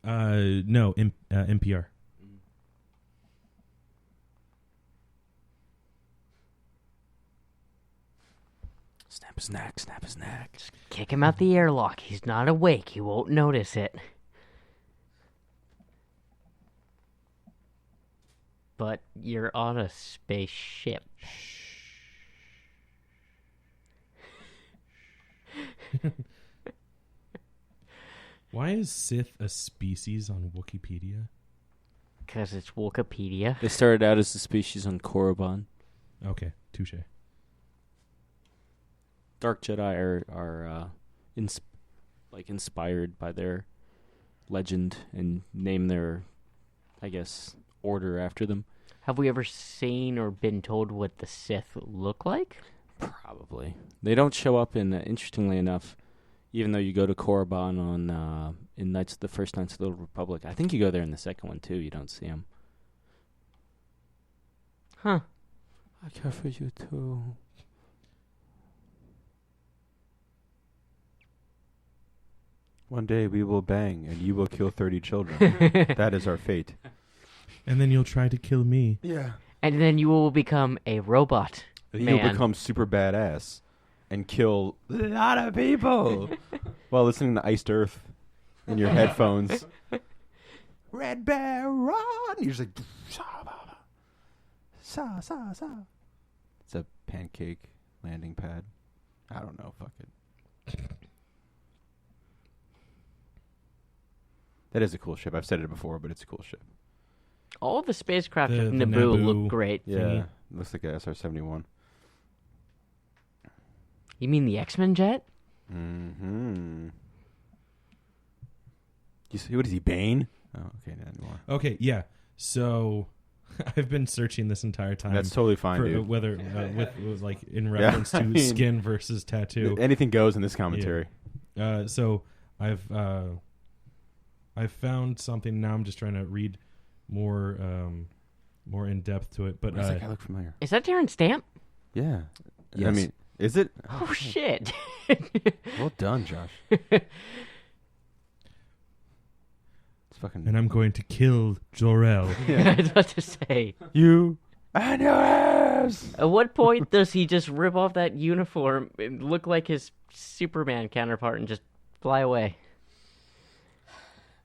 No, NPR. Snap his neck, snap his neck. Kick him out the airlock. He's not awake. He won't notice it. But you're on a spaceship. Why is Sith a species on Wikipedia? Because it's Wikipedia. They started out as a species on Korriban. Okay, touche. Dark Jedi are inspired by their legend and name their, I guess, order after them. Have we ever seen or been told what the Sith look like? Probably. They don't show up in, interestingly enough, even though you go to Korriban on in the first Knights of the Old Republic. I think you go there in the second one, too. You don't see them. Huh. I care for you, too. One day we will bang, and you will kill 30 children. That is our fate. And then you'll try to kill me. Yeah. And then you will become a robot. You'll Man. become super badass and kill a lot of people while listening to Iced Earth in your headphones. Red Bear, run! You're just like... Sa, sa, sa. It's a pancake landing pad. I don't know. Fuck it. That is a cool ship. I've said it before, but it's a cool ship. All the spacecraft The of Naboo Naboo. look great. Yeah. Thingy. Looks like a SR-71. You mean the X-Men jet? Mm-hmm. You see, what is he, Bane? Oh, okay, not anymore. Okay, yeah. So I've been searching this entire time. That's totally fine, for, dude. whether with like in reference I to mean, skin versus tattoo. Anything goes in this commentary. So I've found something. Now I'm just trying to read more in depth to it. But Why does that guy look familiar? Is that Terrence Stamp? Yeah. I Yes. mean, is it? Oh, shit. Well done, Josh. It's fucking... and I'm going to kill Jor-El. I was about to say. You and your ass! At what point does he just rip off that uniform and look like his Superman counterpart and just fly away?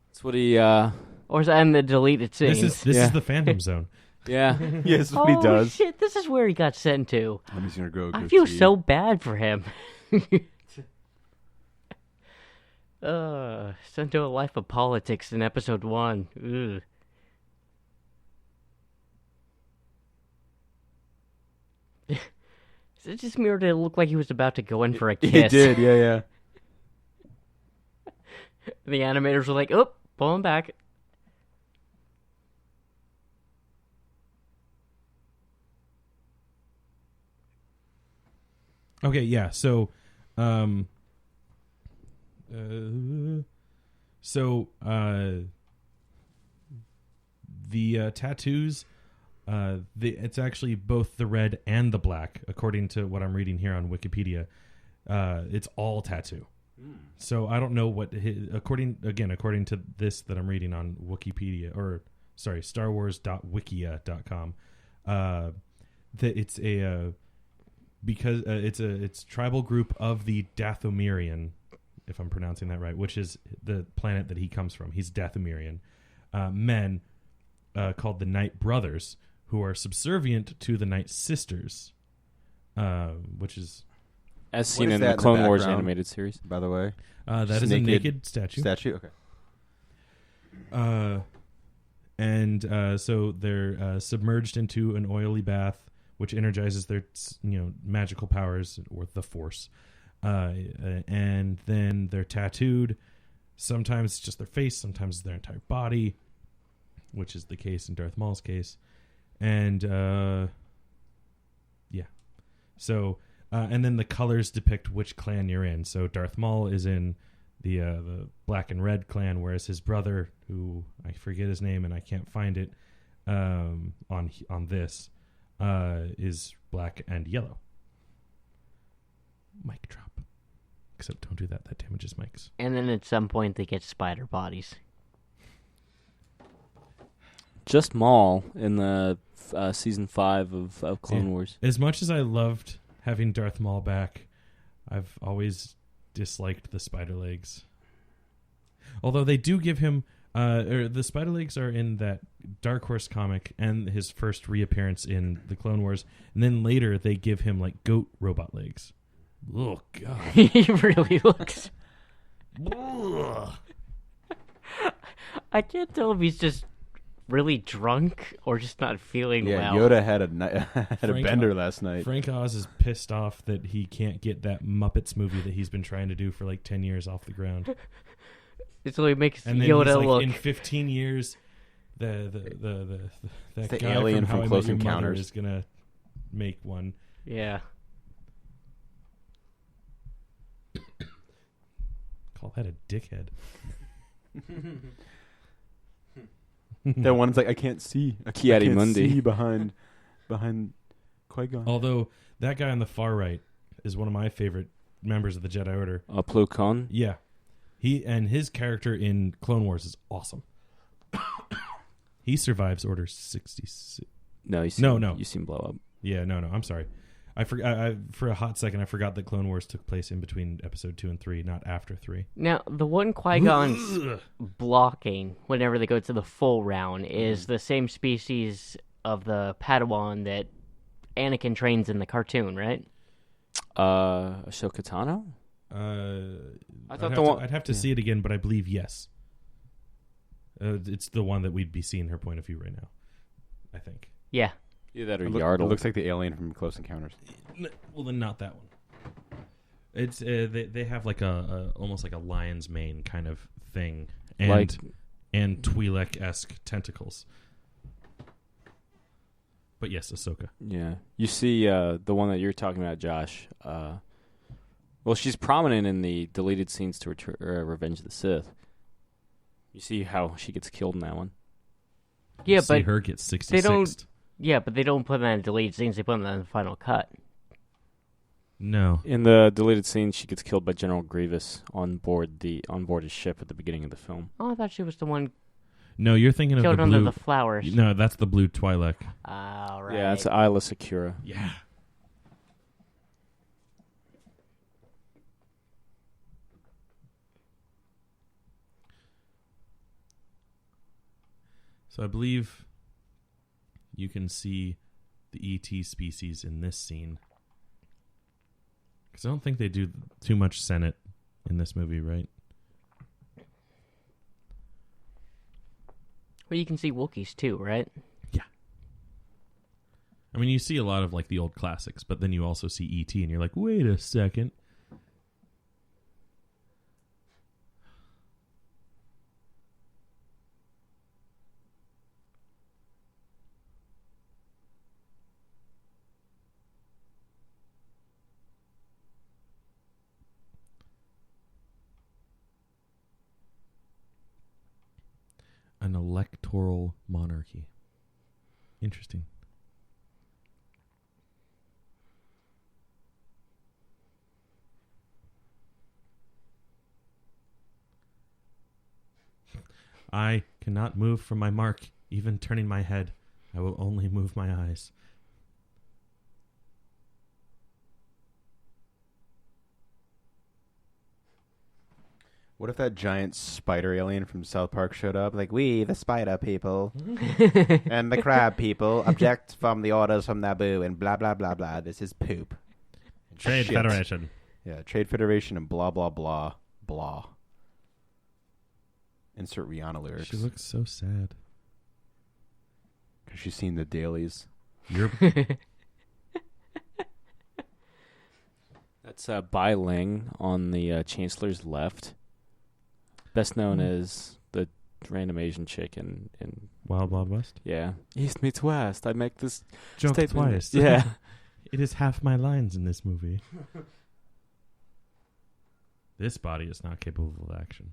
That's what he. Or is that in the deleted scenes? This Yeah. is the Phantom Zone. Yeah. Yes, what he does. Shit, this is where he got sent to. I'm just gonna grow a I goatee. feel so bad for him. Sent to a life of politics in episode 1. Ugh. Is it just me or did it look like he was about to go in for a kiss? He did, yeah. The animators were like, "Oh, pull him back." Okay, yeah. So, the tattoos, it's actually both the red and the black, according to what I'm reading here on Wikipedia. It's all tattoo. So I don't know what according to this that I'm reading on Wikipedia, or sorry, StarWars.wikia.com. That it's a because it's tribal group of the Dathomirian, if I'm pronouncing that right, which is the planet that he comes from. He's Dathomirian men called the Night Brothers, who are subservient to the Night Sisters, which is As seen is in that the in the Clone Wars background? animated series. By the way, that Just is a naked naked statue. Okay. So they're submerged into an oily bath, which energizes their magical powers or the Force, and then they're tattooed. Sometimes just their face, sometimes their entire body, which is the case in Darth Maul's case, and So and then the colors depict which clan you're in. So Darth Maul is in the black and red clan, whereas his brother, who I forget his name and I can't find it on this, is black and yellow. Mic drop. Except don't do that. That damages mics. And then at some point they get spider bodies. Just Maul in the season 5 of Clone Wars. As much as I loved having Darth Maul back, I've always disliked the spider legs. Although they do give him... the spider legs are in that Dark Horse comic and his first reappearance in the Clone Wars. And then later they give him like goat robot legs. Oh, God. He really looks... I can't tell if he's just really drunk or just not feeling Yeah, well. Yoda had a Frank- bender last night. Frank Oz is pissed off that he can't get that Muppets movie that he's been trying to do for like 10 years off the ground. It's really makes And then Yoda he's like, look... in 15 years, that The guy alien from, from How Close I Met Your Mother Encounters. is gonna make one. Yeah. Call that a dickhead. That one's like, I can't see. I Ki-Adi can't Mundi. see behind Qui-Gon. Although that guy on the far right is one of my favorite members of the Jedi Order. Plo Koon. Yeah, His character in Clone Wars is awesome. He survives Order 66. No, you seen, No. You seen blow up. Yeah, no. I'm sorry. I for a hot second, I forgot that Clone Wars took place in between Episode 2 and 3, not after 3. Now, the one Qui-Gon's blocking whenever they go to the full round is the same species of the Padawan that Anakin trains in the cartoon, right? Ahsoka Tano? I thought I'd have to see it again, but I believe yes. It's the one that we'd be seeing her point of view right now, I think. Yeah. Either that or It Yardle. looks like the alien from Close Encounters. Well, then not that one. It's they have like a almost like a lion's mane kind of thing, and Twi'lek-esque tentacles. But yes, Ahsoka. Yeah. You see the one that you're talking about, Josh. Well, she's prominent in the deleted scenes to Revenge of the Sith. You see how she gets killed in that one? Yeah, See but her get 66. they don't. Yeah, but they don't put that in deleted scenes. They put them in the final cut. No. In the deleted scene, she gets killed by General Grievous on board his ship at the beginning of the film. Oh, I thought she was the one No, you're thinking of killed the under blue. the flowers. No, that's the blue Twi'lek. All right. Yeah, it's Isla Secura. Yeah. So I believe you can see the ET species in this scene. Because I don't think they do too much Senate in this movie, right? Well, you can see Wookiees too, right? Yeah. I mean, you see a lot of like the old classics, but then you also see ET, and you're like, wait a second. An electoral monarchy. Interesting. I cannot move from my mark, even turning my head. I will only move my eyes. What if that giant spider alien from South Park showed up? Like, we, the spider people, and the crab people, object from the orders from Naboo, and blah, blah, blah, blah. This is poop. Trade Shit. Federation. Yeah, Trade Federation and blah, blah, blah, blah. Insert Rihanna lyrics. She looks so sad. Because she's seen the dailies. You're That's Bai Ling on the Chancellor's left. Best known as the random Asian chick in Wild Wild West. yeah, East meets West. I make this Joke statement. twice. Yeah. It is half my lines in this movie. This body is not capable of action.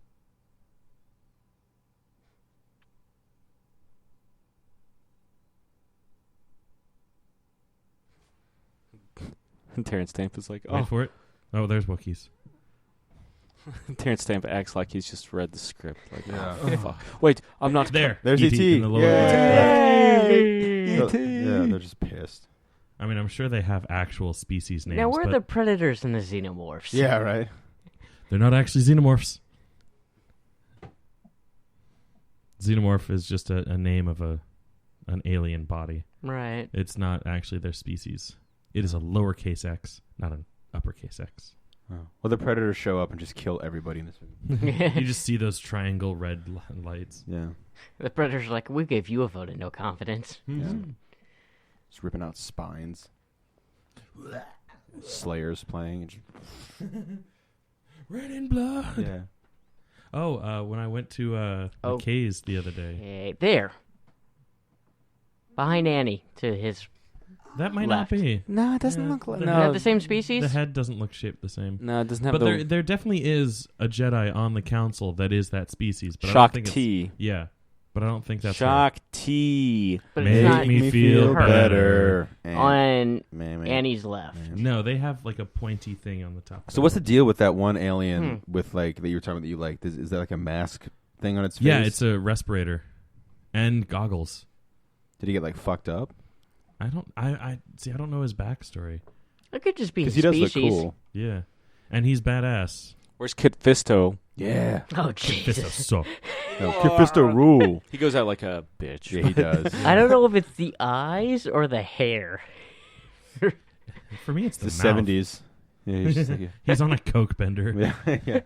And Terrence Stamp is like, Wait for it. Oh, there's Wookiees. Terrence Stamp acts like he's just read the script. Like, Yeah. oh, fuck. Wait, I'm not There. There's ET E.T. in the lower Yay! left. Yeah, they're just pissed. I mean, I'm sure they have actual species names. Now, where are but the predators and the xenomorphs? Yeah, right. they're not actually xenomorphs. Xenomorph is just a name of an alien body. Right. It's not actually their species. It is a lowercase x, not an uppercase x. Oh. Well, the predators show up and just kill everybody in this movie. You just see those triangle red lights. Yeah. The predators are like, we gave you a vote of no confidence. Yeah. Just ripping out spines. Slayers playing. Red in blood. Yeah. Oh, when I went to McKay's the other day. Okay, there. Behind Annie, to his... That might Left. not be. No, it doesn't Yeah. look like. The They have No, the same species? The head doesn't look shaped the same. no, it doesn't have But the there definitely is a Jedi on the council that is that species. But I Shock don't think T. Yeah. but I don't think that's her. Shock T. But Make it's not me feel her. better. On Man. Annie's left. No, they have like a pointy thing on the top. So what's the deal with that one alien with like that you were talking about that you liked? Is that like a mask thing on its face? Yeah, it's a respirator and goggles. Did he get like fucked up? I don't know his backstory. It could just be Because his he does species. look cool. Yeah, and he's badass. Where's Kit Fisto? Yeah. Oh, Fisto Jesus. suck. No, Kit Fisto rule. He goes out like a bitch. Yeah, he does. I don't know if it's the eyes or the hair. For me, it's the The mouth. 70s. Yeah, he's just like He's on a coke bender. yeah.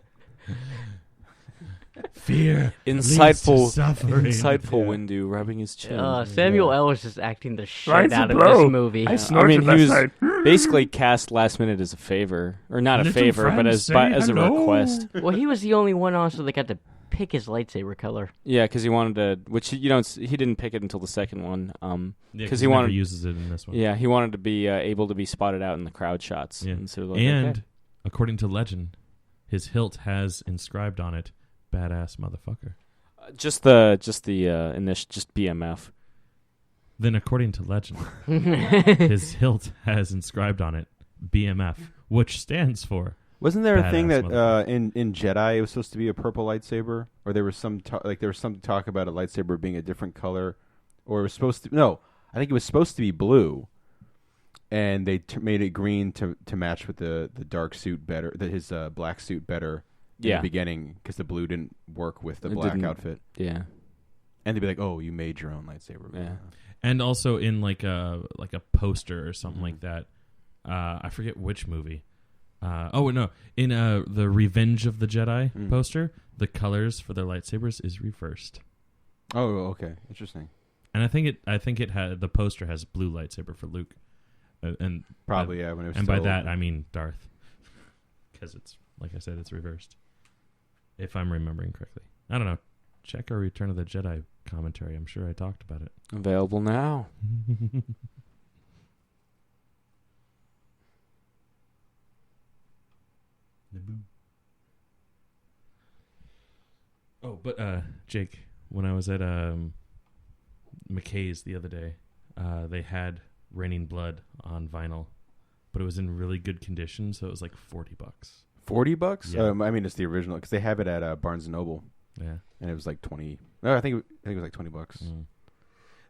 Fear leads to Insightful, suffering. insightful Windu rubbing his chin. Samuel L. is just acting the shit out of this movie. I mean, he was basically cast last minute as a favor, or not a Little favor, but friends as say a hello. request. Well, he was the only one also that got to pick his lightsaber color. Yeah, because he wanted to, which he didn't pick it until the second one. Yeah, 'cause he he never wanted- uses it in this one. Yeah, he wanted to be able to be spotted out in the crowd shots. Yeah. And, so like, And okay. according to legend, his hilt has inscribed on it, "Badass motherfucker." Just BMF. Then, according to legend, his hilt has inscribed on it BMF, which stands for Wasn't there a thing Badass that in Jedi it was supposed to be a purple lightsaber, or there was some talk about a lightsaber being a different color, or it was supposed to? No, I think it was supposed to be blue, and they made it green to match with the dark suit better, his black suit better. In the beginning, because the blue didn't work with the black outfit. Yeah. And they'd be like, "Oh, you made your own lightsaber." Yeah. and also in like a poster or something like that. I forget which movie. In the Revenge of the Jedi poster, the colors for their lightsabers is reversed. Oh, okay, interesting. And I think it had the poster has blue lightsaber for Luke, and Probably yeah. When it was and by still- that I mean Darth, because it's like I said, it's reversed. If I'm remembering correctly, I don't know. Check our Return of the Jedi commentary. I'm sure I talked about it. Available now. Oh, but Jake, when I was at McKay's the other day, they had Raining Blood on vinyl, but it was in really good condition, so it was like $40. $40? Yeah. I mean, it's the original because they have it at Barnes and Noble, Yeah. and it was like 20. No, I think it was like $20.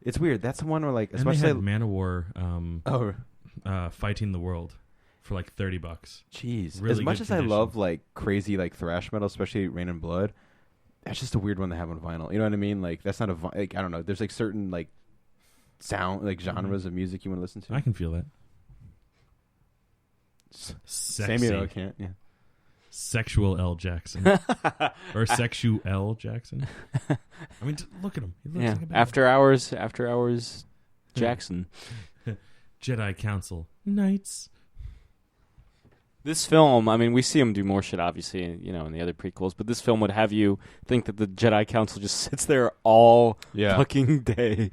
It's weird. That's the one where like, And especially they had Man of War Fighting the World for like $30. jeez. Really as much good as I condition. love like crazy like thrash metal, especially Rain and Blood, that's just a weird one to have on vinyl. You know what I mean? Like that's not like I don't know. There's like certain like sound like genres of music you want to listen to. I can feel that. Sexy. Samuel can't. Yeah. Sexual L. Jackson. Or Sexual L. Jackson. I mean, look at him. He looks Yeah. like a bad After hours, Jackson. Jedi Council. Knights. This film, I mean, we see him do more shit, obviously, you know, in the other prequels, but this film would have you think that the Jedi Council just sits there all fucking day.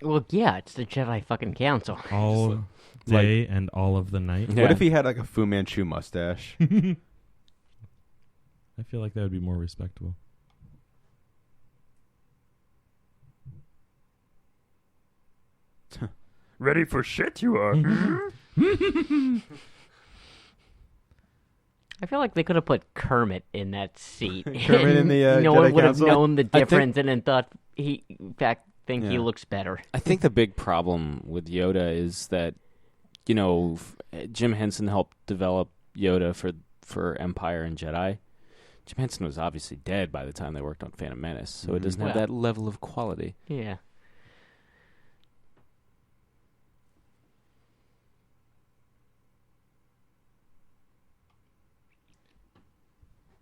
Well, yeah, it's the Jedi fucking council. All day and all of the night. Yeah. What if he had like a Fu Manchu mustache? I feel like that would be more respectable. Ready for shit, you are. I feel like they could have put Kermit in that seat. Kermit in the, no Jedi one would have Council? known the I think- difference and then thought he, in fact, think he Yeah. looks better. I think the big problem with Yoda is that, you know, Jim Henson helped develop Yoda for Empire and Jedi. Jim Henson was obviously dead by the time they worked on Phantom Menace, so it doesn't have Well. that level of quality. Yeah.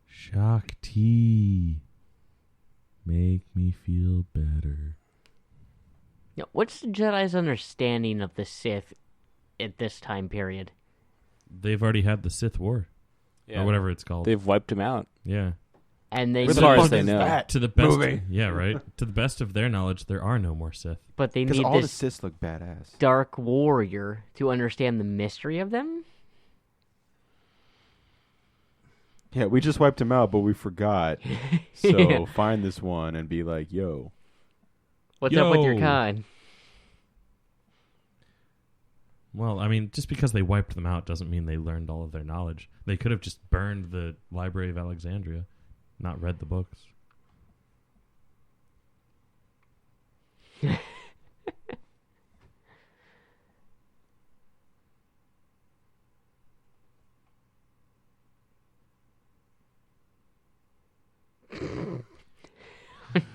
Shock tea. Make me feel better. Now, what's the Jedi's understanding of the Sith at this time period? They've already had the Sith War. Or whatever it's called. They've wiped him out. Yeah. And they As need, far as they know. To the best movie? Yeah, right. To the best of their knowledge, there are no more Sith. but they Because need all the this Siths look badass. dark warrior to understand the mystery of them. Yeah, we just wiped him out, but we forgot. So Yeah. find this one and be like, yo. What's up with your Yo. kind? Well, I mean, just because they wiped them out doesn't mean they learned all of their knowledge. They could have just burned the Library of Alexandria, not read the books.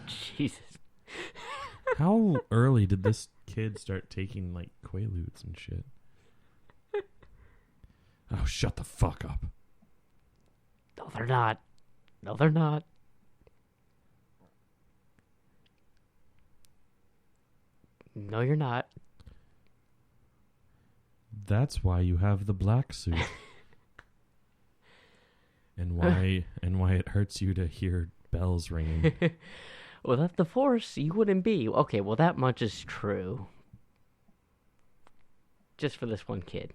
Jesus. How early did this kid start taking, like, Quaaludes and shit? Oh, shut the fuck up. No, they're not. No, they're not. No, you're not. That's why you have the black suit. and why it hurts you to hear bells ringing. Without the Force, you wouldn't be. Okay, well, that much is true. Just for this one kid.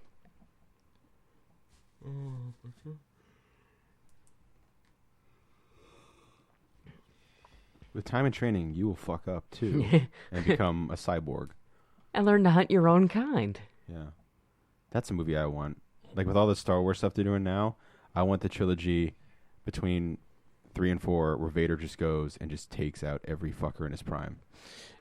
With time and training, you will fuck up too and become a cyborg. And learn to hunt your own kind. Yeah, that's a movie I want. Like with all the Star Wars stuff they're doing now, I want the trilogy between 3 and 4 where Vader just goes and just takes out every fucker in his prime.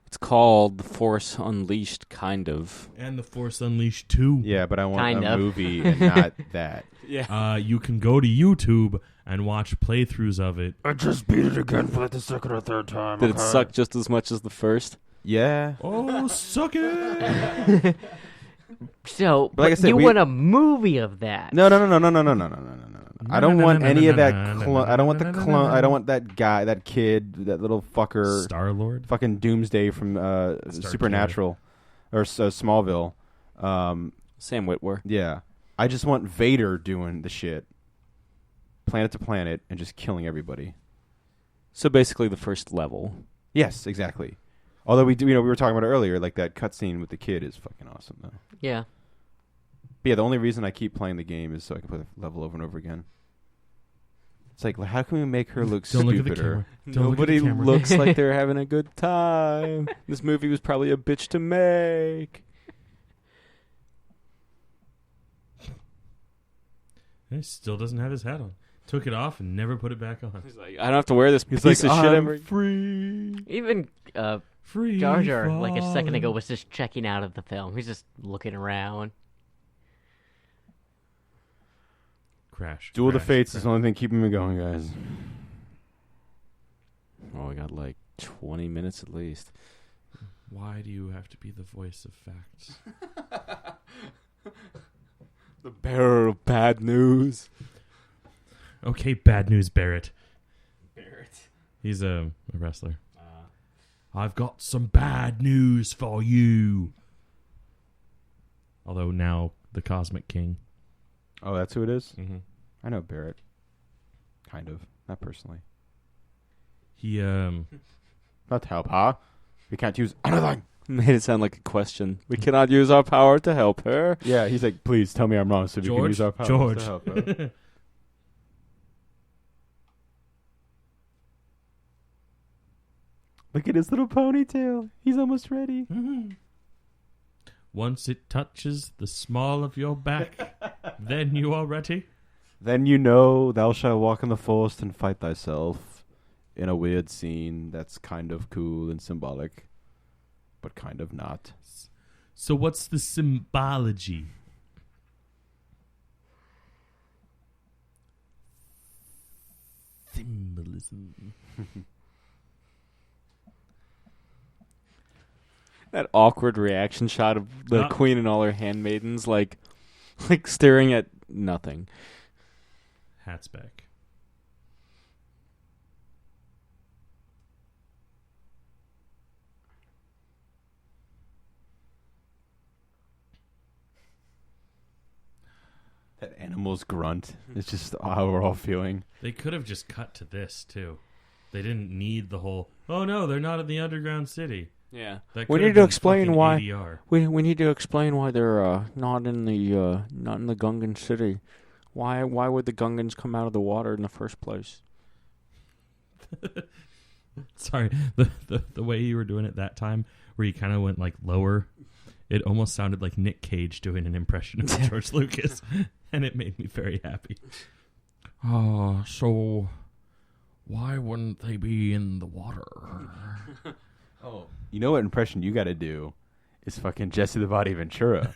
It's called The Force Unleashed, kind of. And The Force Unleashed 2. Yeah, but I want Kind a of. movie and not that. Yeah. You can go to YouTube and watch playthroughs of it. I just beat it again for like the second or third time. Did it suck just as much as the first? Yeah. Oh, suck it! So, But like I said, you we- want a movie of that? No. I don't want any of that. I don't want the clone. I don't want that guy, that kid, that little fucker, Star-Lord? fucking Doomsday from Supernatural or Smallville. Sam Witwer. Yeah, I just want Vader doing the shit, planet to planet, and just killing everybody. So basically the first level. Yes, exactly. Although we do, we were talking about it earlier, like that cutscene with the kid is fucking awesome, though. Yeah. But yeah, the only reason I keep playing the game is so I can play the level over and over again. It's like, how can we make her look Don't look at the stupider? camera. Don't look at Nobody the camera. looks like they're having a good time. This movie was probably a bitch to make. He still doesn't have his hat on. Took it off and never put it back on. He's like, I don't have to wear this He's piece like, of shit I'm ever. free. Even Free Jar Jar, like a second falling. ago, was just checking out of the film. He's just looking around. Crash. Duel of the crash, Fates crash. is the only thing keeping me going, guys. Oh, we got like 20 minutes at least. Why do you have to be the voice of facts? The bearer of bad news. Okay, bad news, Barrett. He's a wrestler. I've got some bad news for you. Although now the Cosmic King. Oh, that's who it is? Mm-hmm. I know Barrett. Kind of. Not personally. He Not to help, huh? We can't use anything. Made it sound like a question. We cannot use our power to help her. Yeah, he's like, please tell me I'm wrong so we can George. use our powers George. to help her. Look at his little ponytail. He's almost ready. Once it touches the small of your back, then you are ready. Then you know thou shalt walk in the forest and fight thyself in a weird scene that's kind of cool and symbolic, but kind of not. So what's the symbology? Symbolism. That awkward reaction shot of the queen and all her handmaidens, like staring at nothing. Hat's back. That animal's grunt. It's just how we're all feeling. They could have just cut to this too. They didn't need the whole. Oh no, they're not in the underground city. Yeah. That We could need have to been explain fucking why- ADR. We need to explain why they're not in the Gungan city. Why would the Gungans come out of the water in the first place? Sorry, the way you were doing it that time, where you kind of went like lower, it almost sounded like Nick Cage doing an impression of George Lucas, and it made me very happy. So why wouldn't they be in the water? Oh, you know what impression you got to do is fucking Jesse the Body Ventura.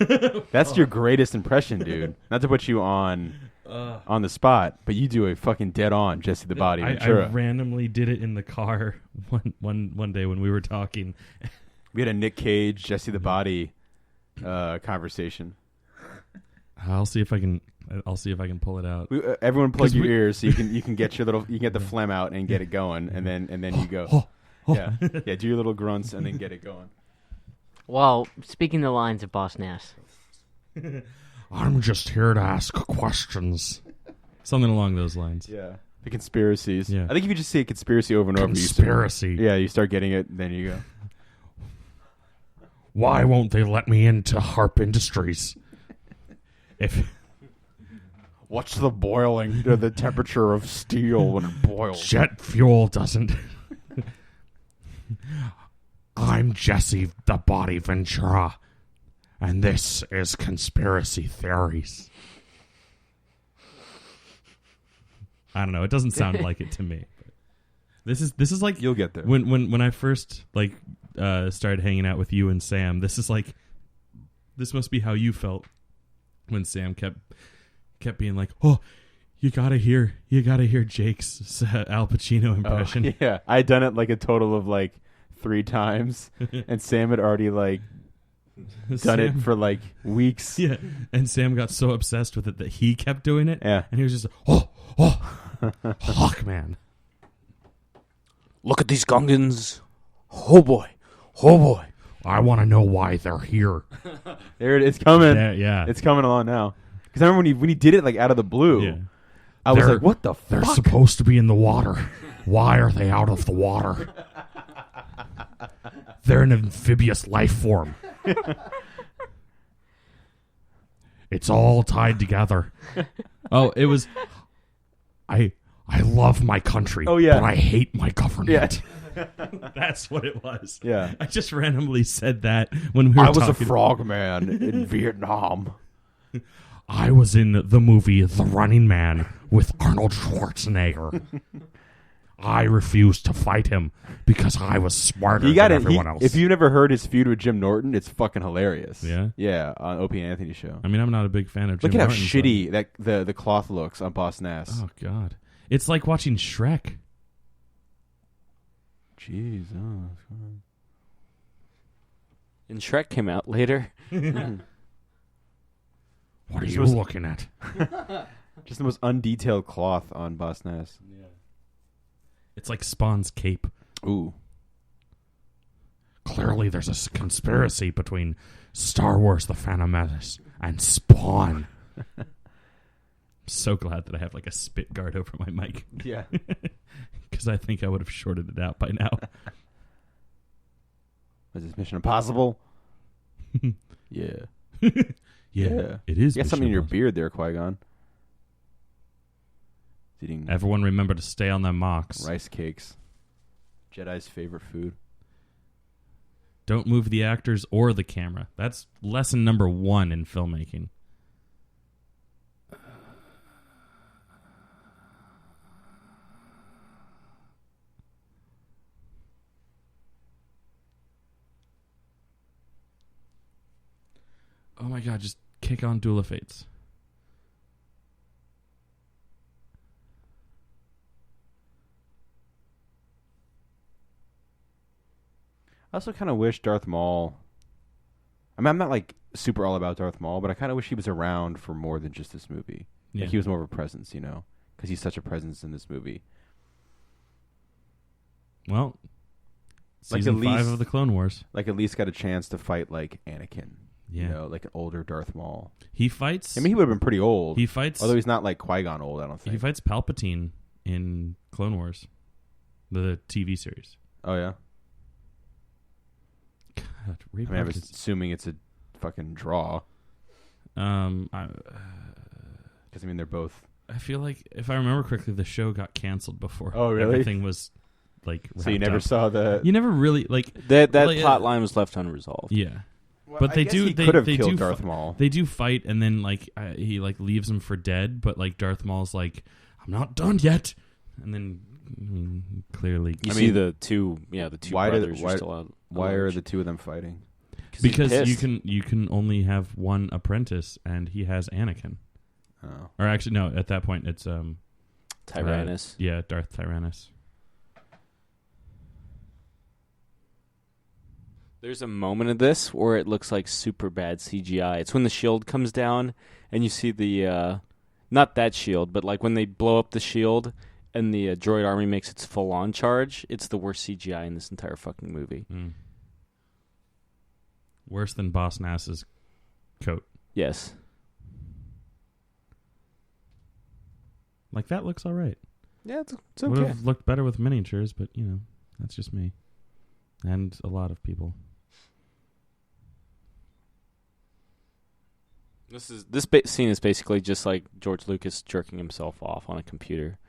That's your greatest impression, dude. Not to put you on the spot, but you do a fucking dead on Jesse the Body Ventura. I randomly did it in the car one day when we were talking. We had a Nick Cage, Jesse the Body conversation. I'll see if I can pull it out. Everyone plug your ears so you can get your little, you can get the phlegm out and get it going, and then you go. Yeah, do your little grunts and then get it going. Well, speaking the lines of Boss Nass. I'm just here to ask questions. Something along those lines. Yeah. The conspiracies. Yeah. I think if you just say conspiracy over and over, Conspiracy. you start getting it, then you go. Why won't they let me into Harp Industries? What's the boiling, the temperature of steel when it boils? Jet fuel doesn't. I'm Jesse the Body Ventura, and this is Conspiracy Theories. I don't know. It doesn't sound like it to me. This is like You'll get there. When I first started hanging out with you and Sam. This must be how you felt when Sam kept being like, "Oh, you gotta hear Jake's Al Pacino impression." Oh, yeah, I had done it like a total of like 3 times, and Sam had already like done it for like weeks. Yeah, and Sam got so obsessed with it that he kept doing it. Yeah, and he was just Hawkman. Look at these Gungans. Oh boy. I want to know why they're here. There it's coming. Yeah, It's coming along now. Because I remember when he did it like out of the blue, yeah. I was like, "What the fuck?" They're supposed to be in the water. Why are they out of the water? They're an amphibious life form. It's all tied together. Oh, it was. I love my country. Oh, yeah. But I hate my government. Yeah. That's what it was. Yeah. I just randomly said that when we were I was a talking. frogman in Vietnam. I was in the movie The Running Man with Arnold Schwarzenegger. I refused to fight him because I was smarter than everyone else. If you've never heard his feud with Jim Norton, it's fucking hilarious. Yeah? Yeah, on Opie and Anthony show. I mean, I'm not a big fan of Jim Look at how Norton, shitty that the cloth looks on Boss Nass. Oh, God. It's like watching Shrek. Jeez. Oh. And Shrek came out later. What are you looking at? Just the most undetailed cloth on Boss Nass. Yeah. It's like Spawn's cape. Ooh. Clearly there's a conspiracy between Star Wars The Phantom Menace and Spawn. I'm so glad that I have like a spit guard over my mic. Yeah. Because I think I would have shorted it out by now. Was this Mission Impossible? Yeah. Yeah, it is. You got something in your beard there, Qui-Gon. Eating Everyone remember to stay on their marks. rice cakes. Jedi's favorite food. Don't move the actors or the camera. That's lesson number 1 in filmmaking. Oh my God, just kick on Duel of Fates. I also kind of wish Darth Maul... I mean, I'm not like super all about Darth Maul, but I kind of wish he was around for more than just this movie. Yeah. Like he was more of a presence, you know? Because he's such a presence in this movie. Well, Like season at 5 least- of the Clone Wars. Like at least got a chance to fight like Anakin. Yeah. You know, like an older Darth Maul. He fights... I mean, he would have been pretty old. He fights... Although he's not like Qui-Gon old, I don't think. He fights Palpatine in Clone Wars. The TV series. Oh, yeah? God, Ray I mean, I'm Parkin's- assuming it's a fucking draw. I Because, I mean, they're both... feel like, if I remember correctly, the show got canceled before. Oh, really? Everything was like. So you wrapped never up. saw the. You never really like That like, plot line was left unresolved. Yeah, Well, but I they guess do. He They could have they killed do Darth fi- Maul. They do fight, and then like he like leaves him for dead. But like Darth Maul's like, I'm not done yet, and then clearly You see the two Why do- brothers why- are still out. Why are the two of them fighting? because he's you can only have one apprentice, and he has Anakin. Oh. Or actually, no. At that point, it's Tyrannus. yeah, Darth Tyrannus. There's a moment of this where it looks like super bad CGI. It's when the shield comes down and you see the not that shield, but like when they blow up the shield and the droid army makes its full-on charge. It's the worst CGI in this entire fucking movie. Worse than Boss Nass's coat. Yes. Like that looks all right. Yeah, it's Would okay. have looked better with miniatures, but that's just me, and a lot of people. This scene is basically just like George Lucas jerking himself off on a computer.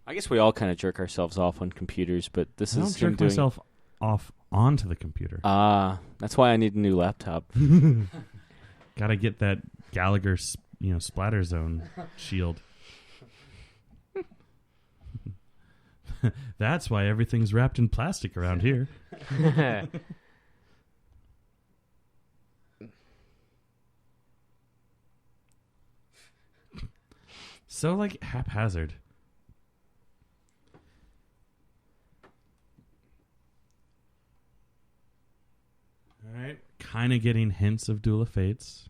I guess we all kind of jerk ourselves off on computers, but this I is don't him jerk doing. myself off onto the computer. That's why I need a new laptop. Gotta get that Gallagher, splatter zone shield. That's why everything's wrapped in plastic around here. So like haphazard. All right, kind of getting hints of Duel of Fates.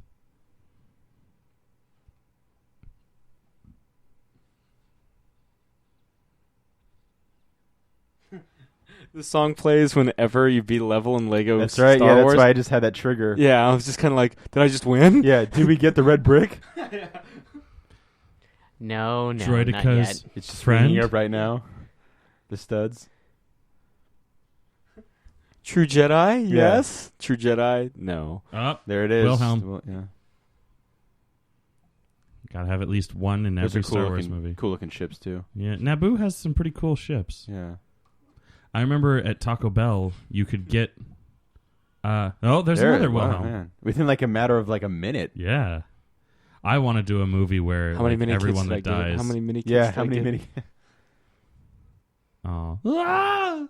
The song plays whenever you beat level in Lego. That's right. Star Yeah, that's Wars. why I just had that trigger. Yeah, I was just kind of like, did I just win? Yeah. Did we get the red brick? No, not Droidica's yet. It's just friend. ringing up right now. The studs. True Jedi? Yeah. Yes. True Jedi? No. Up. There it is. Wilhelm. Well, yeah. Gotta have at least one in Those every are cool Star Wars looking, movie. Cool looking ships too. Yeah, Naboo has some pretty cool ships. Yeah. I remember at Taco Bell you could get. There's There, another wow, Wilhelm. man. Within like a matter of like a minute. Yeah, I want to do a movie where How many mini everyone kids that did I get? dies. How many mini kids Yeah. did How I many get? mini? Aw. Ah!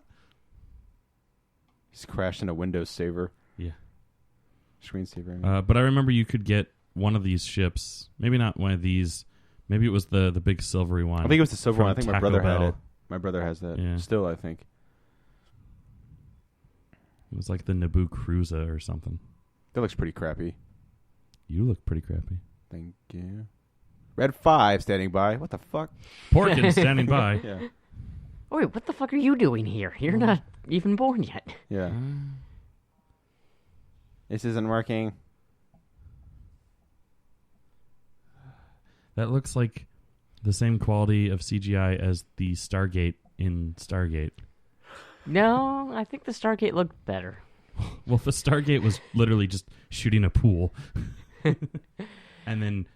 He's crashed in a Windows saver. Yeah. Screensaver. I mean. But I remember you could get one of these ships. Maybe not one of these. Maybe it was the big silvery one. I think it was the silver from one. I think my Taco brother had Bell. it. My brother has that. Yeah. Still, I think. It was like the Naboo Cruiser or something. That looks pretty crappy. You look pretty crappy. Thank you. Red 5 standing by. What the fuck? Porkin standing by. Yeah. Oh, wait, what the fuck are you doing here? You're not even born yet. Yeah. This isn't working. That looks like the same quality of CGI as the Stargate in Stargate. No, I think the Stargate looked better. Well, the Stargate was literally just shooting a pool and then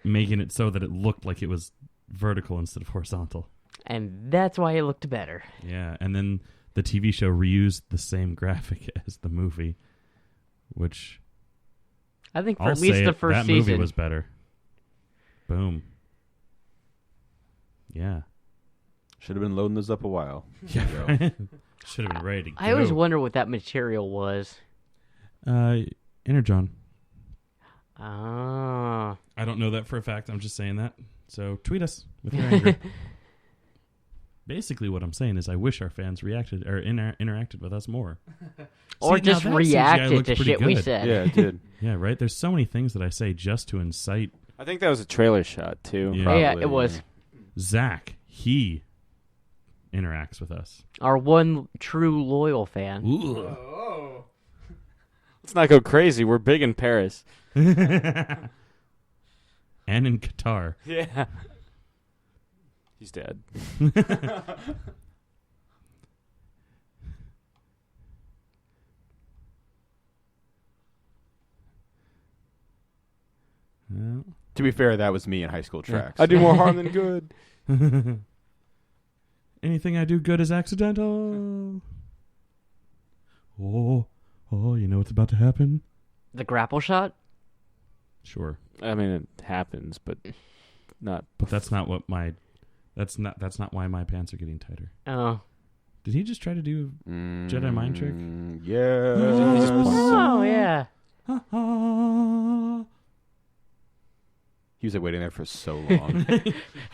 making it so that it looked like it was vertical instead of horizontal. And that's why it looked better. Yeah, and then the TV show reused the same graphic as the movie, which I think for I'll at least say the it, first that season. movie was better. Boom. Yeah. Should have been loading those up a while. Yeah. Should have been ready to go. I always wonder what that material was. Energon. Ah. I don't know that for a fact. I'm just saying that. So tweet us with your anger. Basically, what I'm saying is I wish our fans reacted or interacted with us more. Or See, now just that CGI reacted looked to pretty shit we good. said. Yeah, it did. Yeah, right? There's so many things that I say just to incite I think that was a trailer shot too. Yeah. Yeah, Probably, it was. Zach. He interacts with us. Our one true loyal fan. Ooh. Let's not go crazy. We're big in Paris. And in Qatar. Yeah. He's dead. Well, To be fair, that was me in high school tracks. I do more harm than good. anything I do good is accidental. Oh, you know what's about to happen? The grapple shot? Sure. I mean, it happens, but not. But that's not what that's not why my pants are getting tighter. Oh. Did he just try to do Jedi mind trick? Yeah. Oh, yeah. He was like waiting there for so long.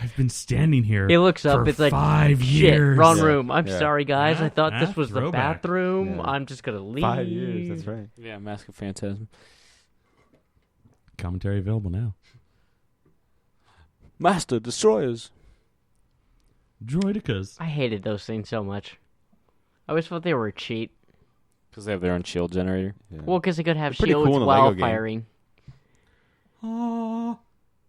I've been standing here. He looks up. for It's like 5 shit. years. Wrong Yeah. room. I'm Yeah. sorry, guys. I thought this was the Throwback. bathroom. Yeah. I'm just gonna leave. 5 years. That's right. Yeah, Mask of Phantasm. Commentary available now. Master Destroyers. Droidicas. I hated those things so much. I always thought they were a cheat. Because they have their own shield generator. Yeah. Well, because they could have They're pretty shields cool in the while Lego game. firing. Oh.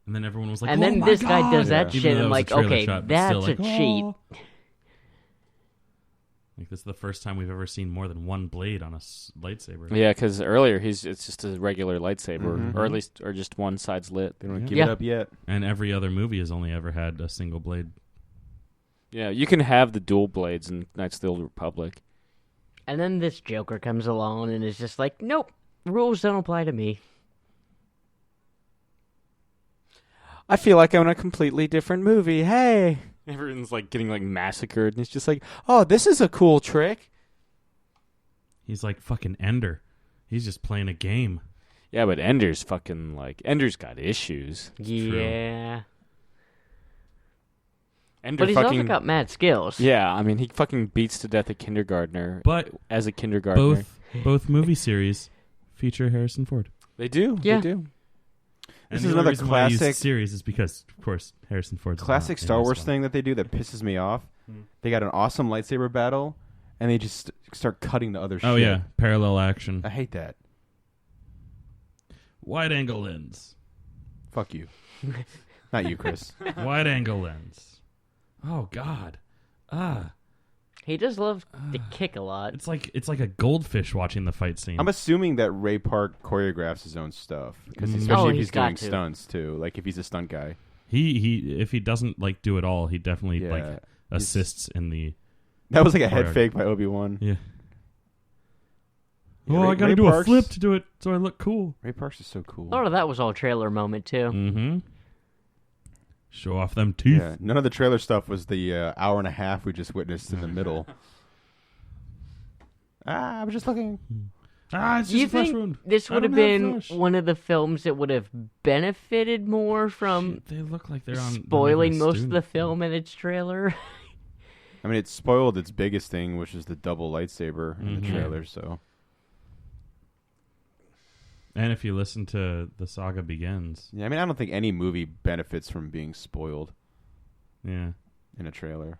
And then everyone was like, And oh then my this guy God. does that Even shit, though and that was like, a trailer okay, shot, but that's still, a like, cheat. oh. Like, this is the first time we've ever seen more than one blade on a lightsaber. Yeah, because earlier it's just a regular lightsaber, Mhm. or at least just one side's lit. They don't Yeah. give Yeah. it up yet. And every other movie has only ever had a single blade. Yeah, you can have the dual blades in Knights of the Old Republic. And then this Joker comes along and is just like, nope, rules don't apply to me. I feel like I'm in a completely different movie. Hey, everyone's like getting like massacred, and it's just like, oh, this is a cool trick. He's like fucking Ender. He's just playing a game. Yeah, but Ender's fucking like Ender's got issues. Yeah. Ender But he's fucking also got mad skills. yeah. I mean, he fucking beats to death a kindergartner. But as a kindergartner, both movie series feature Harrison Ford. they do. Yeah. They do. And This the is only another reason why I use classic- series is because, of course, Harrison Ford's Classic not in Star this Wars one. thing that they do that pisses me off. They got an awesome lightsaber battle, and they just start cutting to other shit. Oh yeah, parallel action, I hate that. wide angle lens, Fuck you. Not you, Chris. wide angle lens. Oh God, He does love to kick a lot. it's like a goldfish watching the fight scene. I'm assuming that Ray Park choreographs his own stuff, because Mm. especially Oh, if he's he's doing got to. stunts too. Like if he's a stunt guy. he if he doesn't like do it all, he definitely Yeah. like He's- assists in the That was like a head Choreography. fake by Obi-Wan. yeah. Yeah, Oh, Ray- I gotta Ray do a Park's- flip to do it so I look cool. Ray Parks is so cool. A lot of that was all trailer moment, too. Mm-hmm. Show off them teeth. Yeah, none of the trailer stuff was the hour and a half we just witnessed in the middle. I was just looking. It's Do you just a flesh think wound. this I would have don't have been flesh. one of the films that would have benefited more from Shit, they look like they're on spoiling they're making a most of the student film in its trailer? I mean, it spoiled its biggest thing, which is the double lightsaber in the Mhm. trailer. So And if you listen to The Saga Begins, yeah, I mean, I don't think any movie benefits from being spoiled yeah. in a trailer.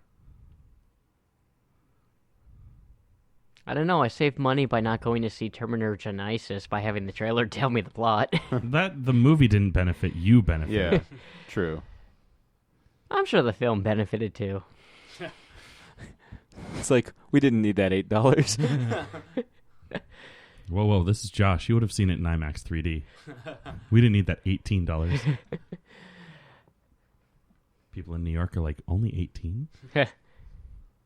I don't know. I saved money by not going to see Terminator Genisys by having the trailer tell me the plot. That the movie didn't benefit, you benefit. Yeah, true. I'm sure the film benefited too. It's like we didn't need that $8. Whoa, this is Josh. You would have seen it in IMAX 3D. We didn't need that $18. People in New York are like, only 18?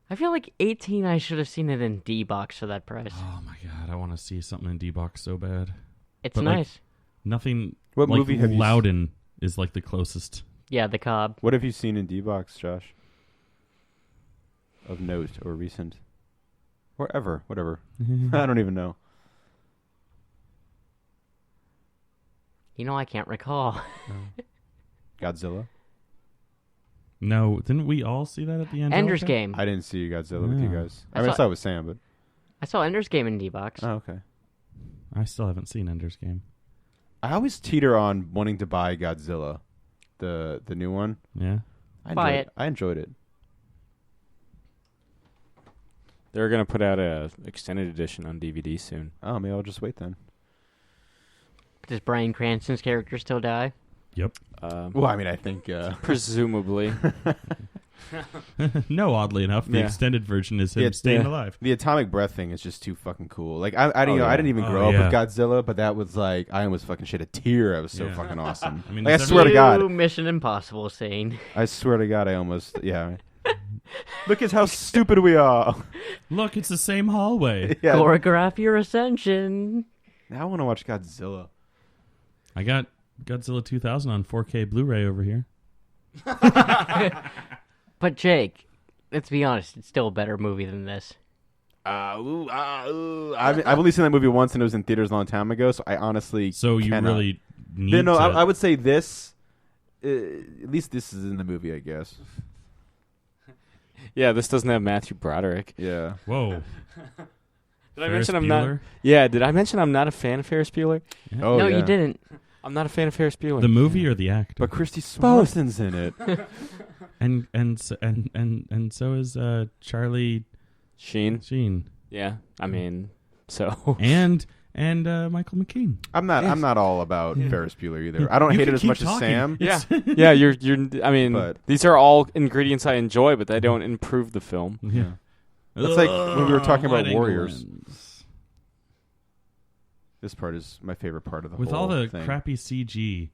I feel like 18. I should have seen it in D box for that price. Oh my god, I want to see something in D-Box so bad. It's but, like, nice. Nothing What like movie have you? Loudon is like the closest. Yeah, the Cobb. What have you seen in D-Box, Josh? Of note or recent, or ever, whatever. I don't even know. You know, I can't recall. Godzilla. No, didn't we all see that at the end? Ender's Game. I didn't see Godzilla with you Yeah. guys. I I mean, I saw- saw it with Sam, but I saw Ender's Game in D box. oh, okay. I still haven't seen Ender's Game. I always teeter on wanting to buy Godzilla, the new one. Yeah. Buy enjoyed it. I enjoyed it. They're gonna put out a extended edition on DVD soon. Oh, maybe I'll just wait then. Does Bryan Cranston's character still die? Yep. Well, I mean, I think Presumably. No, oddly enough, the Yeah. extended version is him Yeah, staying yeah. alive. the atomic breath thing is just too fucking cool. Like I didn't, Oh, I yeah. didn't even Oh, grow up yeah. with Godzilla, but that was like I almost fucking shed a tear. It was so Yeah. fucking awesome. I mean, like I is swear to New God, Mission Impossible scene. I swear to God, I almost yeah. Look at how stupid we are. Look, it's the same hallway. Yeah. Choreograph your ascension. Now I want to watch Godzilla. I got Godzilla 2000 on 4K Blu-ray over here. But Jake, let's be honest, it's still a better movie than this. I've only seen that movie once, and it was in theaters a long time ago. So I honestly So you cannot. really need No, to... I would say this. At least this is in the movie, I guess. Yeah, this doesn't have Matthew Broderick. Yeah. Whoa. Did I Ferris mention I'm not? Bueller? Yeah, did I mention I'm not a fan of Ferris Bueller? Yeah. Oh, no, yeah. you didn't. I'm not a fan of Ferris Bueller. The movie or the actor? But Christy Swanson's in it. And so is Charlie Sheen. Sheen Yeah, I mean, so and Michael McKean. I'm not all about Ferris Bueller either. I don't You hate it can as keep much as talking. Sam. yeah, yeah. You're. I mean, But- these are all ingredients I enjoy, but they don't improve the film. Yeah. That's like when we were talking about Wide-angle Warriors. lens. This part is my favorite part of the With whole all the thing. crappy CG,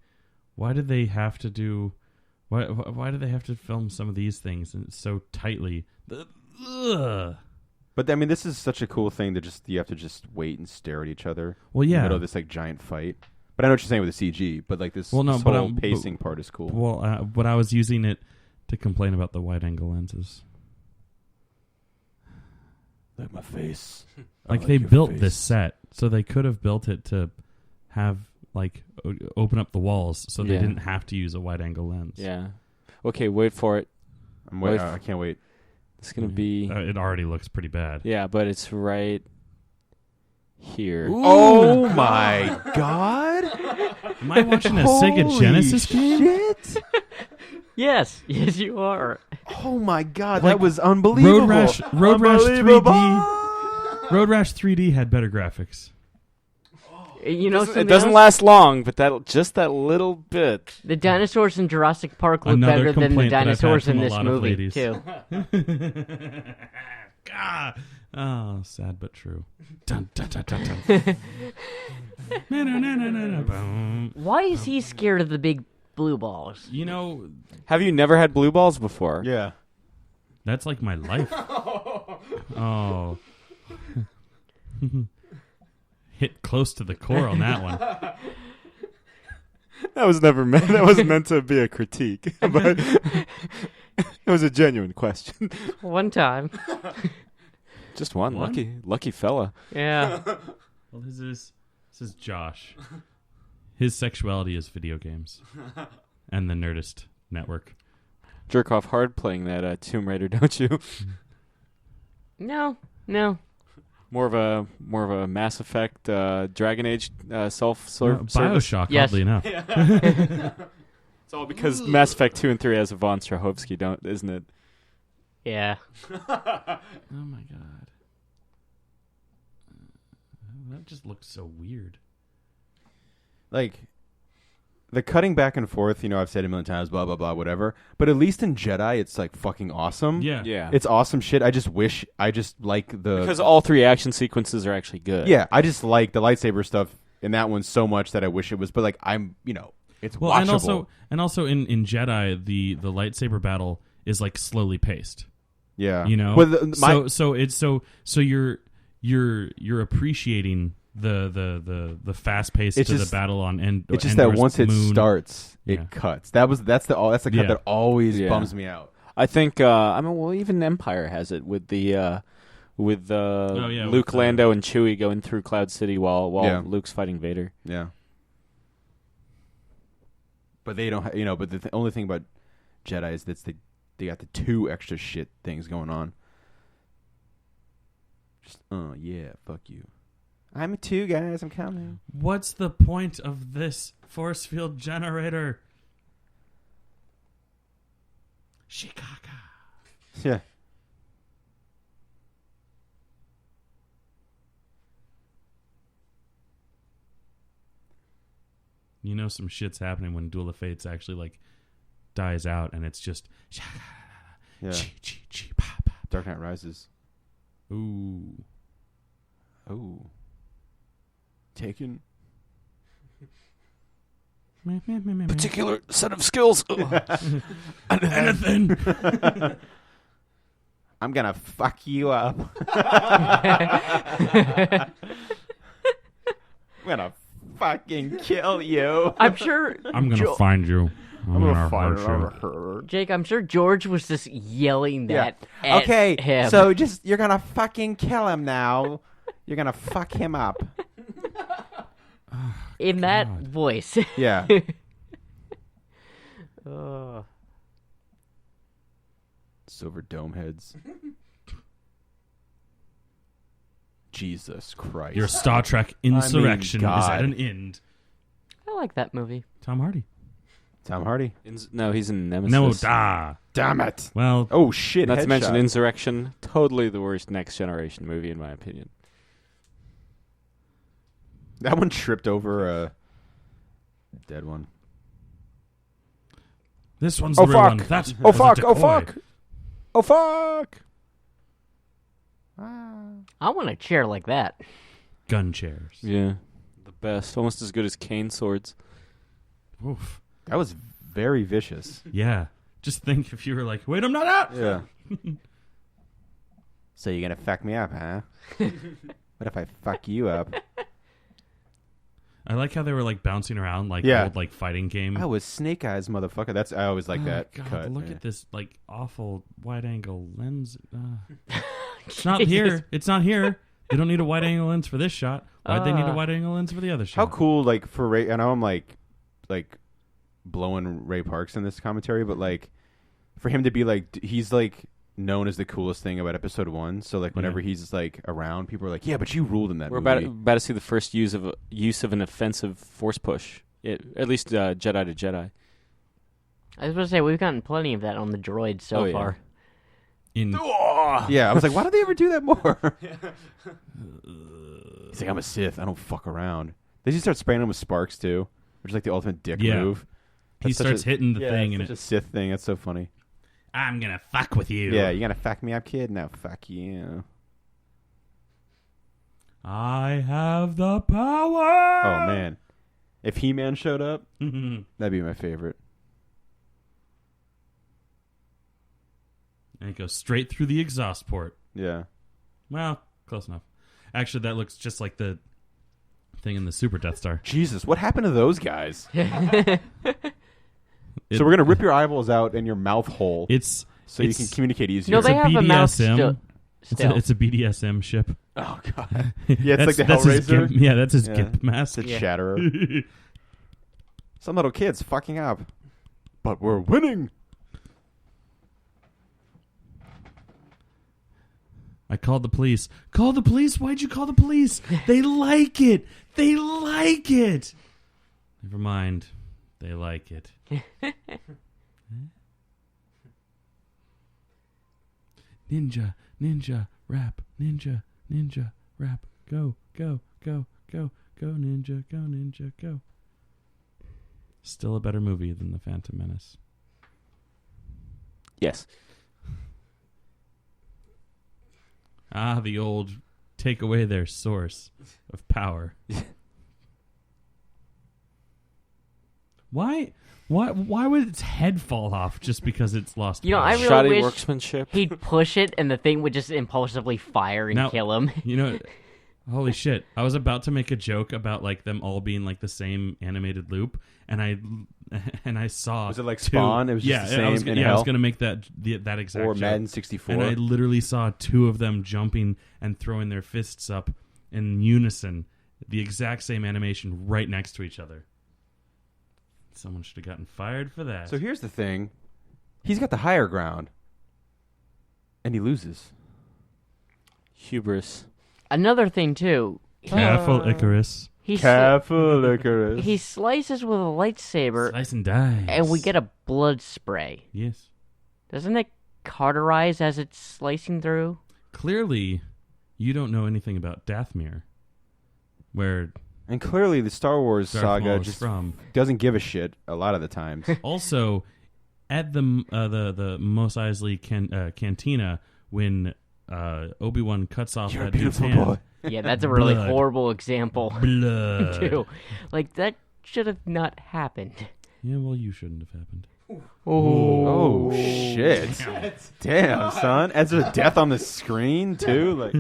why did they have to do? Why do they have to film some of these things so tightly? Ugh. But I mean, this is such a cool thing that you have to just wait and stare at each other. Well, In the yeah. middle of this like giant fight. But I know what you're saying with the CG. But like this, Well, no, this but whole I'm- pacing part is cool. Well, but I was using it to complain about the wide-angle lenses. Like my face. Like they built this set, so they could have built it to have like open up the walls, so they Yeah. didn't have to use a wide-angle lens. Yeah. Okay, wait for it. I can't wait. It's gonna be. It already looks pretty bad. Yeah, but it's right here. Oh my god! Am I watching a Sega Genesis game? Shit! Yes, yes, you are. Oh my god, Like that was unbelievable. Road Rash 3D. Unbelievable! Road Rash 3D had better graphics. You know something It doesn't else? last long, but just that little bit. The dinosaurs in Jurassic Park look Another better than the complaint that I've had dinosaurs from in a this lot of movie, ladies. too. Ah, oh, sad but true. Dun, dun, dun, dun, dun. Na, na, na, na, na, na, boom. Why is he scared of the big blue balls? You know, Have you never had blue balls before? Yeah. that's like my life. Oh. Hit close to the core on that one. That was never meant. That wasn't meant to be a critique, but it was a genuine question. One time. Just one. One? Lucky fella. Yeah. Well, this is Josh. His sexuality is video games and the Nerdist network. Jerk off hard playing that Tomb Raider, don't you? No. More of a Mass Effect, Dragon Age self-service. BioShock, Yes. oddly enough. It's all because Mass Effect 2 and 3 has Yvonne Strahovski, isn't it? Yeah. Oh my god. That just looks so weird. Like, the cutting back and forth, I've said it a million times, blah, blah, blah, whatever. But at least in Jedi, it's, like, fucking awesome. Yeah. Yeah. It's awesome shit. I just like the... Because all three action sequences are actually good. Yeah, I just like the lightsaber stuff in that one so much that I wish it was... But, like, it's Well, watchable. and also in Jedi, the lightsaber battle is like slowly paced. Yeah. Well, so you're appreciating the fast pace to It's the just- battle on Endor. It's just that once it moon. starts, Yeah. it cuts. That's the cut Yeah. that always Yeah. bums me out. I think. Well, even Empire has it with the Luke, with, Lando, and Chewie going through Cloud City while Yeah. Luke's fighting Vader. Yeah. But they don't, but the only thing about Jedi is that they got the two extra shit things going on. Just, yeah, fuck you. I'm a 2, guys. I'm coming. What's the point of this force field generator? Chicago. Yeah. You know some shit's happening when Duel of Fates actually like dies out and it's just Yeah. pop. Dark Knight Rises. Ooh. Oh. Taken. Particular set of skills. Anything. I'm gonna fuck you up. I'm gonna fucking kill you. I'm sure. I'm gonna find you. I'm gonna find hurt you. her. Jake, I'm sure George was just yelling that at Okay, him. so you're gonna fucking kill him now. You're gonna fuck him up. in that voice. Yeah. Silver dome heads. Jesus Christ. Your Star Trek insurrection is God. at an end. I like that movie. Tom Hardy. Tom Hardy. No, he's in Nemesis. No, da. Damn it. Well, Oh shit. Not to mention headshot. Insurrection. Totally the worst Next Generation movie, in my opinion. That one tripped over a dead one. this one's Oh, the real fuck. one. That Oh was a fuck! Oh decoy. fuck! Oh fuck! I want a chair like that. Gun chairs. Yeah, the best. Almost as good as cane swords. Oof. That was very vicious. Yeah. Just think if you were like, wait, I'm not out. Yeah. So you're gonna fuck me up, huh? What if I fuck you up? I like how they were like bouncing around like Yeah. old like fighting game. I was Snake Eyes, motherfucker. I always like Oh, that God, cut. look yeah. at this like awful wide angle lens. It's not here. It's not here. They don't need a wide angle lens for this shot. Why'd they need a wide angle lens for the other shot? How cool, like for Ray. I know I'm like blowing Ray Parks in this commentary, but like for him to be like, he's like known as the coolest thing about episode 1. So like whenever he's like around, people are like, yeah, but you ruled in that We're movie. about to see the first use of an offensive force push. At least Jedi to Jedi. I was going to say, we've gotten plenty of that on the droids so Oh, yeah. far. Yeah, I was like, why don't they ever do that more? He's like, I'm a Sith. I don't fuck around. They just start spraying him with sparks too, which is like the ultimate dick move. He That's such starts hitting the thing and it's a Sith thing. That's so funny. I'm gonna fuck with you. Yeah, you gonna fuck me up, kid? No, fuck you. I have the power. Oh man, if He-Man showed up, that'd be my favorite. And it goes straight through the exhaust port. Yeah. Well, close enough. Actually, that looks just like the thing in the Super Death Star. Jesus, what happened to those guys? So we're gonna rip your eyeballs out and your mouth hole, so you can communicate easier. No, they have a mouth still. It's a BDSM ship. Oh god. Yeah, it's like the Hellraiser. That's his gimp mask. It's a Shatterer. Some little kids fucking up, but we're winning. I called the police. Call the police? Why'd you call the police? They like it. They like it. Never mind. They like it. Ninja, ninja, rap, ninja, ninja, rap. Go, go, go, go, go, ninja, go. Still a better movie than The Phantom Menace. Yes. Ah, the old take away their source of power. Why would its head fall off just because it's lost You know, power? I really Shoddy wish workmanship. he'd push it and the thing would just impulsively fire and Now- kill him. You know, holy shit. I was about to make a joke about like them all being like the same animated loop, and I saw Was it like two- Spawn? It was just the same I was, in I was hell? going to make that exact Or joke. Madden 64. And I literally saw two of them jumping and throwing their fists up in unison, the exact same animation right next to each other. Someone should have gotten fired for that. So here's the thing. He's got the higher ground. And he loses. Hubris. Another thing, too. Careful, Icarus. Careful, Icarus. He slices with a lightsaber, Slice and dice. and we get a blood spray. Yes. Doesn't it cauterize as it's slicing through? Clearly, you don't know anything about Dathomir, where And clearly the Star Wars Darth saga Maul is just from. doesn't give a shit a lot of the times. Also, at the Mos Eisley cantina, when Obi-Wan cuts off You're a that dude's beautiful hand, boy. Yeah, that's a really Blood. horrible example, blood. too. Like, that should have not happened. Yeah, well, you shouldn't have happened. Oh shit! Damn, son. Ezra's death on the screen too. Like,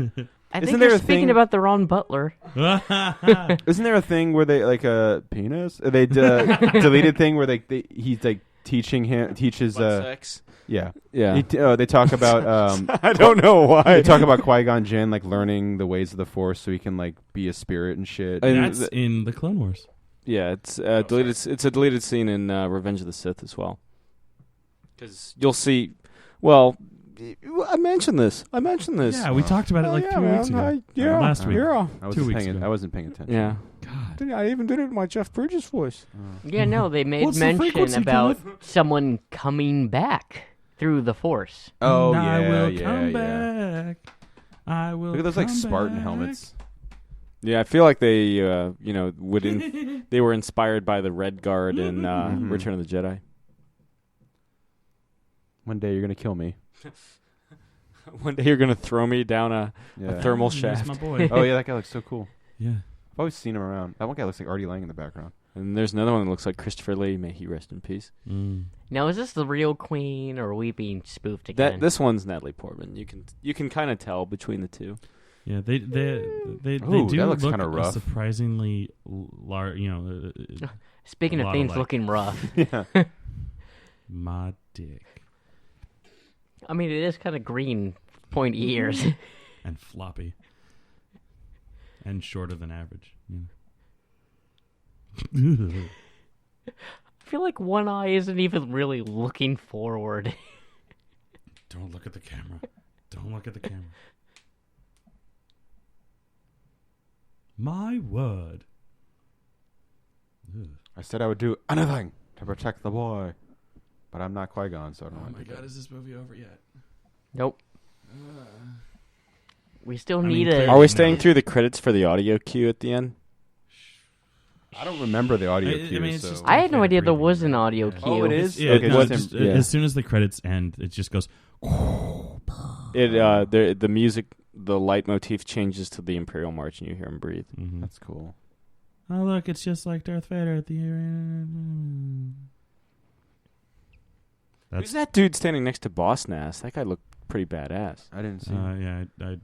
I Isn't think there you're a speaking thing- about the Ron Butler. isn't there a thing where they like a penis? They deleted thing where he's like teaches sex. yeah. Yeah. They talk about I don't know why. they talk about Qui-Gon Jinn like learning the ways of the Force so he can like be a spirit and shit. And That's in the Clone Wars. Yeah, it's deleted. It's a deleted scene in Revenge of the Sith as well. Because you'll see. Well, I mentioned this. Yeah, we talked about it like 2 weeks ago. Last week. I 2 weeks ago. I wasn't paying attention. Yeah. God. I even did it in my Jeff Bridges voice. Yeah, no, they made What's the mention frequency, about someone coming back through the Force. Oh And yeah, I will yeah, come yeah. back. I will. Look at those like come Spartan back. helmets. Yeah, I feel like they, they were inspired by the Red Guard in Return of the Jedi. One day you're gonna kill me. One day you're gonna throw me down a thermal There's shaft, my boy. Oh yeah, that guy looks so cool. Yeah. I've always seen him around. That one guy looks like Artie Lang in the background. and there's another one that looks like Christopher Lee. May he rest in peace. Now, is this the real Queen, or are we being spoofed again? This one's Natalie Portman. You can kind of tell between the two. Yeah, they Ooh, do that looks look kinda rough. surprisingly large. Speaking a of lot things alike. looking rough, Yeah. My dick I mean, it is kind of green, pointy ears. and floppy and shorter than average. I feel like one eye isn't even really looking forward. Don't look at the camera. Don't look at the camera. My word. Ugh. I said I would do anything to protect the boy, but I'm not Qui-Gon, so I don't Oh want my to. god, is this movie over yet? Nope. We still I mean, need clearly- a. Are we No. staying through the credits for the audio cue at the end? I don't remember the audio I cue. mean, it's so. just- I had no fair idea there briefing. was an audio Yeah. cue. Oh, it is? Yeah, Okay, no, just just, him- yeah. as soon as the credits end, it just goes. The music, the leitmotif changes to the Imperial March, and you hear him breathe. Mhm. That's cool. Oh look, it's just like Darth Vader at the end. Who's that dude standing next to Boss Nass? That guy looked pretty badass. I didn't see. him. Yeah, I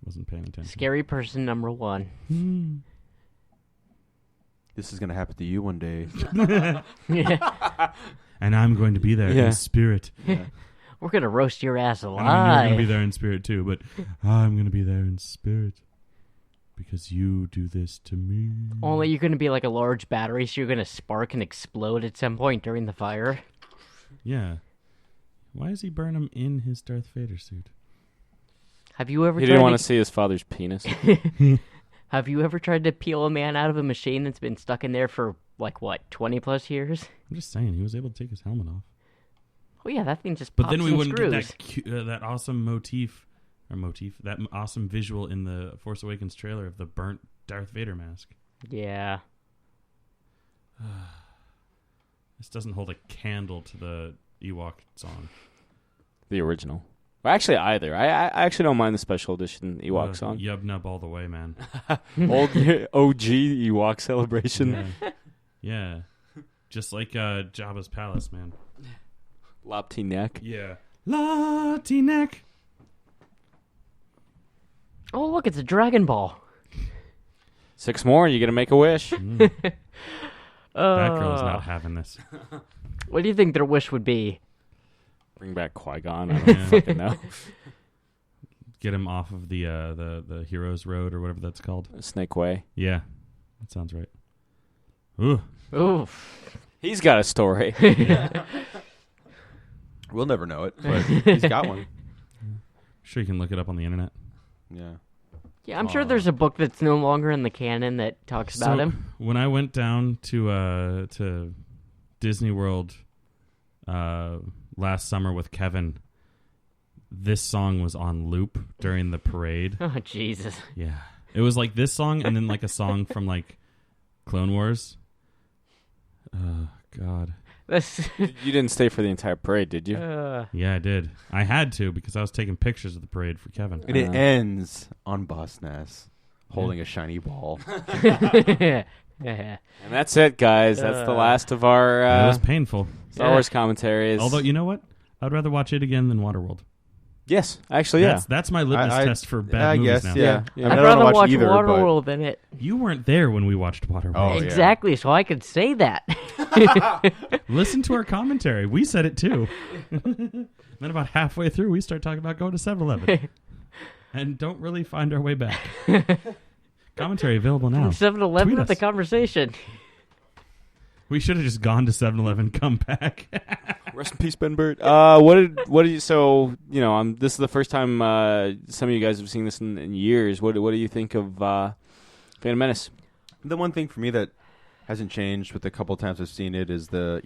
wasn't paying attention. Scary person number one. Hmm. This is gonna happen to you one day. And I'm going to be there Yeah. in spirit. We're gonna roast your ass I mean, you're going to be alive. there in spirit too, but I'm going to be there in spirit because you do this to me. Only you're gonna be like a large battery, so you're gonna spark and explode at some point during the fire. Yeah. Why does he burn him in his Darth Vader suit? Have you ever He tried didn't want to to see his father's penis. Have you ever tried to peel a man out of a machine that's been stuck in there for, like, what, 20 plus years? I'm just saying, he was able to take his helmet off. Oh, yeah, that thing just But pops then we and wouldn't screws. get that awesome that awesome visual in the Force Awakens trailer of the burnt Darth Vader mask. Yeah. This doesn't hold a candle to the Ewok song. The original. Well, actually, either. I actually don't mind the special edition Ewok song. Yub nub all the way, man. Old OG Ewok celebration. Yeah. Yeah. Just like Jabba's palace, man. Lopty neck. Yeah. Latinek. Oh, look, it's a Dragon Ball. 6 more, you get to make a wish. That girl is not having this. What do you think their wish would be? Bring back Qui-Gon. I don't fucking know. Get him off of the Heroes Road or whatever that's called. Snake Way. Yeah. That sounds right. Ooh. Oof. He's got a story. We'll never know it, but he's got one. Sure you can look it up on the internet. Yeah. Yeah, I'm sure there's a book that's no longer in the canon that talks about him. When I went down to Disney World last summer with Kevin, this song was on loop during the parade. Oh, Jesus. Yeah. It was like this song and then like a song from like Clone Wars. Oh, God. That's, You didn't stay for the entire parade, did you? Yeah, I did. I had to because I was taking pictures of the parade for Kevin. And it ends on Boss Nass holding a shiny ball. yeah. And that's it, guys. That's the last of our... It was painful. Star Wars commentary is. Although, you know what? I'd rather watch it again than Waterworld. Yes, actually, yeah. That's my litmus test for bad I movies guess, now. yeah. Yeah. I mean, I'd I don't rather watch watch either, but- Waterworld than it. You weren't there when we watched Waterworld. Oh, yeah. Exactly, so I could say that. Listen to our commentary. We said it too. Then about halfway through, we start talking about going to 7-Eleven. And don't really find our way back. Commentary available now. 7-Eleven Tweet with the us. conversation. We should have just gone to 7-Eleven, come back. Rest in peace, Ben Burt. What did you? So this is the first time some of you guys have seen this in years. What do you think of Phantom Menace? The one thing for me that hasn't changed with the couple times I've seen it is the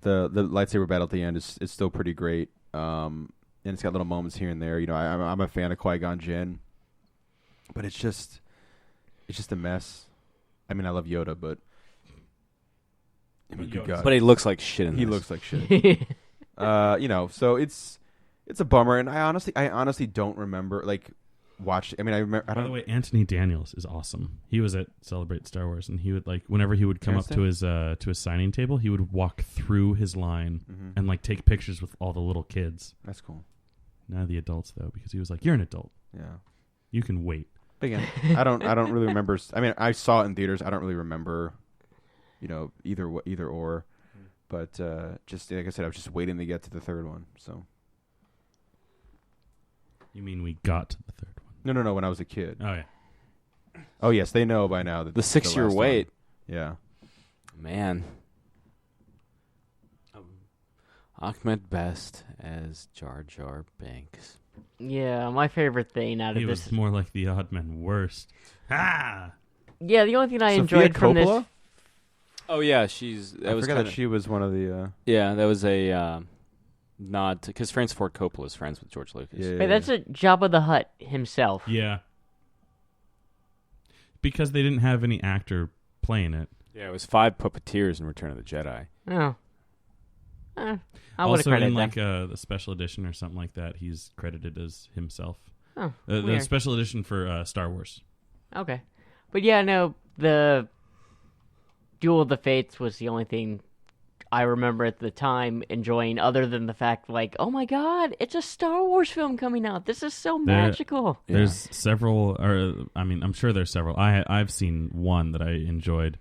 lightsaber battle at the end is still pretty great. And it's got little moments here and there. I'm a fan of Qui-Gon Jinn, but it's just a mess. I mean, I love Yoda, but I mean, good God. But he looks like shit in He this. looks like shit. So it's a bummer, and I honestly don't remember watch. I mean, I remember. By the way, Anthony Daniels is awesome. He was at Celebrate Star Wars, and he would whenever he would come up to his signing table, he would walk through his line and take pictures with all the little kids. That's cool. None of the adults though, because he was like, "You're an adult. Yeah. You can wait." But again, I don't really remember. I mean, I saw it in theaters. I don't really remember, either or. But just like I said, I was just waiting to get to the third one. So. You mean we got to the third one? No. When I was a kid. Oh yeah. Oh yes, they know by now that The 6-year last wait. one. Yeah. Man. Ahmed Best as Jar Jar Binks. Yeah, my favorite thing out of He this. was more like the odd man worst. Ah. Yeah, the only thing I Sophia enjoyed from this. Coppola? Oh yeah, I forgot that she was one of the. Yeah, that was a nod to because Francis Ford Coppola is friends with George Lucas. Yeah. Hey, that's a Jabba the Hutt himself. Yeah. Because they didn't have any actor playing it. Yeah, it was 5 puppeteers in Return of the Jedi. Oh. I would have Also in credited them. the special edition or something like that, he's credited as himself. Oh, The weird. special edition for Star Wars. Okay. But yeah, no, the Duel of the Fates was the only thing I remember at the time enjoying, other than the fact, oh my god, it's a Star Wars film coming out. This is so magical. There's several, or I mean, I'm sure there's several. I've seen one that I enjoyed.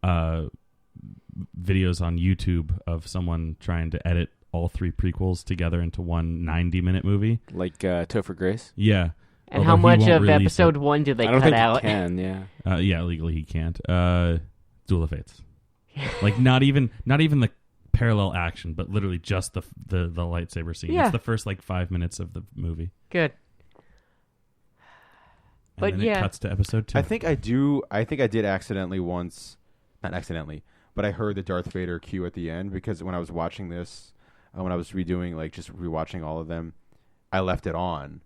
Videos on YouTube of someone trying to edit all 3 prequels together into one 90-minute movie. Like Topher Grace. Yeah. And Although how he much won't of release episode it. 1 do they I don't cut think out? you can. Yeah. Yeah, legally he can't. Duel of Fates. Not even the parallel action, but literally just the lightsaber scene. Yeah. It's the first 5 minutes of the movie. Good. And But then yeah. it cuts to episode 2. I think I did accidentally once, not accidentally, but I heard the Darth Vader cue at the end because when I was watching this, when I was redoing just rewatching all of them, I left it on,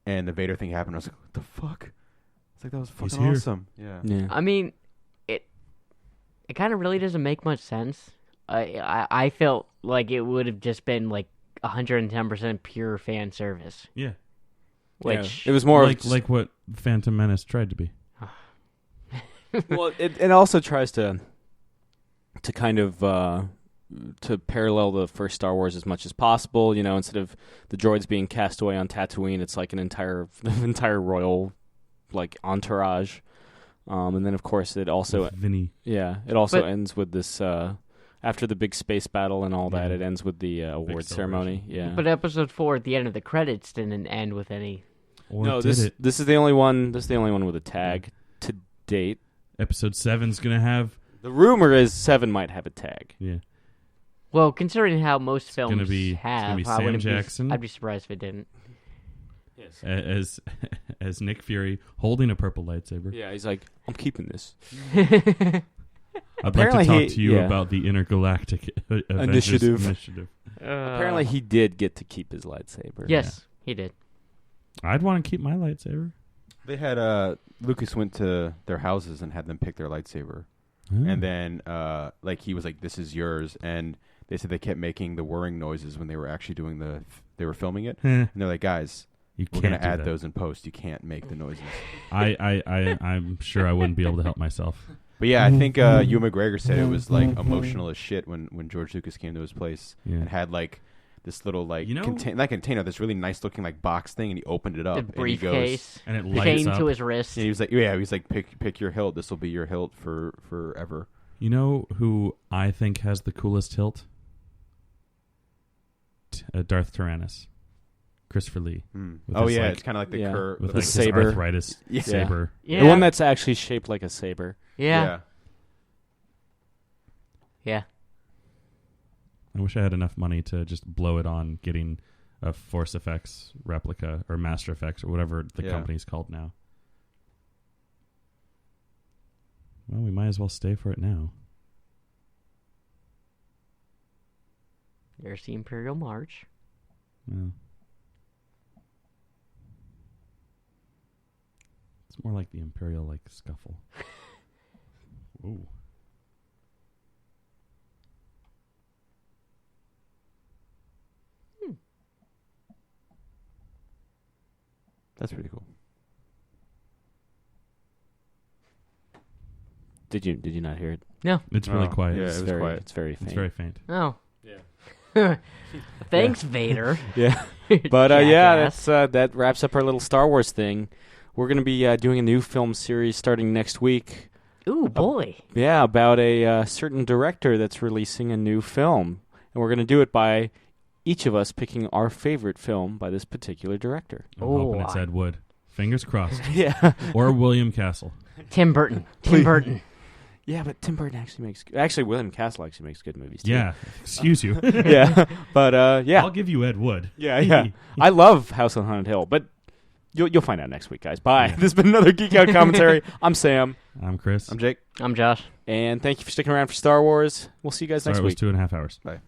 and the Vader thing happened. I was like, "What the fuck?" It's like that was He's fucking here. awesome. Yeah. Yeah. I mean, it kind of really doesn't make much sense. I felt like it would have just been 110% pure fan service. Yeah. Which it was more like what Phantom Menace tried to be. well, it also tries to kind of to parallel the first Star Wars as much as possible. Instead of the droids being cast away on Tatooine, it's like an entire royal entourage. And then of course it also With Vinny. it also But- ends with this after the big space battle and all that. Yeah. It ends with the award ceremony. celebration. Yeah. But episode 4 at the end of the credits didn't end with any. Or no, did this it? is the only one. This is the only one with a tag to date. Episode 7's going to have... The rumor is 7 might have a tag. Yeah. Well, considering how most films gonna be have, I Sam wouldn't Jackson. I'd be surprised if it didn't. Yes. As Nick Fury holding a purple lightsaber. Yeah, he's like, I'm keeping this. I'd Apparently like to talk he- to you yeah. about the intergalactic Avengers Initiative. Apparently, he did get to keep his lightsaber. Yes, he did. I'd want to keep my lightsaber. They had Lucas went to their houses and had them pick their lightsaber, and then he was like, "This is yours," and they said they kept making the whirring noises when they were actually doing they were filming it, and they're like, "Guys, you we're can't gonna do add that. those in post. You can't make the noises." I'm sure I wouldn't be able to help myself. But yeah, I think Ewan McGregor said it was like emotional as shit when George Lucas came to his place and had like this little like not container, this really nice looking like box thing, and he opened it up. The briefcase, and it lights up to his wrist. And he was like, pick your hilt. This will be your hilt for forever. You know who I think has the coolest hilt? Darth Tyrannus. Christopher Lee. Oh yeah, it's kind of like the curve with the like saber. Arthritis saber. Yeah. The one that's actually shaped like a saber. Yeah. I wish I had enough money to just blow it on getting a Force Effects replica or Master Effects or whatever the company's called now. Well, we might as well stay for it now. There's the Imperial March. Well, it's more like the Imperial like scuffle. Ooh. That's pretty cool. Did you not hear it? No. It's really quiet. Yeah, It's it was quiet. It's very faint. It's very faint. Oh. Yeah. Thanks, Vader. Yeah. But yeah, Jackass. that wraps up our little Star Wars thing. We're going to be doing a new film series starting next week. Ooh, boy. Yeah, about a certain director that's releasing a new film. And we're going to do it by each of us picking our favorite film by this particular director. I'm hoping it's Ed Wood. Fingers crossed. Yeah. Or William Castle. Tim Burton. Tim Burton. Yeah, but Tim Burton actually William Castle actually makes good movies too. Yeah. Excuse you. Yeah. But yeah. I'll give you Ed Wood. Yeah. I love House on Haunted Hill, but you'll find out next week, guys. Bye. This has been another Geek Out Commentary. I'm Sam. I'm Chris. I'm Jake. I'm Josh. And thank you for sticking around for Star Wars. We'll see you guys next Sorry, it was week. 2.5 hours. Bye.